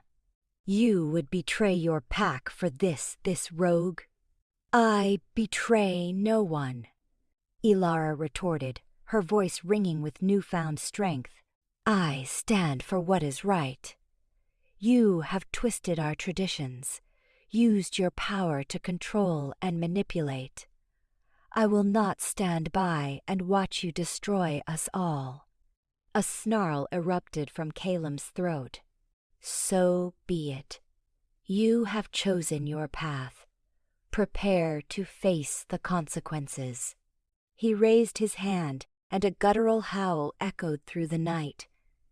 "You would betray your pack for this rogue?" "I betray no one," Ilara retorted, her voice ringing with newfound strength. "I stand for what is right. You have twisted our traditions, used your power to control and manipulate. I will not stand by and watch you destroy us all." A snarl erupted from Caelum's throat. "So be it. You have chosen your path. Prepare to face the consequences. He raised his hand, and a guttural howl echoed through the night,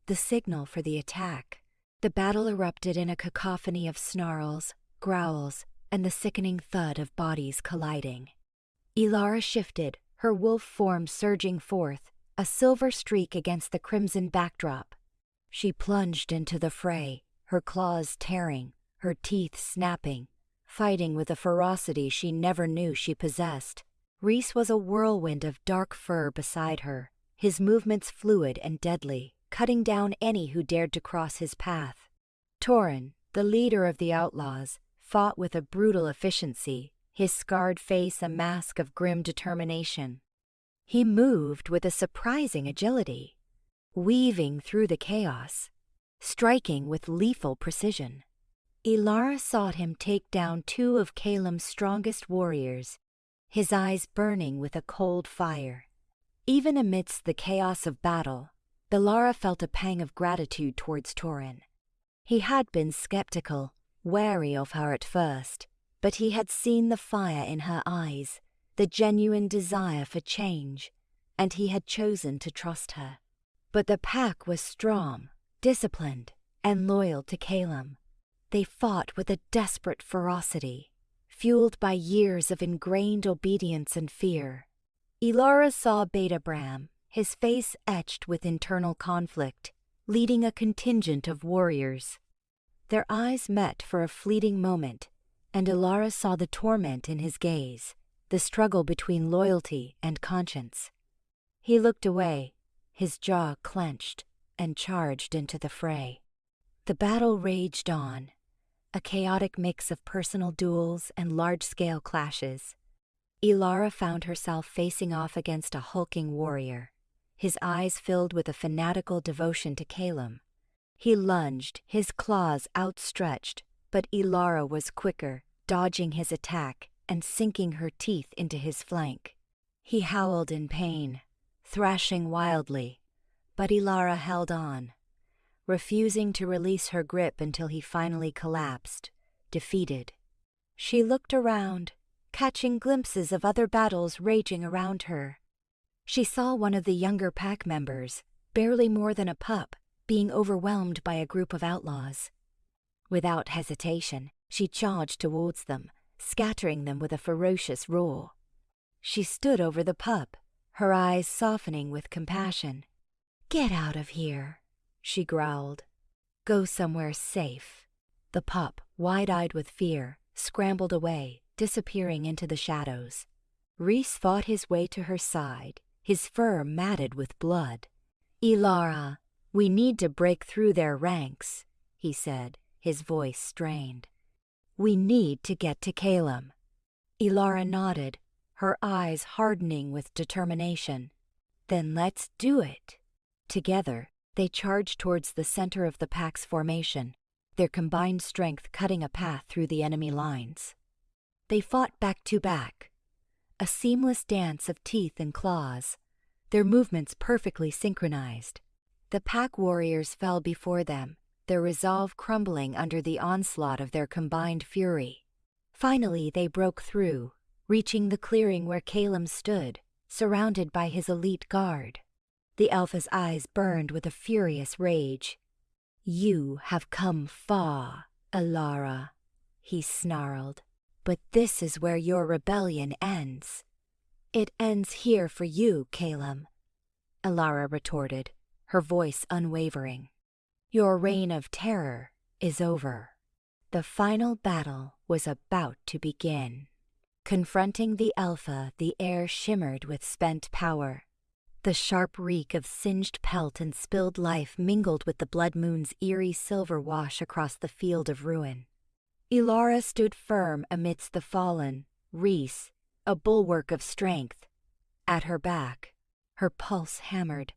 the signal for the attack. The battle erupted in a cacophony of snarls, growls, and the sickening thud of bodies colliding. Elara shifted, her wolf form surging forth, a silver streak against the crimson backdrop. She plunged into the fray, her claws tearing, her teeth snapping, fighting with a ferocity she never knew she possessed. Rhys was a whirlwind of dark fur beside her, his movements fluid and deadly, cutting down any who dared to cross his path. Torin, the leader of the outlaws, fought with a brutal efficiency, his scarred face a mask of grim determination. He moved with a surprising agility, weaving through the chaos, striking with lethal precision. Elara saw him take down two of Caelum's strongest warriors, his eyes burning with a cold fire. Even amidst the chaos of battle, Elara felt a pang of gratitude towards Torin. He had been skeptical, wary of her at first, but he had seen the fire in her eyes, the genuine desire for change, and he had chosen to trust her. But the pack was strong, disciplined, and loyal to Caelum. They fought with a desperate ferocity, fueled by years of ingrained obedience and fear. Elara saw Beta-Bram, his face etched with internal conflict, leading a contingent of warriors. Their eyes met for a fleeting moment, and Elara saw the torment in his gaze, the struggle between loyalty and conscience. He looked away, his jaw clenched, and charged into the fray. The battle raged on, a chaotic mix of personal duels and large-scale clashes. Elara found herself facing off against a hulking warrior, his eyes filled with a fanatical devotion to Caelum. He lunged, his claws outstretched, but Elara was quicker, dodging his attack and sinking her teeth into his flank. He howled in pain, thrashing wildly, but Elara held on, refusing to release her grip until he finally collapsed, defeated. She looked around, catching glimpses of other battles raging around her. She saw one of the younger pack members, barely more than a pup, being overwhelmed by a group of outlaws. Without hesitation, she charged towards them, scattering them with a ferocious roar. She stood over the pup, her eyes softening with compassion. "Get out of here," she growled. "Go somewhere safe." The pup, wide-eyed with fear, scrambled away, disappearing into the shadows. Rhys fought his way to her side, his fur matted with blood. "Elara, we need to break through their ranks," he said, his voice strained. "We need to get to Caelum." Elara nodded, her eyes hardening with determination. "Then let's do it." Together, they charged towards the center of the pack's formation, their combined strength cutting a path through the enemy lines. They fought back to back, a seamless dance of teeth and claws, their movements perfectly synchronized. The pack warriors fell before them, their resolve crumbling under the onslaught of their combined fury. Finally they broke through, reaching the clearing where Caelum stood, surrounded by his elite guard. The Alpha's eyes burned with a furious rage. "You have come far, Elara," he snarled, "but this is where your rebellion ends." "It ends here for you, Caelum," Elara retorted, her voice unwavering. "Your reign of terror is over." The final battle was about to begin. Confronting the Alpha, the air shimmered with spent power. The sharp reek of singed pelt and spilled life mingled with the blood moon's eerie silver wash across the field of ruin. Elara stood firm amidst the fallen, Rhys, a bulwark of strength. At her back, her pulse hammered,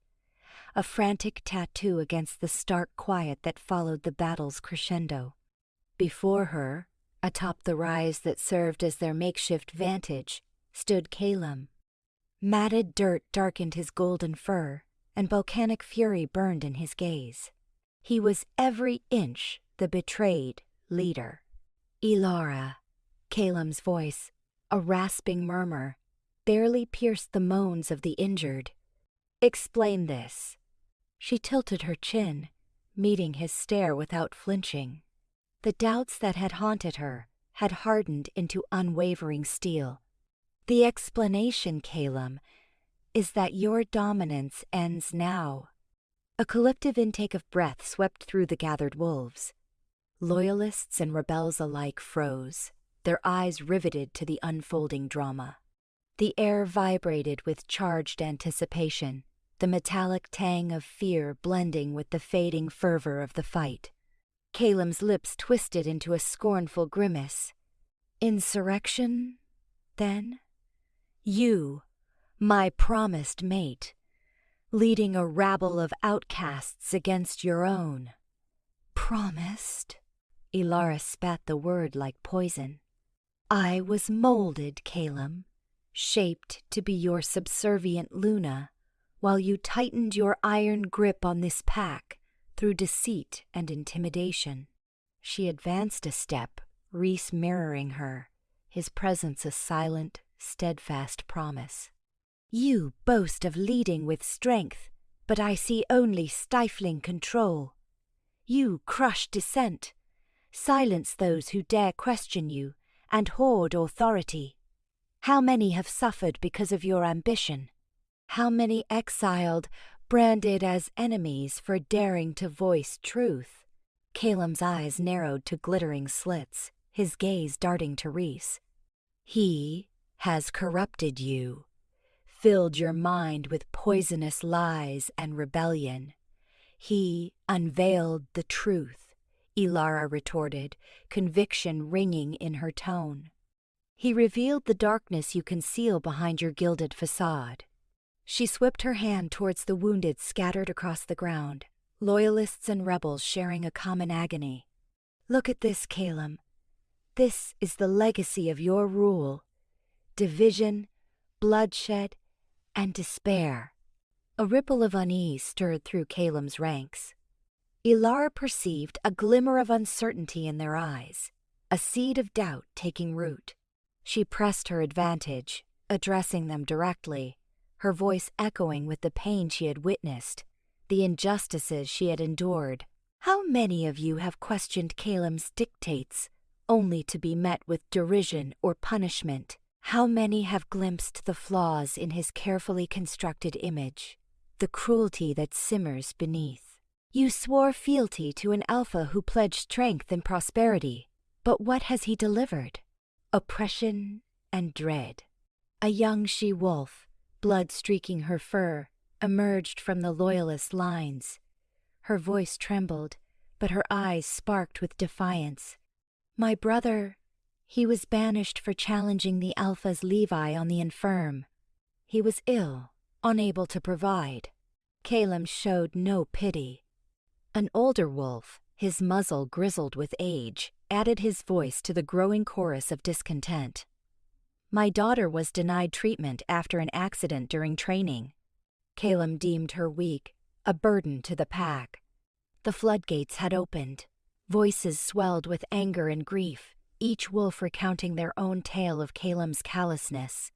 a frantic tattoo against the stark quiet that followed the battle's crescendo. Before her, atop the rise that served as their makeshift vantage, stood Caelum. Matted dirt darkened his golden fur, and volcanic fury burned in his gaze. He was every inch the betrayed leader. "Elara," Caelum's voice, a rasping murmur, barely pierced the moans of the injured. "Explain this." She tilted her chin, meeting his stare without flinching. The doubts that had haunted her had hardened into unwavering steel. "The explanation, Caelum, is that your dominance ends now." A collective intake of breath swept through the gathered wolves. Loyalists and rebels alike froze, their eyes riveted to the unfolding drama. The air vibrated with charged anticipation, the metallic tang of fear blending with the fading fervor of the fight. Caelum's lips twisted into a scornful grimace. "Insurrection, then? You, my promised mate, leading a rabble of outcasts against your own." "Promised?" Ilara spat the word like poison. "I was molded, Caelum, shaped to be your subservient Luna, while you tightened your iron grip on this pack through deceit and intimidation." She advanced a step, Rhys mirroring her, his presence a silent, steadfast promise. "You boast of leading with strength, but I see only stifling control. You crush dissent, silence those who dare question you, and hoard authority. How many have suffered because of your ambition? How many exiled, branded as enemies for daring to voice truth?" Caelum's eyes narrowed to glittering slits, his gaze darting to Rhys. "He has corrupted you, filled your mind with poisonous lies and rebellion. He unveiled the truth," Ilara retorted, conviction ringing in her tone. "He revealed the darkness you conceal behind your gilded facade." She swept her hand towards the wounded scattered across the ground, loyalists and rebels sharing a common agony. "Look at this, Caelum. This is the legacy of your rule. Division, bloodshed, and despair." A ripple of unease stirred through Caelum's ranks. Ilara perceived a glimmer of uncertainty in their eyes, a seed of doubt taking root. She pressed her advantage, addressing them directly, her voice echoing with the pain she had witnessed, the injustices she had endured. "How many of you have questioned Caelum's dictates, only to be met with derision or punishment? How many have glimpsed the flaws in his carefully constructed image, the cruelty that simmers beneath? You swore fealty to an Alpha who pledged strength and prosperity, but what has he delivered? Oppression and dread." A young she-wolf, blood streaking her fur, emerged from the loyalist lines. Her voice trembled, but her eyes sparked with defiance. "My brother, he was banished for challenging the Alpha's Levi on the infirm. He was ill, unable to provide." Caelum showed no pity. An older wolf, his muzzle grizzled with age, added his voice to the growing chorus of discontent. "My daughter was denied treatment after an accident during training." Caelum deemed her weak, a burden to the pack. The floodgates had opened. Voices swelled with anger and grief, each wolf recounting their own tale of Caelum's callousness,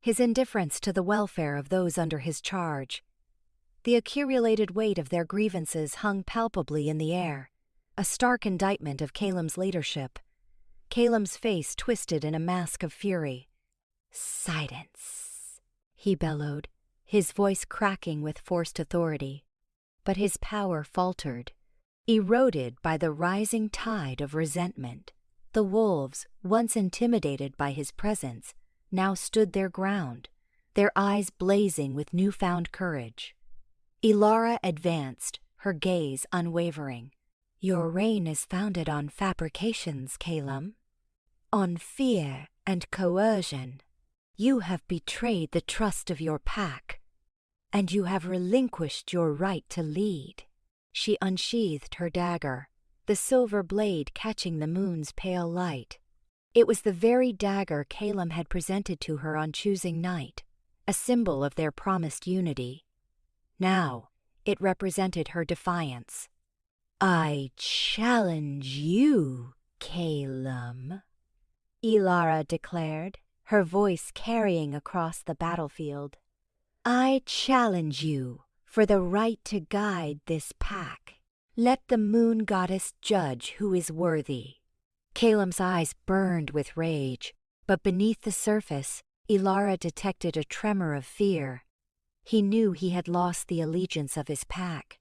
his indifference to the welfare of those under his charge. The accumulated weight of their grievances hung palpably in the air, a stark indictment of Caelum's leadership. Caelum's face twisted in a mask of fury. "Silence," he bellowed, his voice cracking with forced authority. But his power faltered, eroded by the rising tide of resentment. The wolves, once intimidated by his presence, now stood their ground, their eyes blazing with newfound courage. Ilara advanced, her gaze unwavering. "Your reign is founded on fabrications, Caelum. On fear and coercion. You have betrayed the trust of your pack, and you have relinquished your right to lead." She unsheathed her dagger, the silver blade catching the moon's pale light. It was the very dagger Caelum had presented to her on choosing night, a symbol of their promised unity. Now it represented her defiance. "I challenge you, Caelum," Ilara declared, her voice carrying across the battlefield. I challenge you for the right to guide this pack. Let the moon goddess judge who is worthy. Caelum's eyes burned with rage, but beneath the surface, Ilara detected a tremor of fear. He knew he had lost the allegiance of his pack.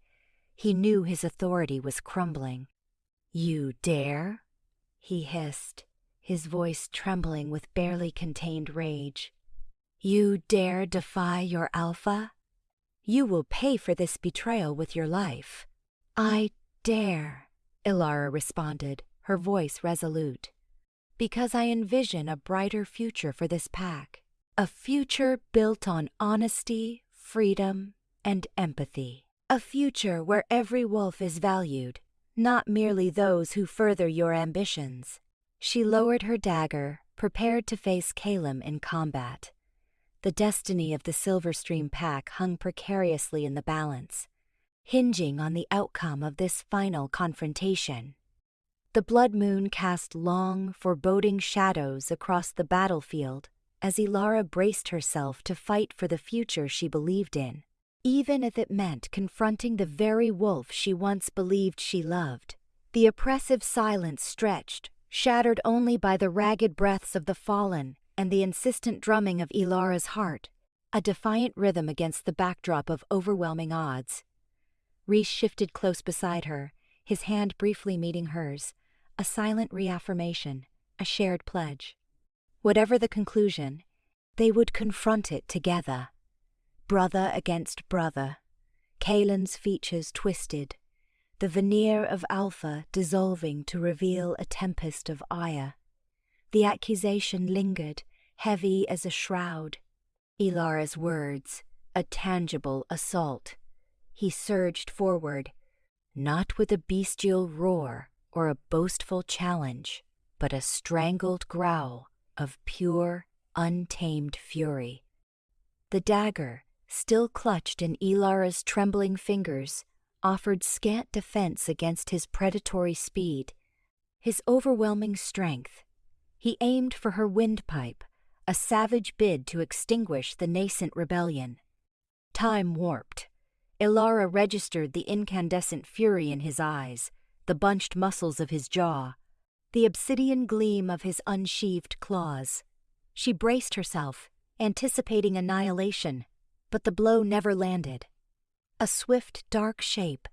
He knew his authority was crumbling. You dare? He hissed, his voice trembling with barely contained rage. You dare defy your alpha? You will pay for this betrayal with your life. I dare, Ilara responded, her voice resolute. Because I envision a brighter future for this pack. A future built on honesty, freedom, and empathy. A future where every wolf is valued, not merely those who further your ambitions. She lowered her dagger, prepared to face Caelum in combat. The destiny of the Silverstream pack hung precariously in the balance, hinging on the outcome of this final confrontation. The blood moon cast long, foreboding shadows across the battlefield as Ilara braced herself to fight for the future she believed in, even if it meant confronting the very wolf she once believed she loved. The oppressive silence stretched, shattered only by the ragged breaths of the fallen and the insistent drumming of Ilara's heart, a defiant rhythm against the backdrop of overwhelming odds. Rhys shifted close beside her, his hand briefly meeting hers, a silent reaffirmation, a shared pledge. Whatever the conclusion, they would confront it together. Brother against brother, Caelan's features twisted, the veneer of Alpha dissolving to reveal a tempest of ire. The accusation lingered, heavy as a shroud. Ilara's words, a tangible assault. He surged forward, not with a bestial roar or a boastful challenge, but a strangled growl of pure, untamed fury. The dagger, still clutched in Ilara's trembling fingers, offered scant defense against his predatory speed, his overwhelming strength. He aimed for her windpipe, a savage bid to extinguish the nascent rebellion. Time warped. Ilara registered the incandescent fury in his eyes, the bunched muscles of his jaw, the obsidian gleam of his unsheathed claws. She braced herself, anticipating annihilation, but the blow never landed. A swift, dark shape,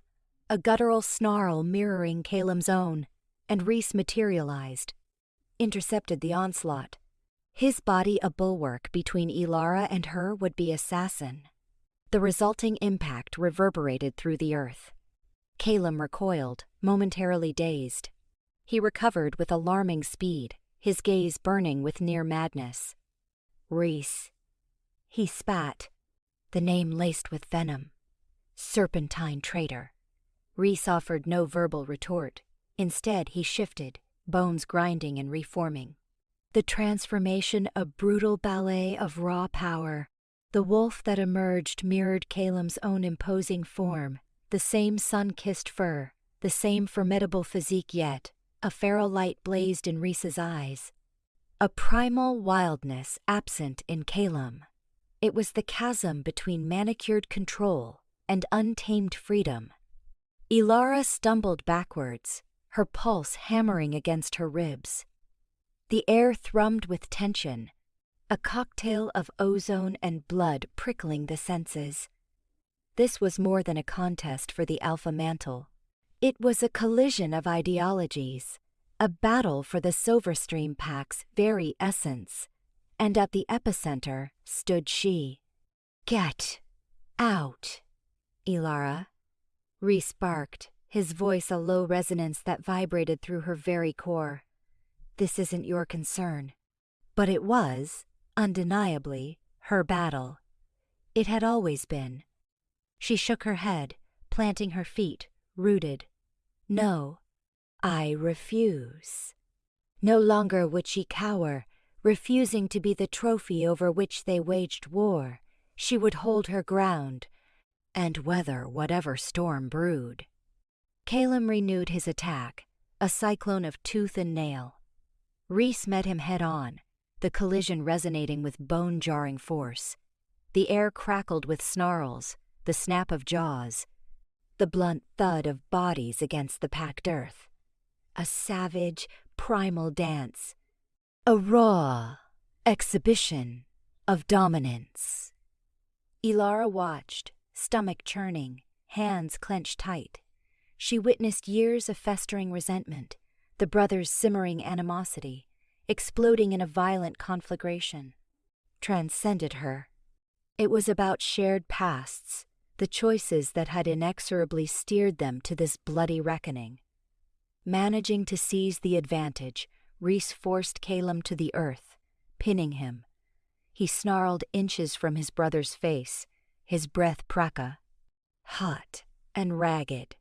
a guttural snarl mirroring Caelum's own, and Rhys materialized, intercepted the onslaught. His body a bulwark between Ilara and her would-be assassin. The resulting impact reverberated through the earth. Caelum recoiled, momentarily dazed. He recovered with alarming speed, his gaze burning with near madness. Rhys. He spat, the name laced with venom. Serpentine traitor. Rhys offered no verbal retort. Instead, he shifted, bones grinding and reforming. The transformation a brutal ballet of raw power. The wolf that emerged mirrored Caelum's own imposing form, the same sun-kissed fur, the same formidable physique yet. A feral light blazed in Rhys's eyes. A primal wildness absent in Caelum. It was the chasm between manicured control and untamed freedom. Ilara stumbled backwards, her pulse hammering against her ribs. The air thrummed with tension, a cocktail of ozone and blood prickling the senses. This was more than a contest for the alpha mantle. It was a collision of ideologies, a battle for the Silverstream pack's very essence, and at the epicenter stood she. Get out, Ilara. Rhys barked, his voice a low resonance that vibrated through her very core. This isn't your concern. But it was, undeniably, her battle. It had always been. She shook her head, planting her feet, rooted. No, I refuse. No longer would she cower, refusing to be the trophy over which they waged war. She would hold her ground, and weather whatever storm brewed. Caelum renewed his attack, a cyclone of tooth and nail. Rhys met him head-on, the collision resonating with bone-jarring force. The air crackled with snarls, the snap of jaws, the blunt thud of bodies against the packed earth. A savage, primal dance. A raw exhibition of dominance. Ilara watched, stomach churning, hands clenched tight. She witnessed years of festering resentment, the brothers' simmering animosity, exploding in a violent conflagration. Transcended her. It was about shared pasts, the choices that had inexorably steered them to this bloody reckoning. Managing to seize the advantage, Rhys forced Caelum to the earth, pinning him. He snarled inches from his brother's face, his breath praca. Hot and ragged.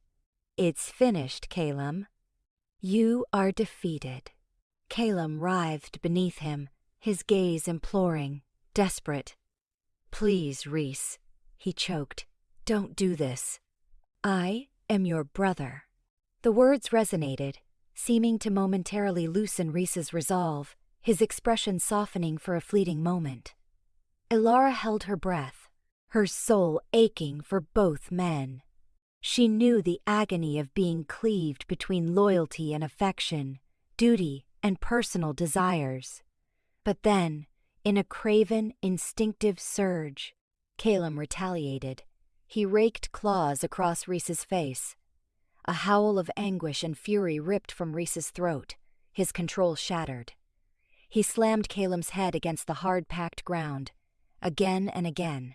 It's finished, Caelum. You are defeated. Caelum writhed beneath him, his gaze imploring, desperate. Please, Rhys, he choked. Don't do this. I am your brother. The words resonated, seeming to momentarily loosen Rhys's resolve, his expression softening for a fleeting moment. Ilara held her breath, her soul aching for both men. She knew the agony of being cleaved between loyalty and affection, duty and personal desires. But then, in a craven, instinctive surge, Caelum retaliated. He raked claws across Rhys's face. A howl of anguish and fury ripped from Rhys's throat, his control shattered. He slammed Caelum's head against the hard-packed ground, again and again,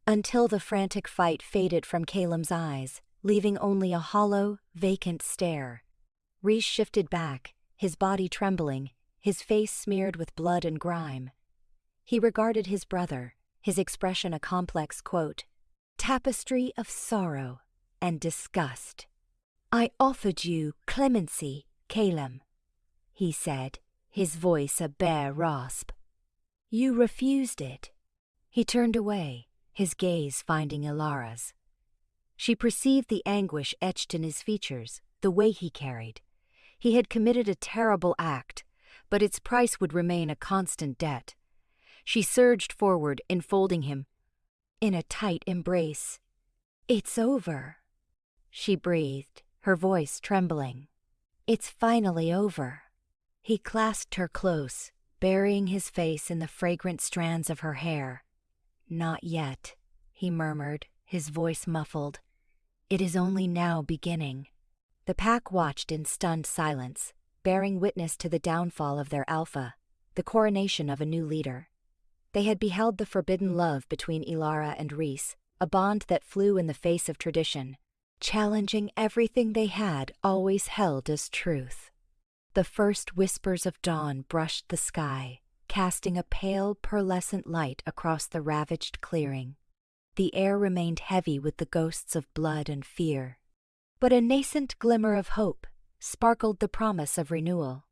until the frantic fight faded from Caelum's eyes, leaving only a hollow, vacant stare. Rhys shifted back, his body trembling, his face smeared with blood and grime. He regarded his brother, his expression a complex tapestry of sorrow and disgust. I offered you clemency, Caelum, he said, his voice a bare rasp. You refused it. He turned away, his gaze finding Ilara's. She perceived the anguish etched in his features, the way he carried. He had committed a terrible act, but its price would remain a constant debt. She surged forward, enfolding him in a tight embrace. It's over, she breathed, her voice trembling. It's finally over. He clasped her close, burying his face in the fragrant strands of her hair. Not yet, he murmured, his voice muffled. It is only now beginning. The pack watched in stunned silence, bearing witness to the downfall of their alpha, the coronation of a new leader. They had beheld the forbidden love between Ilara and Rhys, a bond that flew in the face of tradition, challenging everything they had always held as truth. The first whispers of dawn brushed the sky, casting a pale, pearlescent light across the ravaged clearing. The air remained heavy with the ghosts of blood and fear. But a nascent glimmer of hope sparkled the promise of renewal.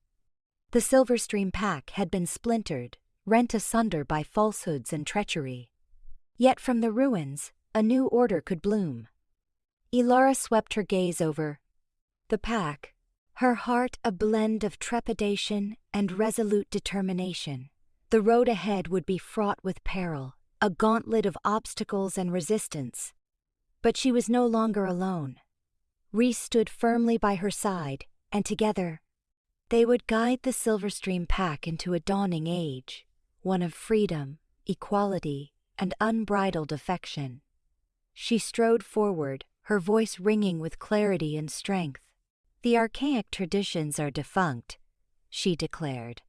The Silverstream pack had been splintered, rent asunder by falsehoods and treachery. Yet from the ruins, a new order could bloom. Ilara swept her gaze over the pack, her heart a blend of trepidation and resolute determination. The road ahead would be fraught with peril, a gauntlet of obstacles and resistance. But she was no longer alone. Rhys stood firmly by her side, and together, they would guide the Silverstream pack into a dawning age, one of freedom, equality, and unbridled affection. She strode forward, her voice ringing with clarity and strength. The archaic traditions are defunct, she declared.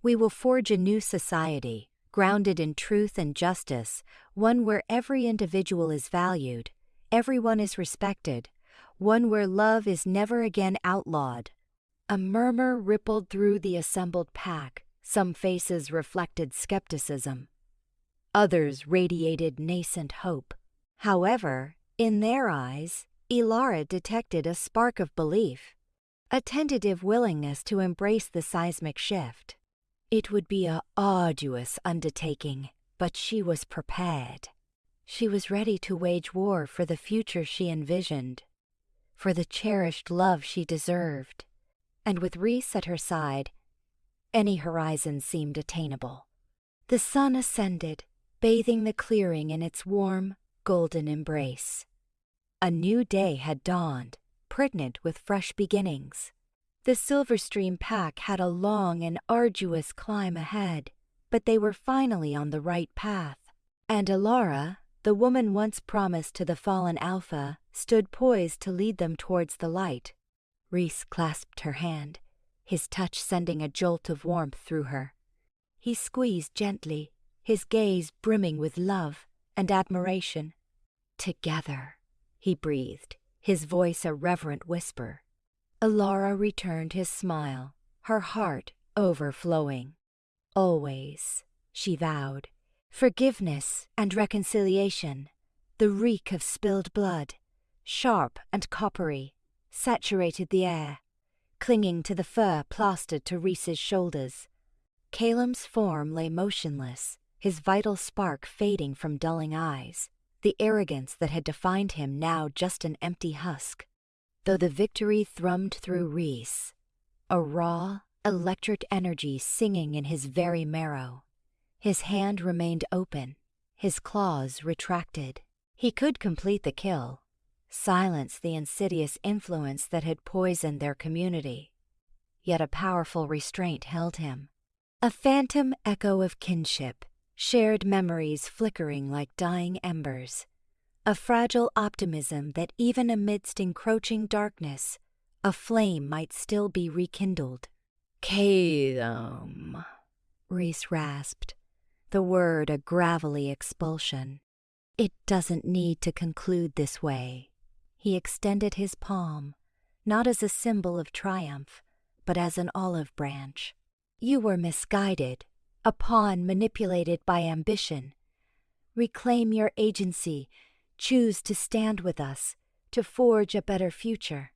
We will forge a new society, grounded in truth and justice, one where every individual is valued, everyone is respected, one where love is never again outlawed. A murmur rippled through the assembled pack, some faces reflected skepticism. Others radiated nascent hope. However, in their eyes, Ilara detected a spark of belief, a tentative willingness to embrace the seismic shift. It would be an arduous undertaking, but she was prepared. She was ready to wage war for the future she envisioned, for the cherished love she deserved. And with Rhys at her side, Any horizon seemed attainable. The sun ascended, bathing the clearing in its warm, golden embrace. A new day had dawned, pregnant with fresh beginnings. The Silverstream pack had a long and arduous climb ahead, but they were finally on the right path. And Alara, the woman once promised to the fallen Alpha, stood poised to lead them towards the light. Rhys clasped her hand, his touch sending a jolt of warmth through her. He squeezed gently, his gaze brimming with love and admiration. "Together," he breathed, his voice a reverent whisper. Alara returned his smile, her heart overflowing. "Always," she vowed, "forgiveness and reconciliation." The reek of spilled blood, sharp and coppery, saturated the air, clinging to the fur plastered to Rhys's shoulders. Caelum's form lay motionless, his vital spark fading from dulling eyes, the arrogance that had defined him now just an empty husk. Though the victory thrummed through Rhys, a raw, electric energy singing in his very marrow. His hand remained open, his claws retracted. He could complete the kill, silence the insidious influence that had poisoned their community. Yet a powerful restraint held him. A phantom echo of kinship, shared memories flickering like dying embers. A fragile optimism that even amidst encroaching darkness, a flame might still be rekindled. "Caelum," Rhys rasped, the word a gravelly expulsion. "It doesn't need to conclude this way." He extended his palm, not as a symbol of triumph, but as an olive branch. "You were misguided, a pawn manipulated by ambition. Reclaim your agency, choose to stand with us, to forge a better future."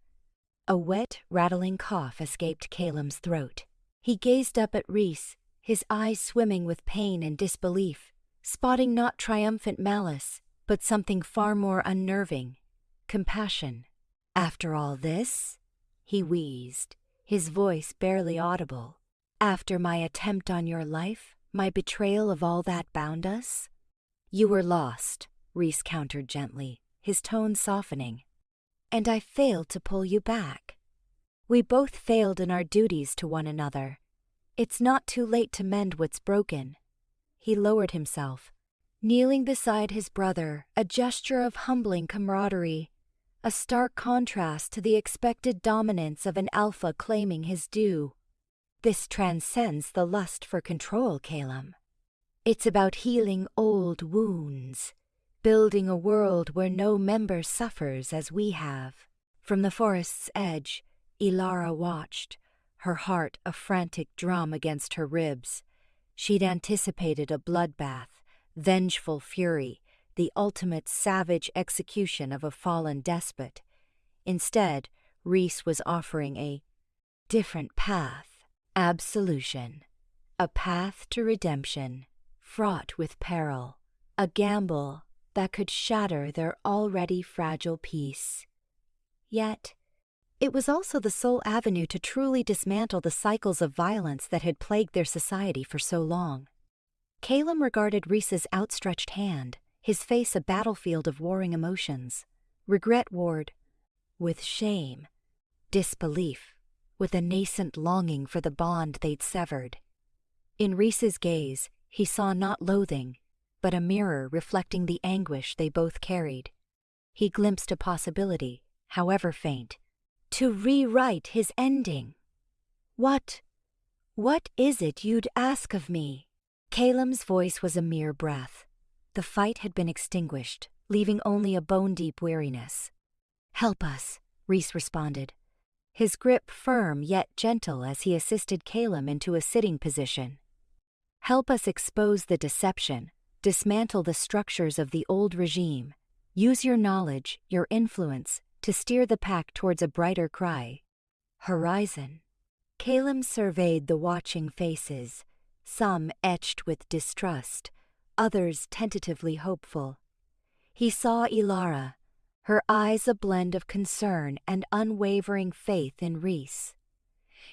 A wet, rattling cough escaped Caelum's throat. He gazed up at Rhys, his eyes swimming with pain and disbelief, spotting not triumphant malice, but something far more unnerving: compassion. "After all this?" he wheezed, his voice barely audible. "After my attempt on your life, my betrayal of all that bound us?" "You were lost," Rhys countered gently, his tone softening. "And I failed to pull you back. We both failed in our duties to one another. It's not too late to mend what's broken." He lowered himself, kneeling beside his brother, a gesture of humbling camaraderie, a stark contrast to the expected dominance of an alpha claiming his due. "This transcends the lust for control, Caelum. It's about healing old wounds, building a world where no member suffers as we have." From the forest's edge, Alara watched, her heart a frantic drum against her ribs. She'd anticipated a bloodbath, vengeful fury, the ultimate savage execution of a fallen despot. Instead, Rhys was offering a different path: absolution. A path to redemption, fraught with peril. A gamble that could shatter their already fragile peace. Yet, it was also the sole avenue to truly dismantle the cycles of violence that had plagued their society for so long. Caelum regarded Rhys's outstretched hand, his face a battlefield of warring emotions. Regret warred with shame, disbelief with a nascent longing for the bond they'd severed. In Rhys's gaze, he saw not loathing, but a mirror reflecting the anguish they both carried. He glimpsed a possibility, however faint, to rewrite his ending. What is it you'd ask of me?" Caelum's voice was a mere breath. The fight had been extinguished, leaving only a bone-deep weariness. "Help us," Rhys responded, his grip firm yet gentle as he assisted Caelum into a sitting position. "Help us expose the deception, dismantle the structures of the old regime. Use your knowledge, your influence, to steer the pack towards a brighter horizon." Caelum surveyed the watching faces, some etched with distrust, others tentatively hopeful. He saw Alara, her eyes a blend of concern and unwavering faith in Rhys.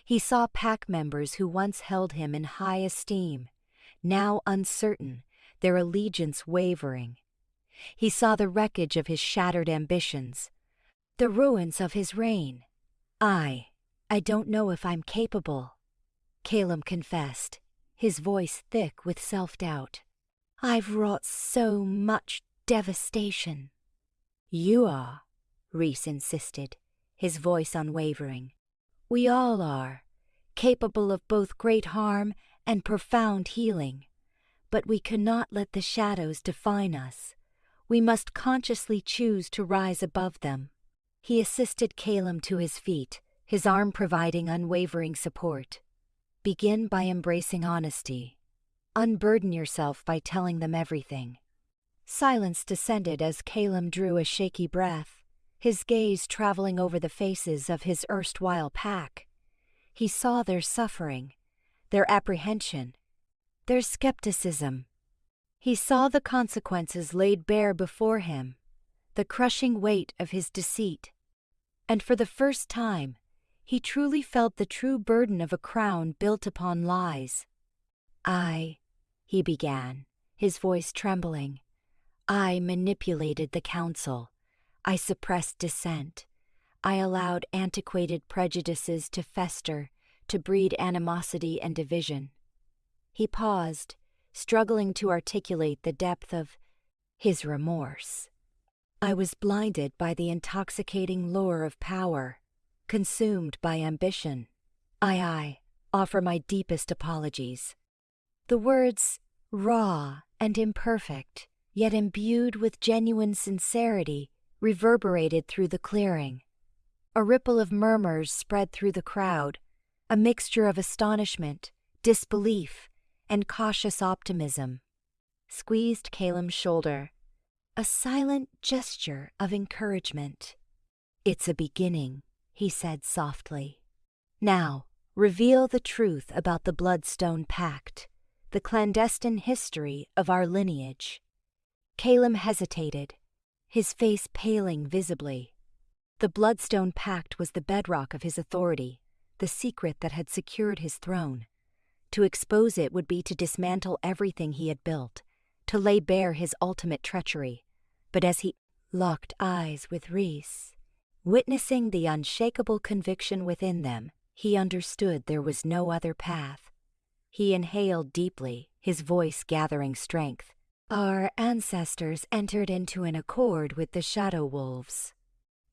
He saw pack members who once held him in high esteem, now uncertain, their allegiance wavering. He saw the wreckage of his shattered ambitions, the ruins of his reign. I don't know if I'm capable," Caelum confessed, his voice thick with self-doubt. "I've wrought so much devastation." "You are," Rhys insisted, his voice unwavering. "We all are, capable of both great harm and profound healing. But we cannot let the shadows define us. We must consciously choose to rise above them." He assisted Caelum to his feet, his arm providing unwavering support. "Begin by embracing honesty. Unburden yourself by telling them everything." Silence descended as Caelum drew a shaky breath, his gaze traveling over the faces of his erstwhile pack. He saw their suffering, their apprehension, their skepticism. He saw the consequences laid bare before him, the crushing weight of his deceit. And for the first time, he truly felt the true burden of a crown built upon lies. He began, his voice trembling. "I manipulated the council. I suppressed dissent. I allowed antiquated prejudices to fester, to breed animosity and division." He paused, struggling to articulate the depth of his remorse. "I was blinded by the intoxicating lure of power, consumed by ambition. I offer my deepest apologies." The words, raw and imperfect, yet imbued with genuine sincerity, reverberated through the clearing. A ripple of murmurs spread through the crowd, a mixture of astonishment, disbelief, and cautious optimism. Squeezed Caelum's shoulder, a silent gesture of encouragement. "It's a beginning," he said softly. "Now, reveal the truth about the Bloodstone Pact, the clandestine history of our lineage." Caelum hesitated, his face paling visibly. The Bloodstone Pact was the bedrock of his authority, the secret that had secured his throne. To expose it would be to dismantle everything he had built, to lay bare his ultimate treachery. But as he locked eyes with Rhys, witnessing the unshakable conviction within them, he understood there was no other path. He inhaled deeply, his voice gathering strength. "Our ancestors entered into an accord with the Shadow Wolves.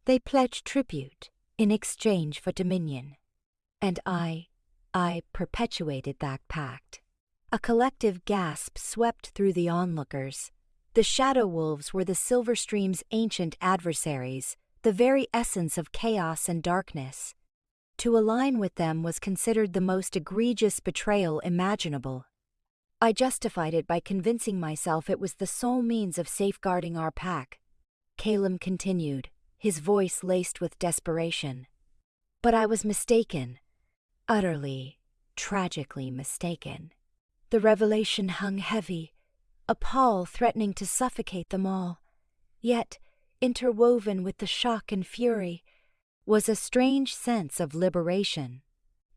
They pledged tribute in exchange for dominion. And I perpetuated that pact." A collective gasp swept through the onlookers. The Shadow Wolves were the Silverstream's ancient adversaries, the very essence of chaos and darkness. To align with them was considered the most egregious betrayal imaginable. "I justified it by convincing myself it was the sole means of safeguarding our pack," Caelum continued, his voice laced with desperation. "But I was mistaken, utterly, tragically mistaken. The revelation hung heavy, a pall threatening to suffocate them all. Yet, interwoven with the shock and fury, was a strange sense of liberation,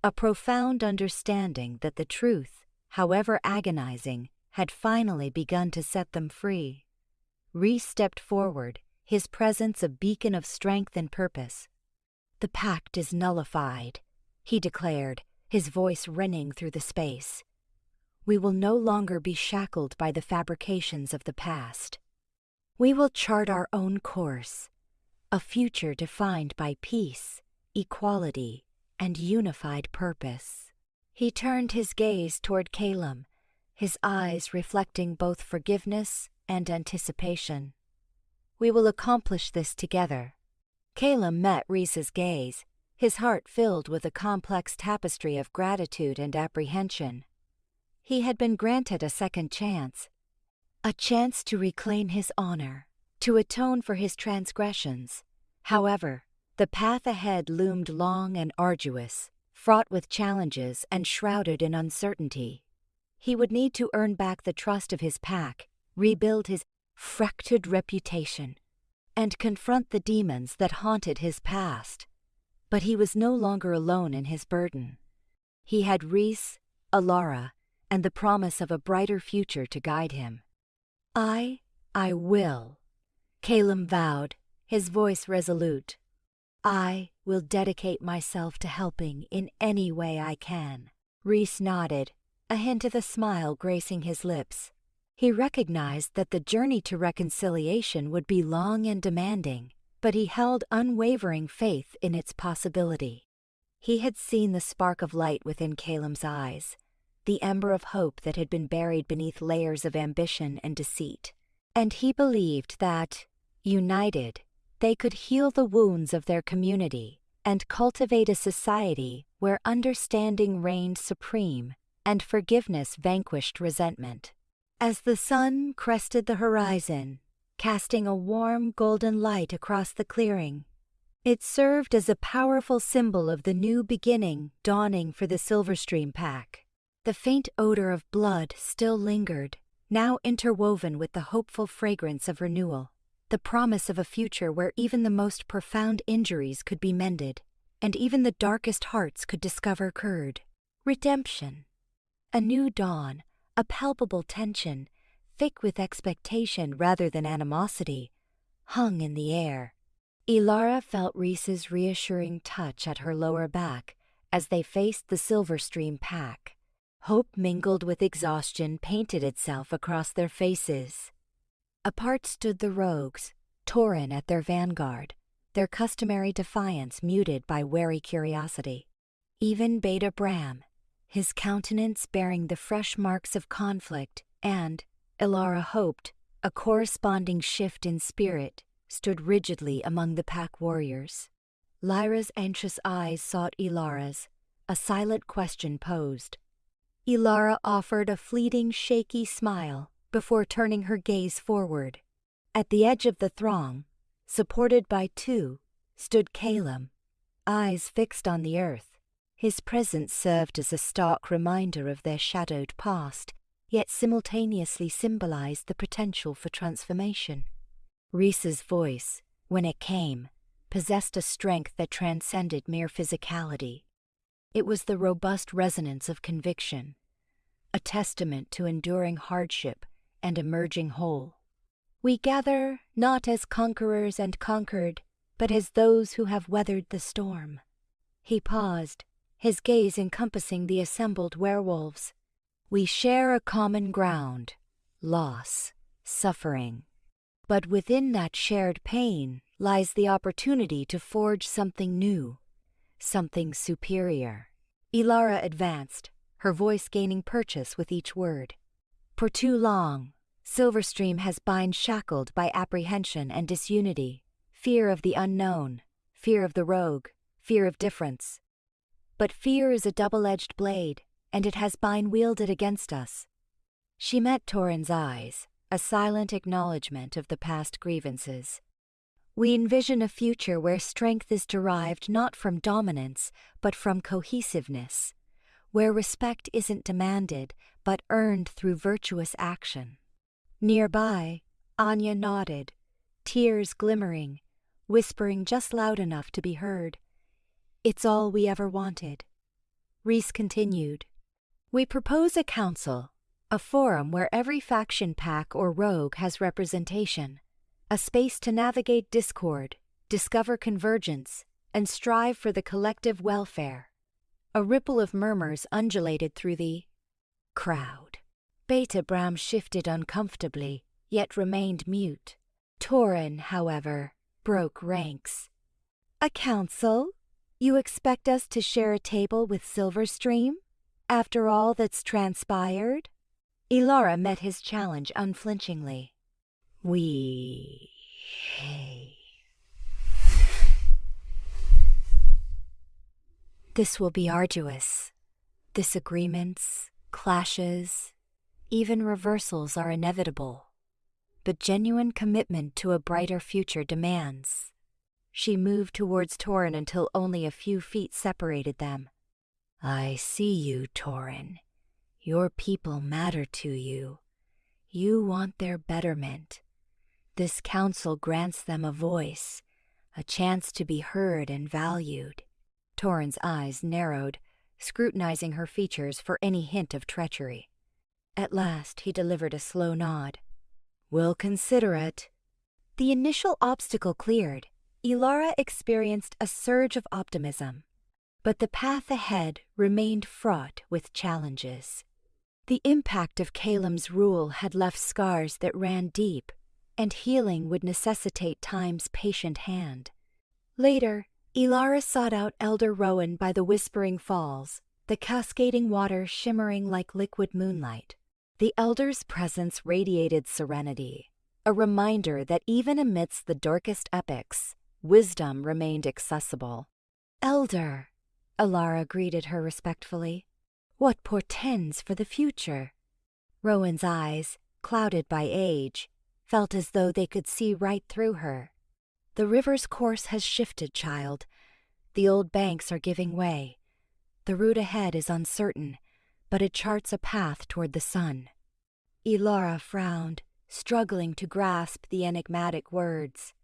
a profound understanding that the truth, however agonizing, had finally begun to set them free." Rhys stepped forward, his presence a beacon of strength and purpose. "The pact is nullified," he declared, his voice ringing through the space. "We will no longer be shackled by the fabrications of the past. We will chart our own course, a future defined by peace, equality, and unified purpose." He turned his gaze toward Caelum, his eyes reflecting both forgiveness and anticipation. "We will accomplish this together." Caelum met Rhys's gaze, his heart filled with a complex tapestry of gratitude and apprehension. He had been granted a second chance, a chance to reclaim his honor, to atone for his transgressions. However, the path ahead loomed long and arduous, fraught with challenges and shrouded in uncertainty. He would need to earn back the trust of his pack, rebuild his fractured reputation, and confront the demons that haunted his past. But he was no longer alone in his burden. He had Rhys, Alara, and the promise of a brighter future to guide him. I will, Caelum vowed, his voice resolute. I will dedicate myself to helping in any way I can. Rhys nodded, a hint of a smile gracing his lips. He recognized that the journey to reconciliation would be long and demanding, but he held unwavering faith in its possibility. He had seen the spark of light within Caelum's eyes, the ember of hope that had been buried beneath layers of ambition and deceit, and he believed that, united, they could heal the wounds of their community and cultivate a society where understanding reigned supreme and forgiveness vanquished resentment. As the sun crested the horizon, casting a warm golden light across the clearing, it served as a powerful symbol of the new beginning dawning for the Silverstream pack. The faint odor of blood still lingered, now interwoven with the hopeful fragrance of renewal, the promise of a future where even the most profound injuries could be mended, and even the darkest hearts could discover redemption. A new dawn, a palpable tension, thick with expectation rather than animosity, hung in the air. Alara felt Rhys's reassuring touch at her lower back as they faced the Silverstream pack. Hope mingled with exhaustion painted itself across their faces. Apart stood the rogues, Torin at their vanguard, their customary defiance muted by wary curiosity. Even Beta Bram, his countenance bearing the fresh marks of conflict and, Alara hoped, a corresponding shift in spirit, stood rigidly among the pack warriors. Lyra's anxious eyes sought Alara's, a silent question posed. Alara offered a fleeting, shaky smile before turning her gaze forward. At the edge of the throng, supported by two, stood Caelum, eyes fixed on the earth. His presence served as a stark reminder of their shadowed past, yet simultaneously symbolized the potential for transformation. Rhys's voice, when it came, possessed a strength that transcended mere physicality. It was the robust resonance of conviction, a testament to enduring hardship and emerging whole. We gather not as conquerors and conquered, but as those who have weathered the storm. He paused, his gaze encompassing the assembled werewolves. We share a common ground, loss, suffering. But within that shared pain lies the opportunity to forge something new, something superior. Alara advanced, her voice gaining purchase with each word. For too long, Silverstream has been shackled by apprehension and disunity, fear of the unknown, fear of the rogue, fear of difference. But fear is a double-edged blade, and it has been wielded against us. She met Torin's eyes, a silent acknowledgement of the past grievances. We envision a future where strength is derived not from dominance, but from cohesiveness, where respect isn't demanded, but earned through virtuous action. Nearby, Anya nodded, tears glimmering, whispering just loud enough to be heard. It's all we ever wanted. Rhys continued. We propose a council, a forum where every faction pack or rogue has representation, a space to navigate discord, discover convergence, and strive for the collective welfare. A ripple of murmurs undulated through the crowd. Beta Bram shifted uncomfortably, yet remained mute. Torin, however, broke ranks. A council? You expect us to share a table with Silverstream? After all that's transpired? Alara met his challenge unflinchingly. This will be arduous. Disagreements, clashes, even reversals are inevitable. But genuine commitment to a brighter future demands. She moved towards Torin until only a few feet separated them. I see you, Torin. Your people matter to you. You want their betterment. This council grants them a voice, a chance to be heard and valued. Torin's eyes narrowed, scrutinizing her features for any hint of treachery. At last he delivered a slow nod. "We'll consider it." The initial obstacle cleared, Ilara experienced a surge of optimism. But the path ahead remained fraught with challenges. The impact of Caelum's rule had left scars that ran deep, and healing would necessitate time's patient hand. Later, Ilara sought out Elder Rowan by the Whispering Falls, the cascading water shimmering like liquid moonlight. The elder's presence radiated serenity, a reminder that even amidst the darkest epochs, wisdom remained accessible. "Elder," Ilara greeted her respectfully, "what portends for the future?" Rowan's eyes, clouded by age, felt as though they could see right through her. "The river's course has shifted, child. The old banks are giving way. The route ahead is uncertain, but it charts a path toward the sun." Ilara frowned, struggling to grasp the enigmatic words.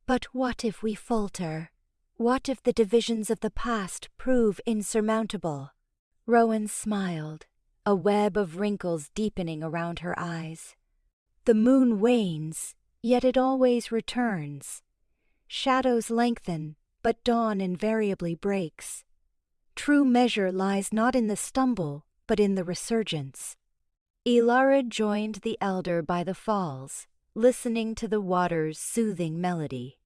"But what if we falter? What if the divisions of the past prove insurmountable?" Rowan smiled, a web of wrinkles deepening around her eyes. "The moon wanes, yet it always returns. Shadows lengthen, but dawn invariably breaks. True measure lies not in the stumble, but in the resurgence." Ilara joined the elder by the falls, listening to the water's soothing melody.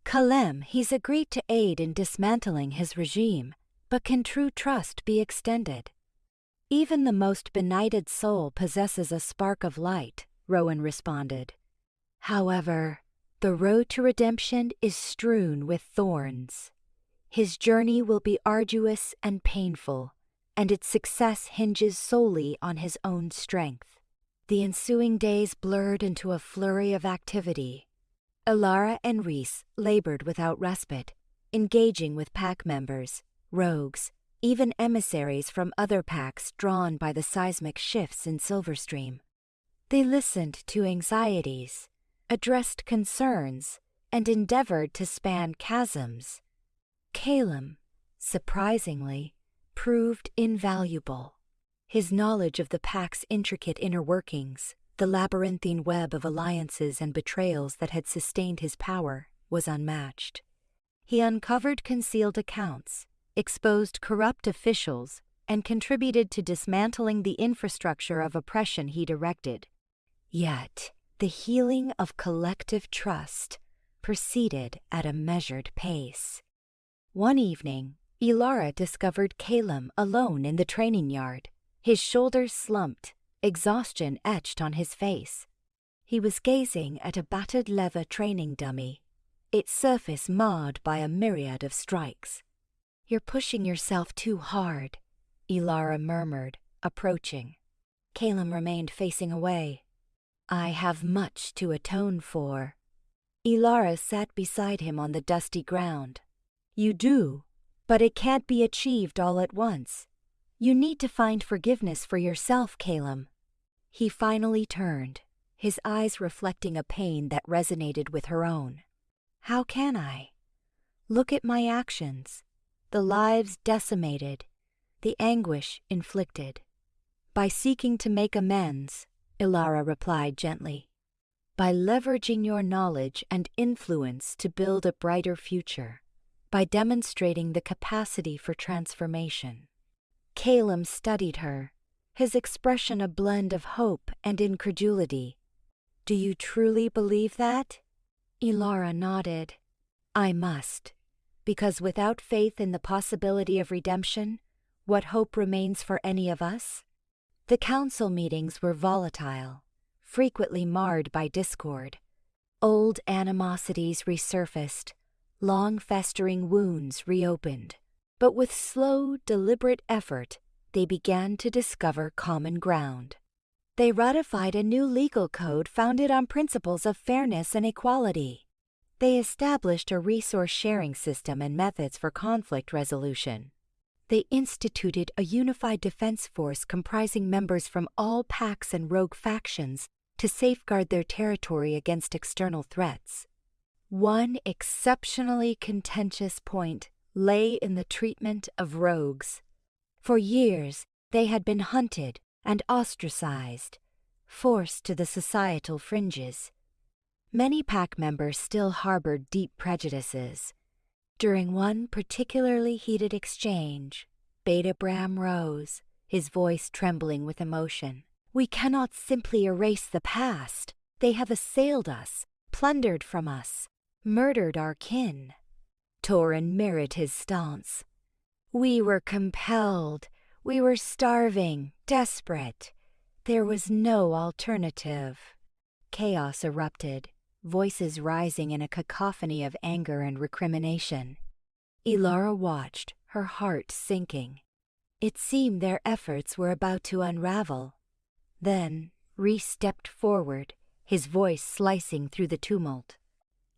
"Caelum, he's agreed to aid in dismantling his regime, but can true trust be extended?" "Even the most benighted soul possesses a spark of light," Rowan responded. "However, the road to redemption is strewn with thorns. His journey will be arduous and painful, and its success hinges solely on his own strength." The ensuing days blurred into a flurry of activity. Ilara and Rhys labored without respite, engaging with pack members, rogues, even emissaries from other packs drawn by the seismic shifts in Silverstream. They listened to anxieties, addressed concerns, and endeavored to span chasms. Caelum, surprisingly, proved invaluable. His knowledge of the pack's intricate inner workings, the labyrinthine web of alliances and betrayals that had sustained his power, was unmatched. He uncovered concealed accounts, exposed corrupt officials, and contributed to dismantling the infrastructure of oppression he directed. Yet, the healing of collective trust proceeded at a measured pace. One evening, Ilara discovered Caelum alone in the training yard, his shoulders slumped, exhaustion etched on his face. He was gazing at a battered leather training dummy, its surface marred by a myriad of strikes. "You're pushing yourself too hard," Ilara murmured, approaching. Caelum remained facing away. "I have much to atone for." Ilara sat beside him on the dusty ground. "You do, but it can't be achieved all at once. You need to find forgiveness for yourself, Caelum." He finally turned, his eyes reflecting a pain that resonated with her own. "How can I? Look at my actions, the lives decimated, the anguish inflicted." "By seeking to make amends," Ilara replied gently. "By leveraging your knowledge and influence to build a brighter future. By demonstrating the capacity for transformation." Caelum studied her, his expression a blend of hope and incredulity. "Do you truly believe that?" Ilara nodded. "I must, because without faith in the possibility of redemption, what hope remains for any of us?" The council meetings were volatile, frequently marred by discord. Old animosities resurfaced, long-festering wounds reopened. But with slow, deliberate effort, they began to discover common ground. They ratified a new legal code founded on principles of fairness and equality. They established a resource-sharing system and methods for conflict resolution. They instituted a unified defense force comprising members from all packs and rogue factions to safeguard their territory against external threats. One exceptionally contentious point lay in the treatment of rogues. For years, they had been hunted and ostracized, forced to the societal fringes. Many pack members still harbored deep prejudices. During one particularly heated exchange, Beta Bram rose, his voice trembling with emotion. "We cannot simply erase the past. They have assailed us, plundered from us, murdered our kin." Torin mirrored his stance. "We were compelled. We were starving, desperate. There was no alternative." Chaos erupted, voices rising in a cacophony of anger and recrimination. Ilara watched, her heart sinking. It seemed their efforts were about to unravel. Then Rhys stepped forward, his voice slicing through the tumult.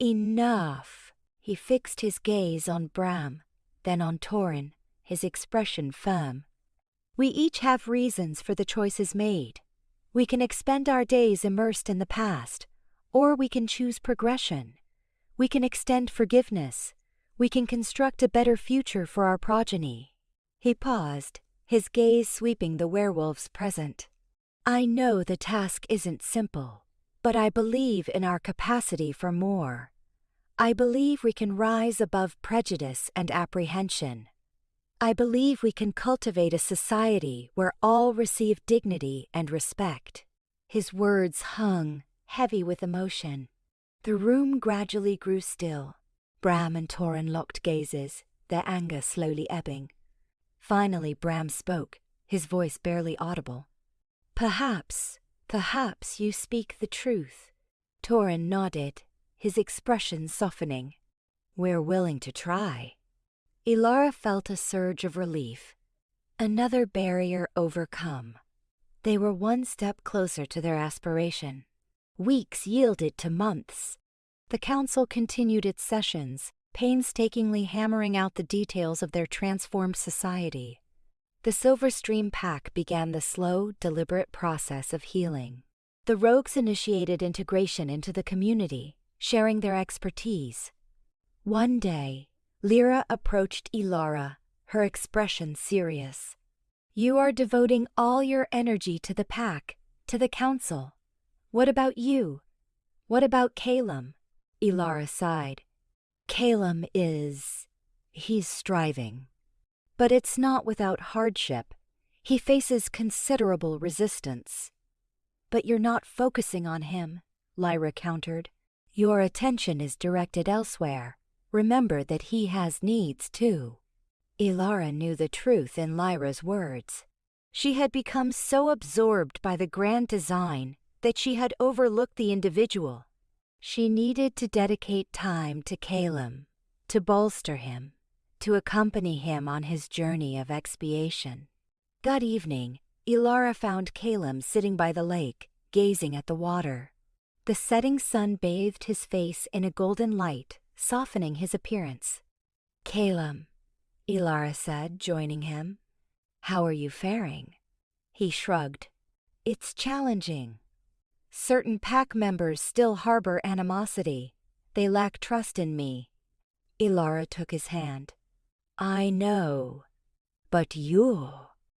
"Enough!" He fixed his gaze on Bram, then on Torin, his expression firm. "We each have reasons for the choices made. We can expend our days immersed in the past, or we can choose progression. We can extend forgiveness. We can construct a better future for our progeny." He paused, his gaze sweeping the werewolves present. "I know the task isn't simple, but I believe in our capacity for more. I believe we can rise above prejudice and apprehension. I believe we can cultivate a society where all receive dignity and respect." His words hung, heavy with emotion. The room gradually grew still. Bram and Torin locked gazes, their anger slowly ebbing. Finally Bram spoke, his voice barely audible. Perhaps you speak the truth." Torin nodded, his expression softening. "We're willing to try." Ilara felt a surge of relief. Another barrier overcome. They were one step closer to their aspiration. Weeks yielded to months. The council continued its sessions, painstakingly hammering out the details of their transformed society. The Silverstream Pack began the slow, deliberate process of healing. The rogues initiated integration into the community, sharing their expertise. One day, Lyra approached Ilara, her expression serious. "You are devoting all your energy to the pack, to the council. What about you? What about Caelum?" Ilara sighed. "Caelum he's striving. But it's not without hardship. He faces considerable resistance." "But you're not focusing on him," Lyra countered. "Your attention is directed elsewhere. Remember that he has needs too." Ilara knew the truth in Lyra's words. She had become so absorbed by the grand design that she had overlooked the individual. She needed to dedicate time to Caelum, to bolster him, to accompany him on his journey of expiation. That evening, Ilara found Caelum sitting by the lake, gazing at the water. The setting sun bathed his face in a golden light, softening his appearance. "Caelum," Ilara said, joining him. "How are you faring?" He shrugged. "It's challenging. Certain pack members still harbor animosity. They lack trust in me." Ilara took his hand. "I know, but you..."